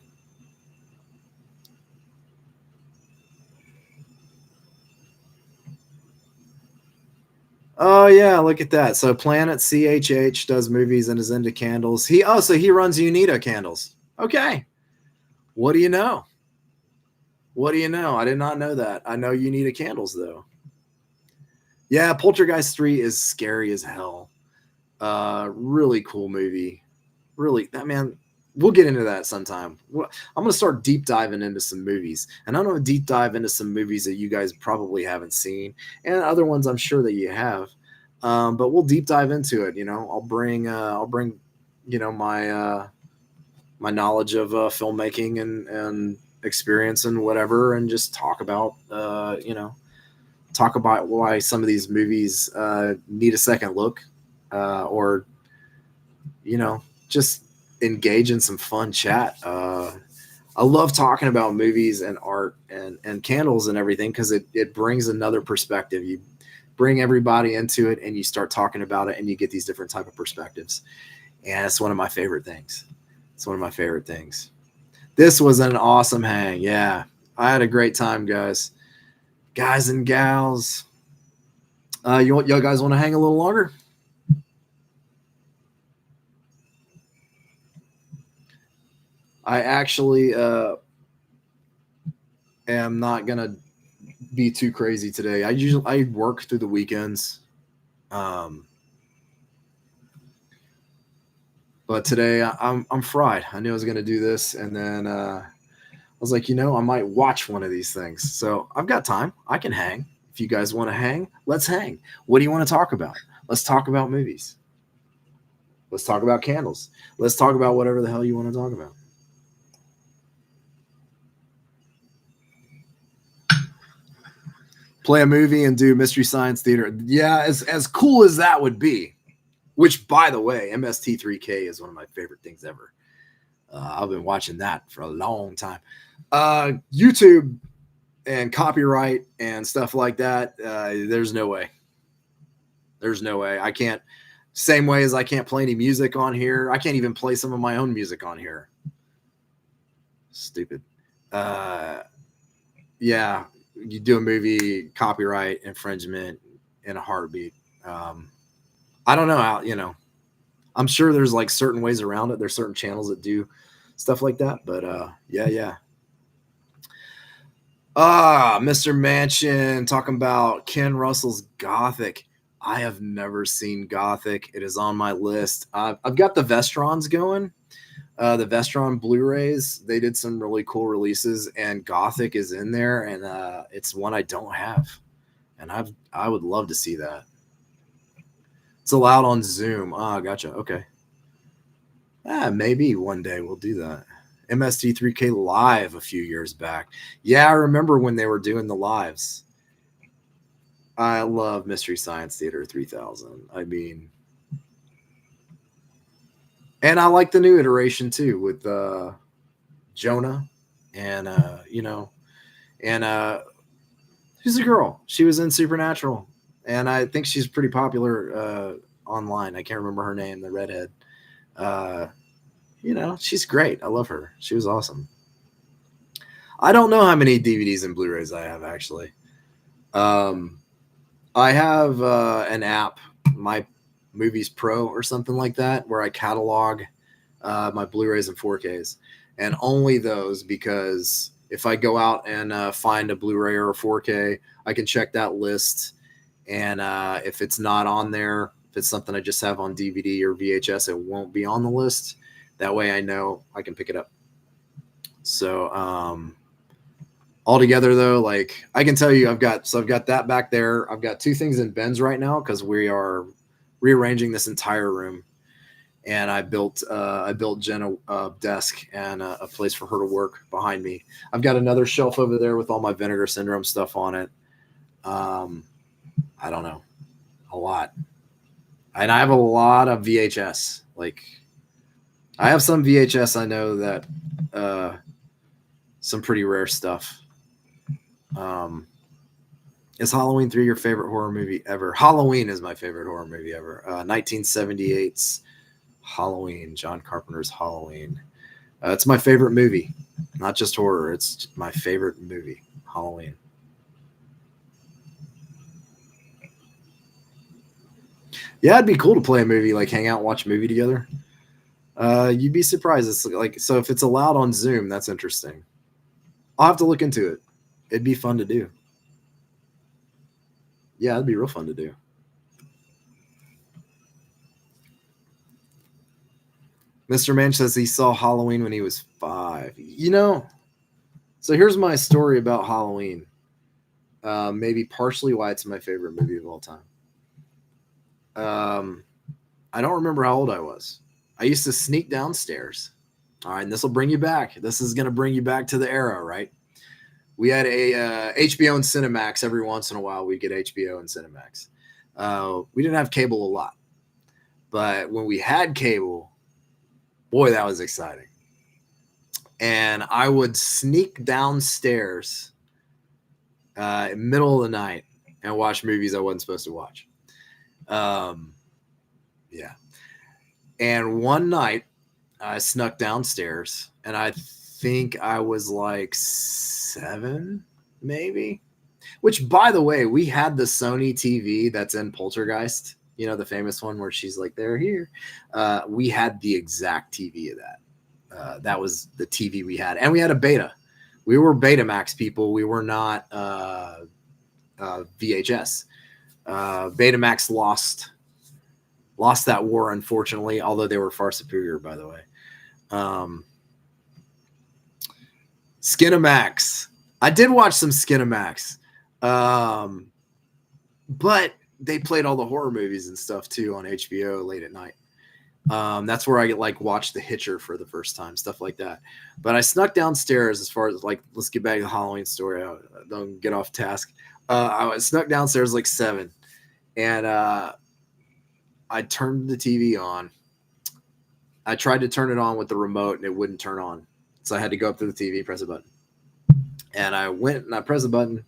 [SPEAKER 1] Oh, yeah, look at that. So Planet CHH does movies and is into candles. So he runs Unita Candles. Okay. What do you know? What do you know? I did not know that. I know Unita Candles, though. Yeah, Poltergeist 3 is scary as hell. Really cool movie. Really, man, we'll get into that sometime. I'm going to start deep diving into some movies. And I'm going to deep dive into some movies that you guys probably haven't seen, and other ones I'm sure that you have. But we'll deep dive into it. You know, I'll bring, you know, my knowledge of filmmaking and experience and whatever, and just talk about, you know, talk about why some of these movies need a second look, or, you know, just engage in some fun chat. I love talking about movies and art and candles and everything, because it brings another perspective. You bring everybody into it and you start talking about it, and you get these different type of perspectives. And it's one of my favorite things. It's one of my favorite things. This was an awesome hang. Yeah, I had a great time, guys and gals. Y'all guys want to hang a little longer? I actually am not gonna be too crazy today. I work through the weekends, but today I'm fried. I knew I was gonna do this, and then I was like, I might watch one of these things. So I've got time. I can hang. If you guys want to hang, let's hang. What do you want to talk about? Let's talk about movies. Let's talk about candles. Let's talk about whatever the hell you want to talk about. Play a movie and do Mystery Science Theater. Yeah, as cool as that would be, which, by the way, MST3K is one of my favorite things ever. I've been watching that for a long time. YouTube and copyright and stuff like that, there's no way. There's no way. I can't. Same way as I can't play any music on here. I can't even play some of my own music on here. Stupid. Yeah, you do a movie, copyright infringement in a heartbeat. I don't know how, I'm sure there's like certain ways around it. There's certain channels that do stuff like that, but yeah. Mr. Mansion talking about Ken Russell's Gothic. I have never seen Gothic. It is on my list. I've got the Vestrons going. The Vestron Blu-rays, they did some really cool releases, and Gothic is in there, and it's one I don't have, and I would love to see that. It's allowed on Zoom. Gotcha. Okay. Maybe one day we'll do that. MST3K Live a few years back. Yeah, I remember when they were doing the lives. I love Mystery Science Theater 3000. I mean, and I like the new iteration too with Jonah and who's the girl? She was in Supernatural, and I think she's pretty popular online. I can't remember her name, the redhead. She's great. I love her. She was awesome. I don't know how many DVDs and Blu-rays I have actually. I have an app, My Movies Pro or something like that, where I catalog my Blu-rays and 4Ks, and only those, because if I go out and find a Blu-ray or a 4K, I can check that list, and if it's not on there, if it's something I just have on DVD or VHS, it won't be on the list. That way I know I can pick it up. So altogether though, like I can tell you, I've got that back there. I've got two things in bins right now because we are rearranging this entire room, and I built Jen a desk and a place for her to work behind me. I've got another shelf over there with all my Vinegar Syndrome stuff on it. I don't know, a lot, and I have a lot of VHS. Like I have some VHS. I know that some pretty rare stuff. Is Halloween 3 your favorite horror movie ever? Halloween is my favorite horror movie ever. 1978's Halloween, John Carpenter's Halloween. It's my favorite movie, not just horror. It's my favorite movie, Halloween. Yeah, it'd be cool to play a movie, like hang out and watch a movie together. You'd be surprised. It's like, so if it's allowed on Zoom, that's interesting. I'll have to look into it. It'd be fun to do. Yeah, it'd be real fun to do. Mr. Manch says he saw Halloween when he was 5. So here's my story about Halloween. Maybe partially why it's my favorite movie of all time. I don't remember how old I was. I used to sneak downstairs. All right, and this will bring you back. This is going to bring you back to the era, right? We had a HBO and Cinemax. Every once in a while, we'd get HBO and Cinemax. We didn't have cable a lot. But when we had cable, boy, that was exciting. And I would sneak downstairs middle of the night and watch movies I wasn't supposed to watch. Yeah. And one night, I snuck downstairs, and I think I was like 7, maybe. Which, by the way, we had the Sony TV that's in Poltergeist. The famous one where she's like, "They're here." We had the exact TV of that. That was the TV we had, and we had a Beta. We were Betamax people. We were not VHS. Betamax lost that war, unfortunately, although they were far superior, by the way. Skinamax. I did watch some Skinamax. But they played all the horror movies and stuff too on HBO late at night. That's where I watched The Hitcher for the first time, stuff like that. But I snuck downstairs as far as let's get back to the Halloween story. Don't get off task. I snuck downstairs 7, and I turned the TV on. I tried to turn it on with the remote, and it wouldn't turn on. So I had to go up to the TV, press a button. And I went and I pressed the button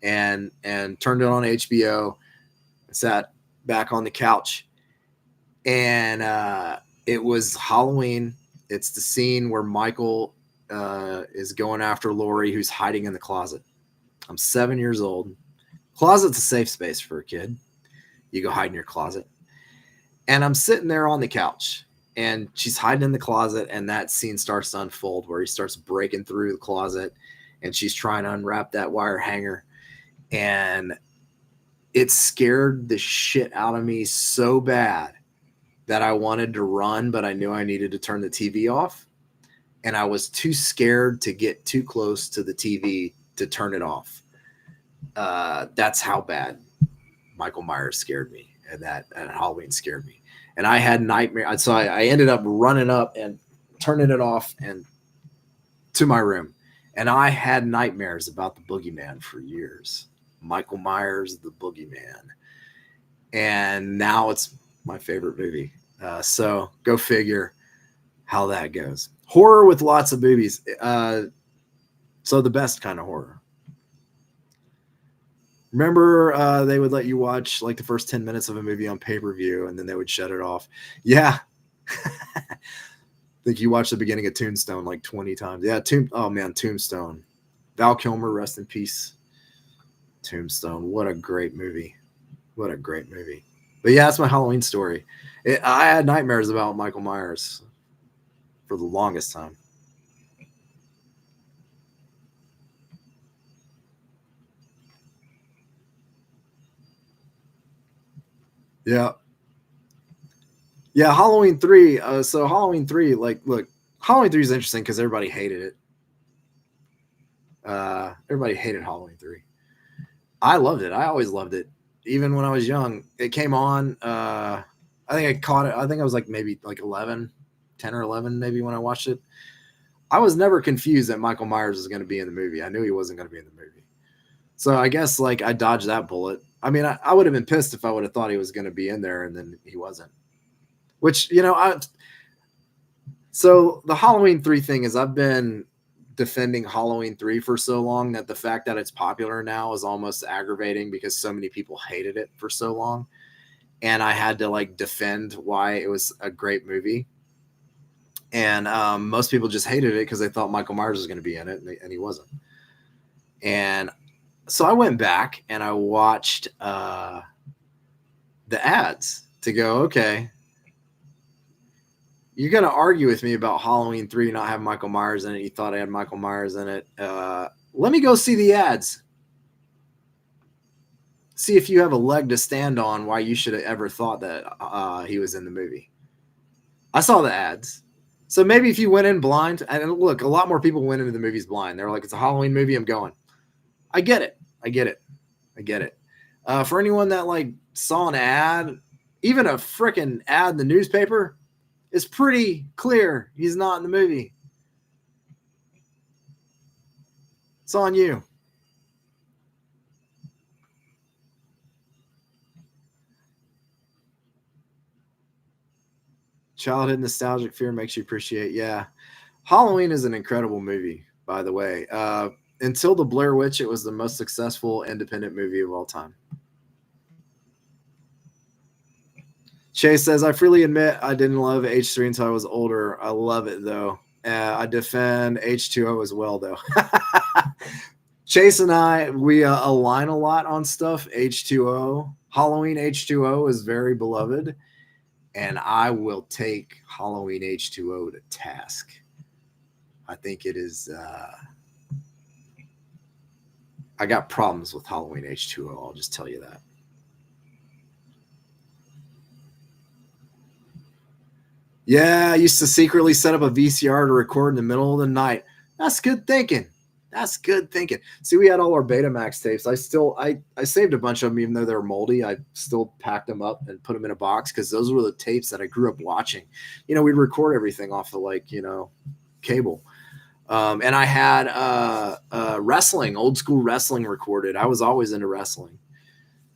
[SPEAKER 1] and turned it on HBO, sat back on the couch. And it was Halloween. It's the scene where Michael is going after Laurie, who's hiding in the closet. I'm 7 years old. Closet's a safe space for a kid. You go hide in your closet. And I'm sitting there on the couch, and she's hiding in the closet, and that scene starts to unfold where he starts breaking through the closet, and she's trying to unwrap that wire hanger. And it scared the shit out of me so bad that I wanted to run, but I knew I needed to turn the TV off. And I was too scared to get too close to the TV to turn it off. That's how bad Michael Myers scared me, and Halloween scared me. And I had nightmares. So I ended up running up and turning it off and to my room. And I had nightmares about the boogeyman for years. Michael Myers, the boogeyman. And now it's my favorite movie. So go figure how that goes. Horror with lots of boobies. So the best kind of horror. Remember, they would let you watch the first 10 minutes of a movie on pay-per-view, and then they would shut it off. Yeah. I think you watched the beginning of Tombstone 20 times. Yeah, Tombstone. Val Kilmer, rest in peace. Tombstone. What a great movie. What a great movie. But yeah, that's my Halloween story. I had nightmares about Michael Myers for the longest time. Yeah. Yeah, Halloween 3. So Halloween 3, look, Halloween 3 is interesting because everybody hated it. Everybody hated Halloween 3. I loved it. I always loved it. Even when I was young, it came on. I think I caught it. I think I was maybe 11, 10 or 11, maybe when I watched it. I was never confused that Michael Myers was going to be in the movie. I knew he wasn't going to be in the movie. So I guess I dodged that bullet. I mean, I would have been pissed if I would have thought he was going to be in there and then he wasn't. Which, so the Halloween 3 thing is I've been defending Halloween 3 for so long that the fact that it's popular now is almost aggravating because so many people hated it for so long. And I had to defend why it was a great movie. And most people just hated it because they thought Michael Myers was going to be in it, and he wasn't. And so I went back and I watched the ads to go, okay, you're going to argue with me about Halloween 3 not having Michael Myers in it. You thought I had Michael Myers in it. Let me go see the ads. See if you have a leg to stand on why you should have ever thought that he was in the movie. I saw the ads. So maybe if you went in blind, and look, a lot more people went into the movies blind. They're like, it's a Halloween movie, I'm going. I get it. For anyone that saw an ad, even a freaking ad in the newspaper, it's pretty clear he's not in the movie. It's on you. Childhood nostalgic fear makes you appreciate. Yeah. Halloween is an incredible movie, by the way. Until the Blair Witch, it was the most successful independent movie of all time. Chase says, I freely admit I didn't love H3 until I was older. I love it, though. I defend H2O as well, though. Chase and I, we align a lot on stuff. H2O. Halloween H2O is very beloved. And I will take Halloween H2O to task. I think it is. I got problems with Halloween H2O. I'll just tell you that. Yeah, I used to secretly set up a VCR to record in the middle of the night. That's good thinking. That's good thinking. See, we had all our Betamax tapes. I saved a bunch of them, even though they were moldy. I still packed them up and put them in a box because those were the tapes that I grew up watching. You know, we'd record everything off of cable. And I had wrestling, old school wrestling recorded. I was always into wrestling.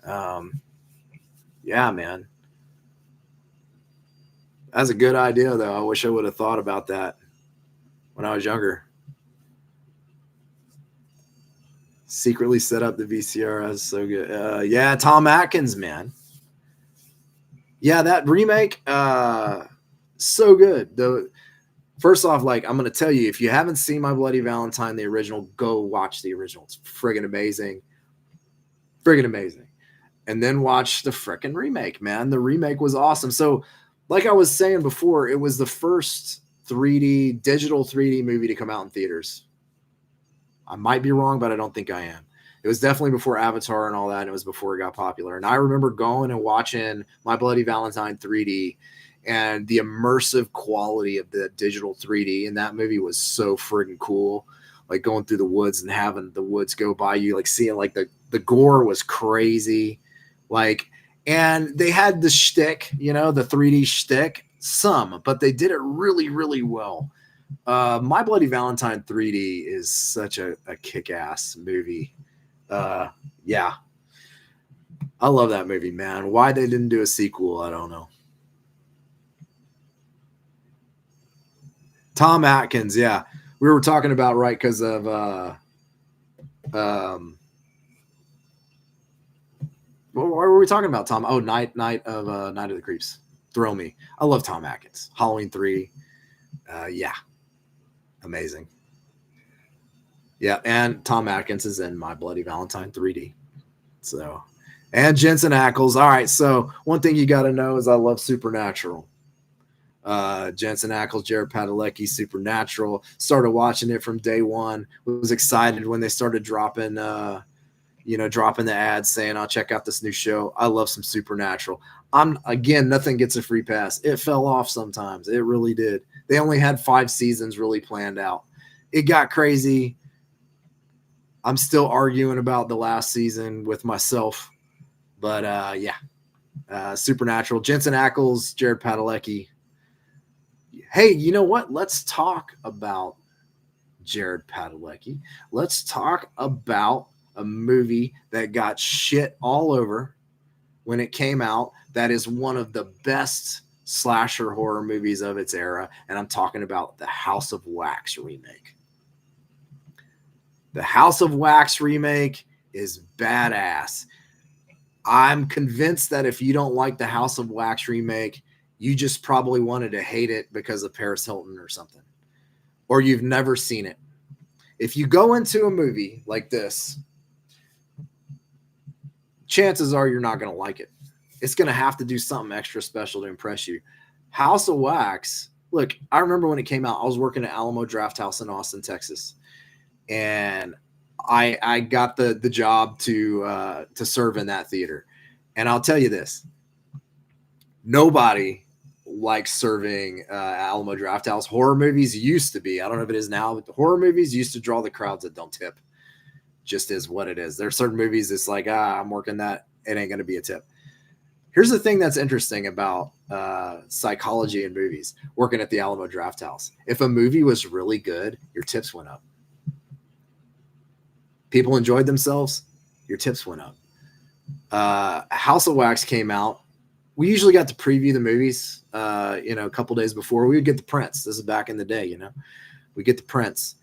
[SPEAKER 1] Yeah, man. That's a good idea, though. I wish I would have thought about that when I was younger. Secretly set up the VCR. That's so good. Yeah, Tom Atkins, man. Yeah, that remake, so good. Though, first off, like, I'm going to tell you, if you haven't seen My Bloody Valentine, the original, go watch the original. It's friggin' amazing. Friggin' amazing. And then watch the frickin' remake, man. The remake was awesome. So, like I was saying before, it was the first digital 3D movie to come out in theaters. I might be wrong, but I don't think I am. It was definitely before Avatar and all that, and it was before it got popular. And I remember going and watching My Bloody Valentine 3D, and the immersive quality of the digital 3D in that movie was so friggin' cool. Like going through the woods and having the woods go by you, like seeing like the gore was crazy. Like, and they had the shtick, the 3D shtick, but they did it really, really well. My Bloody Valentine 3D is such a kick-ass movie. Yeah. I love that movie, man. Why they didn't do a sequel, I don't know. Tom Atkins, yeah. We were talking about, right, because of what were we talking about, Tom? Oh, Night of the Creeps. Thrill Me. I love Tom Atkins. Halloween 3. Yeah. Amazing. Yeah, and Tom Atkins is in My Bloody Valentine 3D. So, and Jensen Ackles. All right, so one thing you got to know is I love Supernatural. Jensen Ackles, Jared Padalecki, Supernatural. Started watching it from day one. Was excited when they started dropping the ads saying, "I'll check out this new show." I love some Supernatural. Nothing gets a free pass. It fell off sometimes. It really did. They only had 5 seasons really planned out. It got crazy. I'm still arguing about the last season with myself, but Supernatural. Jensen Ackles, Jared Padalecki. Hey, you know what? Let's talk about Jared Padalecki. Let's talk about a movie that got shit all over when it came out. That is one of the best slasher horror movies of its era, and I'm talking about the House of Wax remake. The House of Wax remake is badass. I'm convinced that if you don't like the House of Wax remake, you just probably wanted to hate it because of Paris Hilton or something, or you've never seen it. If you go into a movie like this, chances are you're not going to like it. It's going to have to do something extra special to impress you. House of Wax, look, I remember when it came out, I was working at Alamo Drafthouse in Austin, Texas. And I got the job to serve in that theater. And I'll tell you this, nobody likes serving Alamo Drafthouse. Horror movies used to be, I don't know if it is now, but the horror movies used to draw the crowds that don't tip. Just is what it is. There are certain movies it's like, I'm working that, it ain't going to be a tip. Here's the thing that's interesting about psychology in movies, working at the Alamo Drafthouse. If a movie was really good, your tips went up. People enjoyed themselves, your tips went up. House of Wax came out. We usually got to preview the movies, a couple days before. We would get the prints. This is back in the day, We get the prints,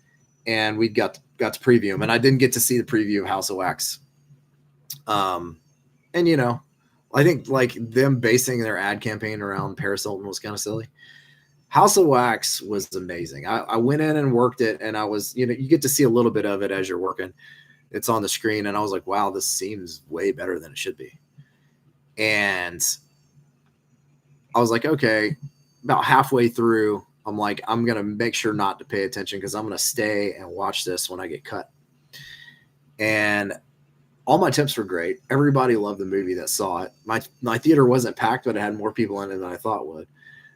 [SPEAKER 1] and we got to preview them. And I didn't get to see the preview of House of Wax. I think like them basing their ad campaign around Paris Hilton was kind of silly. House of Wax was amazing. I went in and worked it, and I was, you get to see a little bit of it as you're working. It's on the screen, and I was like, wow, this seems way better than it should be. And I was like, okay, about halfway through, I'm like, I'm going to make sure not to pay attention because I'm going to stay and watch this when I get cut. And all my tips were great. Everybody loved the movie that saw it. My theater wasn't packed, but it had more people in it than I thought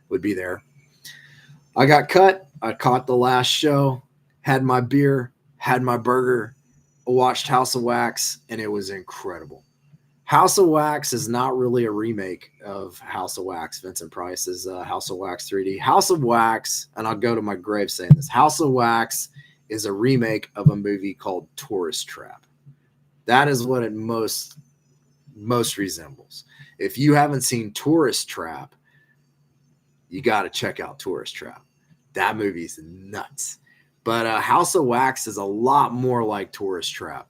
[SPEAKER 1] would be there. I got cut. I caught the last show, had my beer, had my burger, watched House of Wax, and it was incredible. House of Wax is not really a remake of House of Wax. Vincent Price's House of Wax 3D. House of Wax, and I'll go to my grave saying this, House of Wax is a remake of a movie called Tourist Trap. That is what it most resembles. If you haven't seen Tourist Trap, you got to check out Tourist Trap. That movie's nuts. But House of Wax is a lot more like Tourist Trap.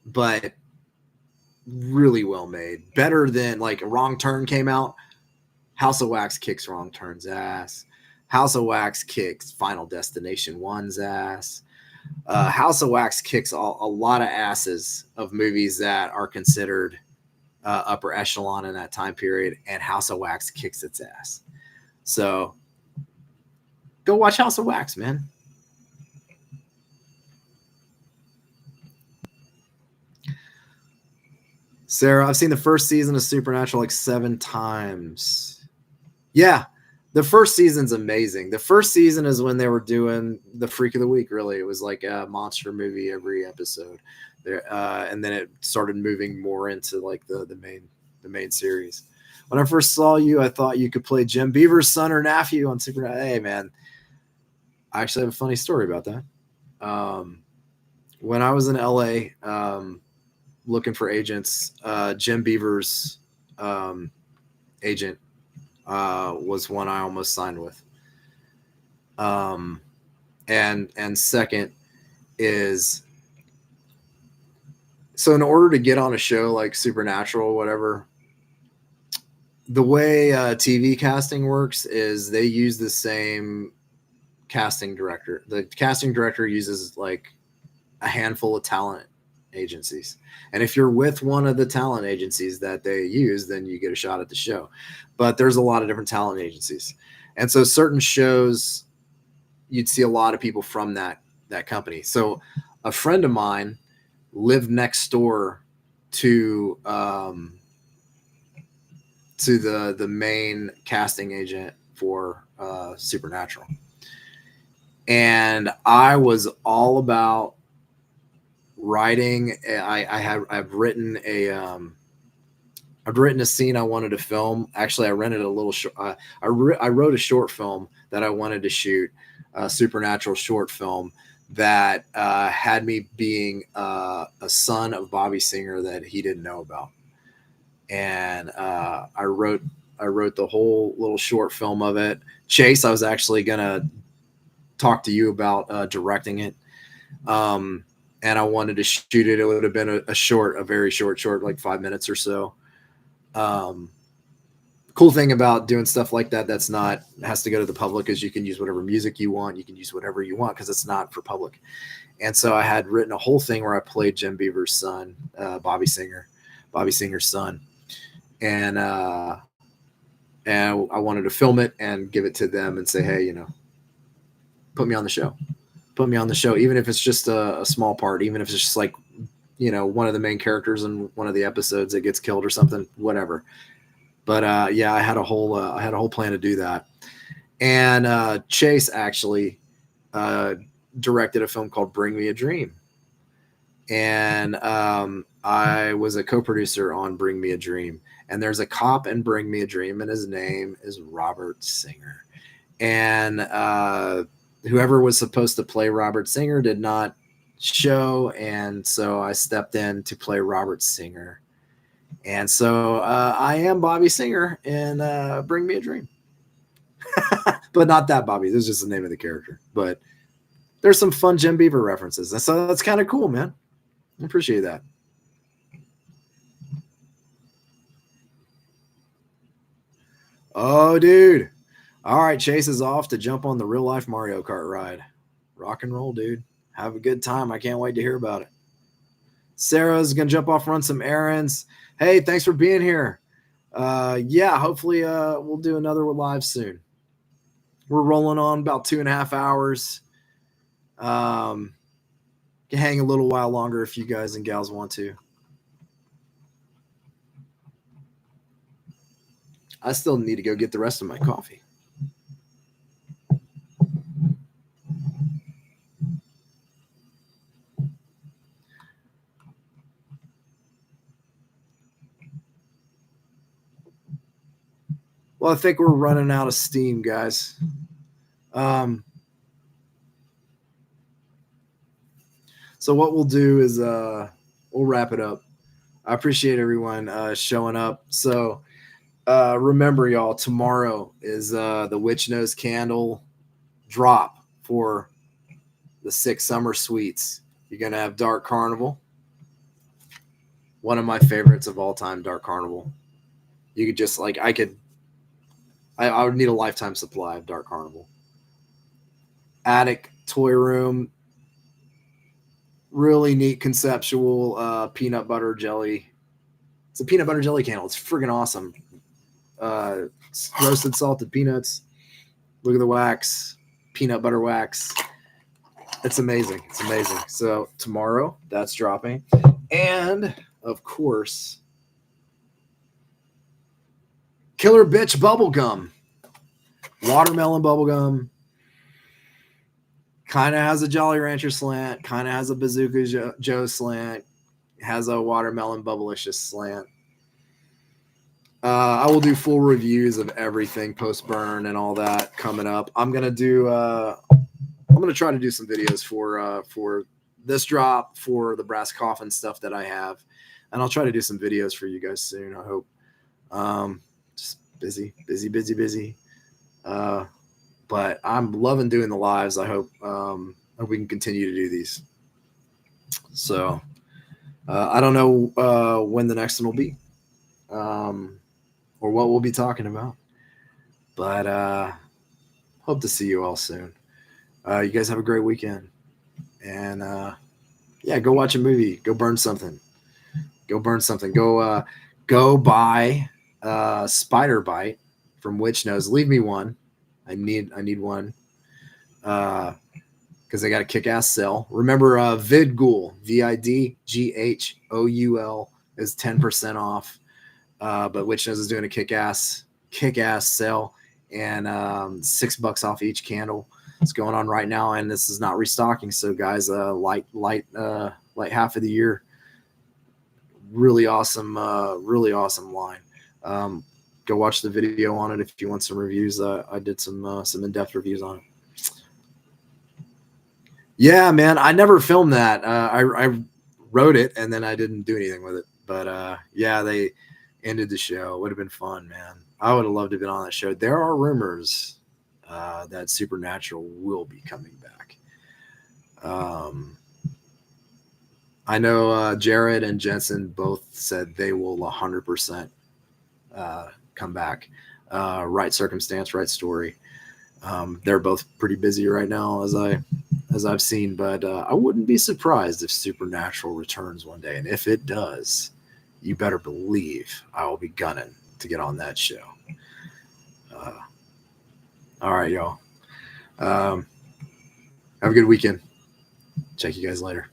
[SPEAKER 1] But really well made. Better than, like, Wrong Turn came out. House of Wax kicks Wrong Turn's ass. House of Wax kicks Final Destination 1's ass. House of Wax kicks a lot of asses of movies that are considered upper echelon in that time period, and House of Wax kicks its ass. So go watch House of Wax, man. Sarah, I've seen the first season of Supernatural like 7 times. Yeah, the first season's amazing. The first season is when they were doing the Freak of the Week, really. It was like a monster movie every episode. And then it started moving more into like the main series. When I first saw you, I thought you could play Jim Beaver's son or nephew on Supernatural. Hey, man, I actually have a funny story about that. When I was in LA, looking for agents, Jim Beaver's agent was one I almost signed with. And second is, so in order to get on a show like Supernatural or whatever, the way TV casting works is they use the same casting director. The casting director uses like a handful of talent agencies. And if you're with one of the talent agencies that they use, then you get a shot at the show. But there's a lot of different talent agencies. And so certain shows, you'd see a lot of people from that company. So a friend of mine lived next door to the main casting agent for Supernatural. And I was all about writing. I've written a scene I wanted to film. Actually, I rented a little I wrote a short film that I wanted to shoot, a Supernatural short film that had me being a son of Bobby Singer that he didn't know about. And I wrote the whole little short film of it. Chase, I was actually gonna talk to you about directing it. And I wanted to shoot it. It would have been a very short, like 5 minutes or so. Cool thing about doing stuff like that has to go to the public is you can use whatever music you want. You can use whatever you want because it's not for public. And so I had written a whole thing where I played Jim Beaver's son, Bobby Singer's son. And I wanted to film it and give it to them and say, hey, put me on the show. Put me on the show, even if it's just a small part, even if it's just like, one of the main characters in one of the episodes that gets killed or something, whatever. But yeah, I had a whole plan to do that. And Chase actually directed a film called Bring Me a Dream. And I was a co-producer on Bring Me a Dream. And there's a cop in Bring Me a Dream, and his name is Robert Singer. And whoever was supposed to play Robert Singer did not show, and so I stepped in to play Robert Singer. And so I am Bobby Singer in Bring Me a Dream. But not that Bobby. This is just the name of the character. But there's some fun Jim Beaver references. And so that's kind of cool, man. I appreciate that. Oh, dude. All right, Chase is off to jump on the real life Mario Kart ride. Rock and roll, dude. Have a good time. I can't wait to hear about it. Sarah's going to jump off, run some errands. Hey, thanks for being here. Yeah, hopefully we'll do another live soon. We're rolling on about 2.5 hours. Can hang a little while longer if you guys and gals want to. I still need to go get the rest of my coffee. Well, I think we're running out of steam, guys. So what we'll do is we'll wrap it up. I appreciate everyone showing up. So remember, y'all, tomorrow is the Witch Nose Candle drop for the 6 summer sweets. You're going to have Dark Carnival. One of my favorites of all time, Dark Carnival. You could just like, I would need a lifetime supply of Dark Carnival. Attic Toyroom. Really neat conceptual peanut butter jelly. It's a peanut butter jelly candle. It's friggin' awesome. Roasted salted peanuts. Look at the wax. Peanut butter wax. It's amazing. It's amazing. So tomorrow, that's dropping. And, of course, Killer Bitch Bubblegum. Watermelon bubblegum. Kind of has a Jolly Rancher slant. Kind of has a Bazooka Joe slant. Has a Watermelon Bubblicious slant. I will do full reviews of everything post-burn and all that coming up. I'm gonna try to do some videos for this drop, for the brass coffin stuff that I have, and I'll try to do some videos for you guys soon. I hope. Just busy. But I'm loving doing the lives. I hope we can continue to do these. So I don't know when the next one will be, or what we'll be talking about. But hope to see you all soon. You guys have a great weekend. And yeah, go watch a movie. Go burn something. Go buy Spider Bite from Witch Nose. Leave me one. I need one because they got a kick-ass sale. Remember, VidGhoul, VIDGHOUL is 10% off. But Witch Nose is doing a kick-ass sale, and $6 off each candle. It's going on right now, and this is not restocking. So guys, light half of the year. Really awesome line. Go watch the video on it if you want some reviews. I did some in-depth reviews on it. Yeah, man, I never filmed that. I wrote it and then I didn't do anything with it. But yeah, they ended the show. It would have been fun, man. I would have loved to have been on that show. There are rumors that Supernatural will be coming back. I know Jared and Jensen both said they will 100% come back. Right circumstance, right story. They're both pretty busy right now, as I've seen, but I wouldn't be surprised if Supernatural returns one day. And if it does, you better believe I will be gunning to get on that show. All right, y'all. Have a good weekend. Check you guys later.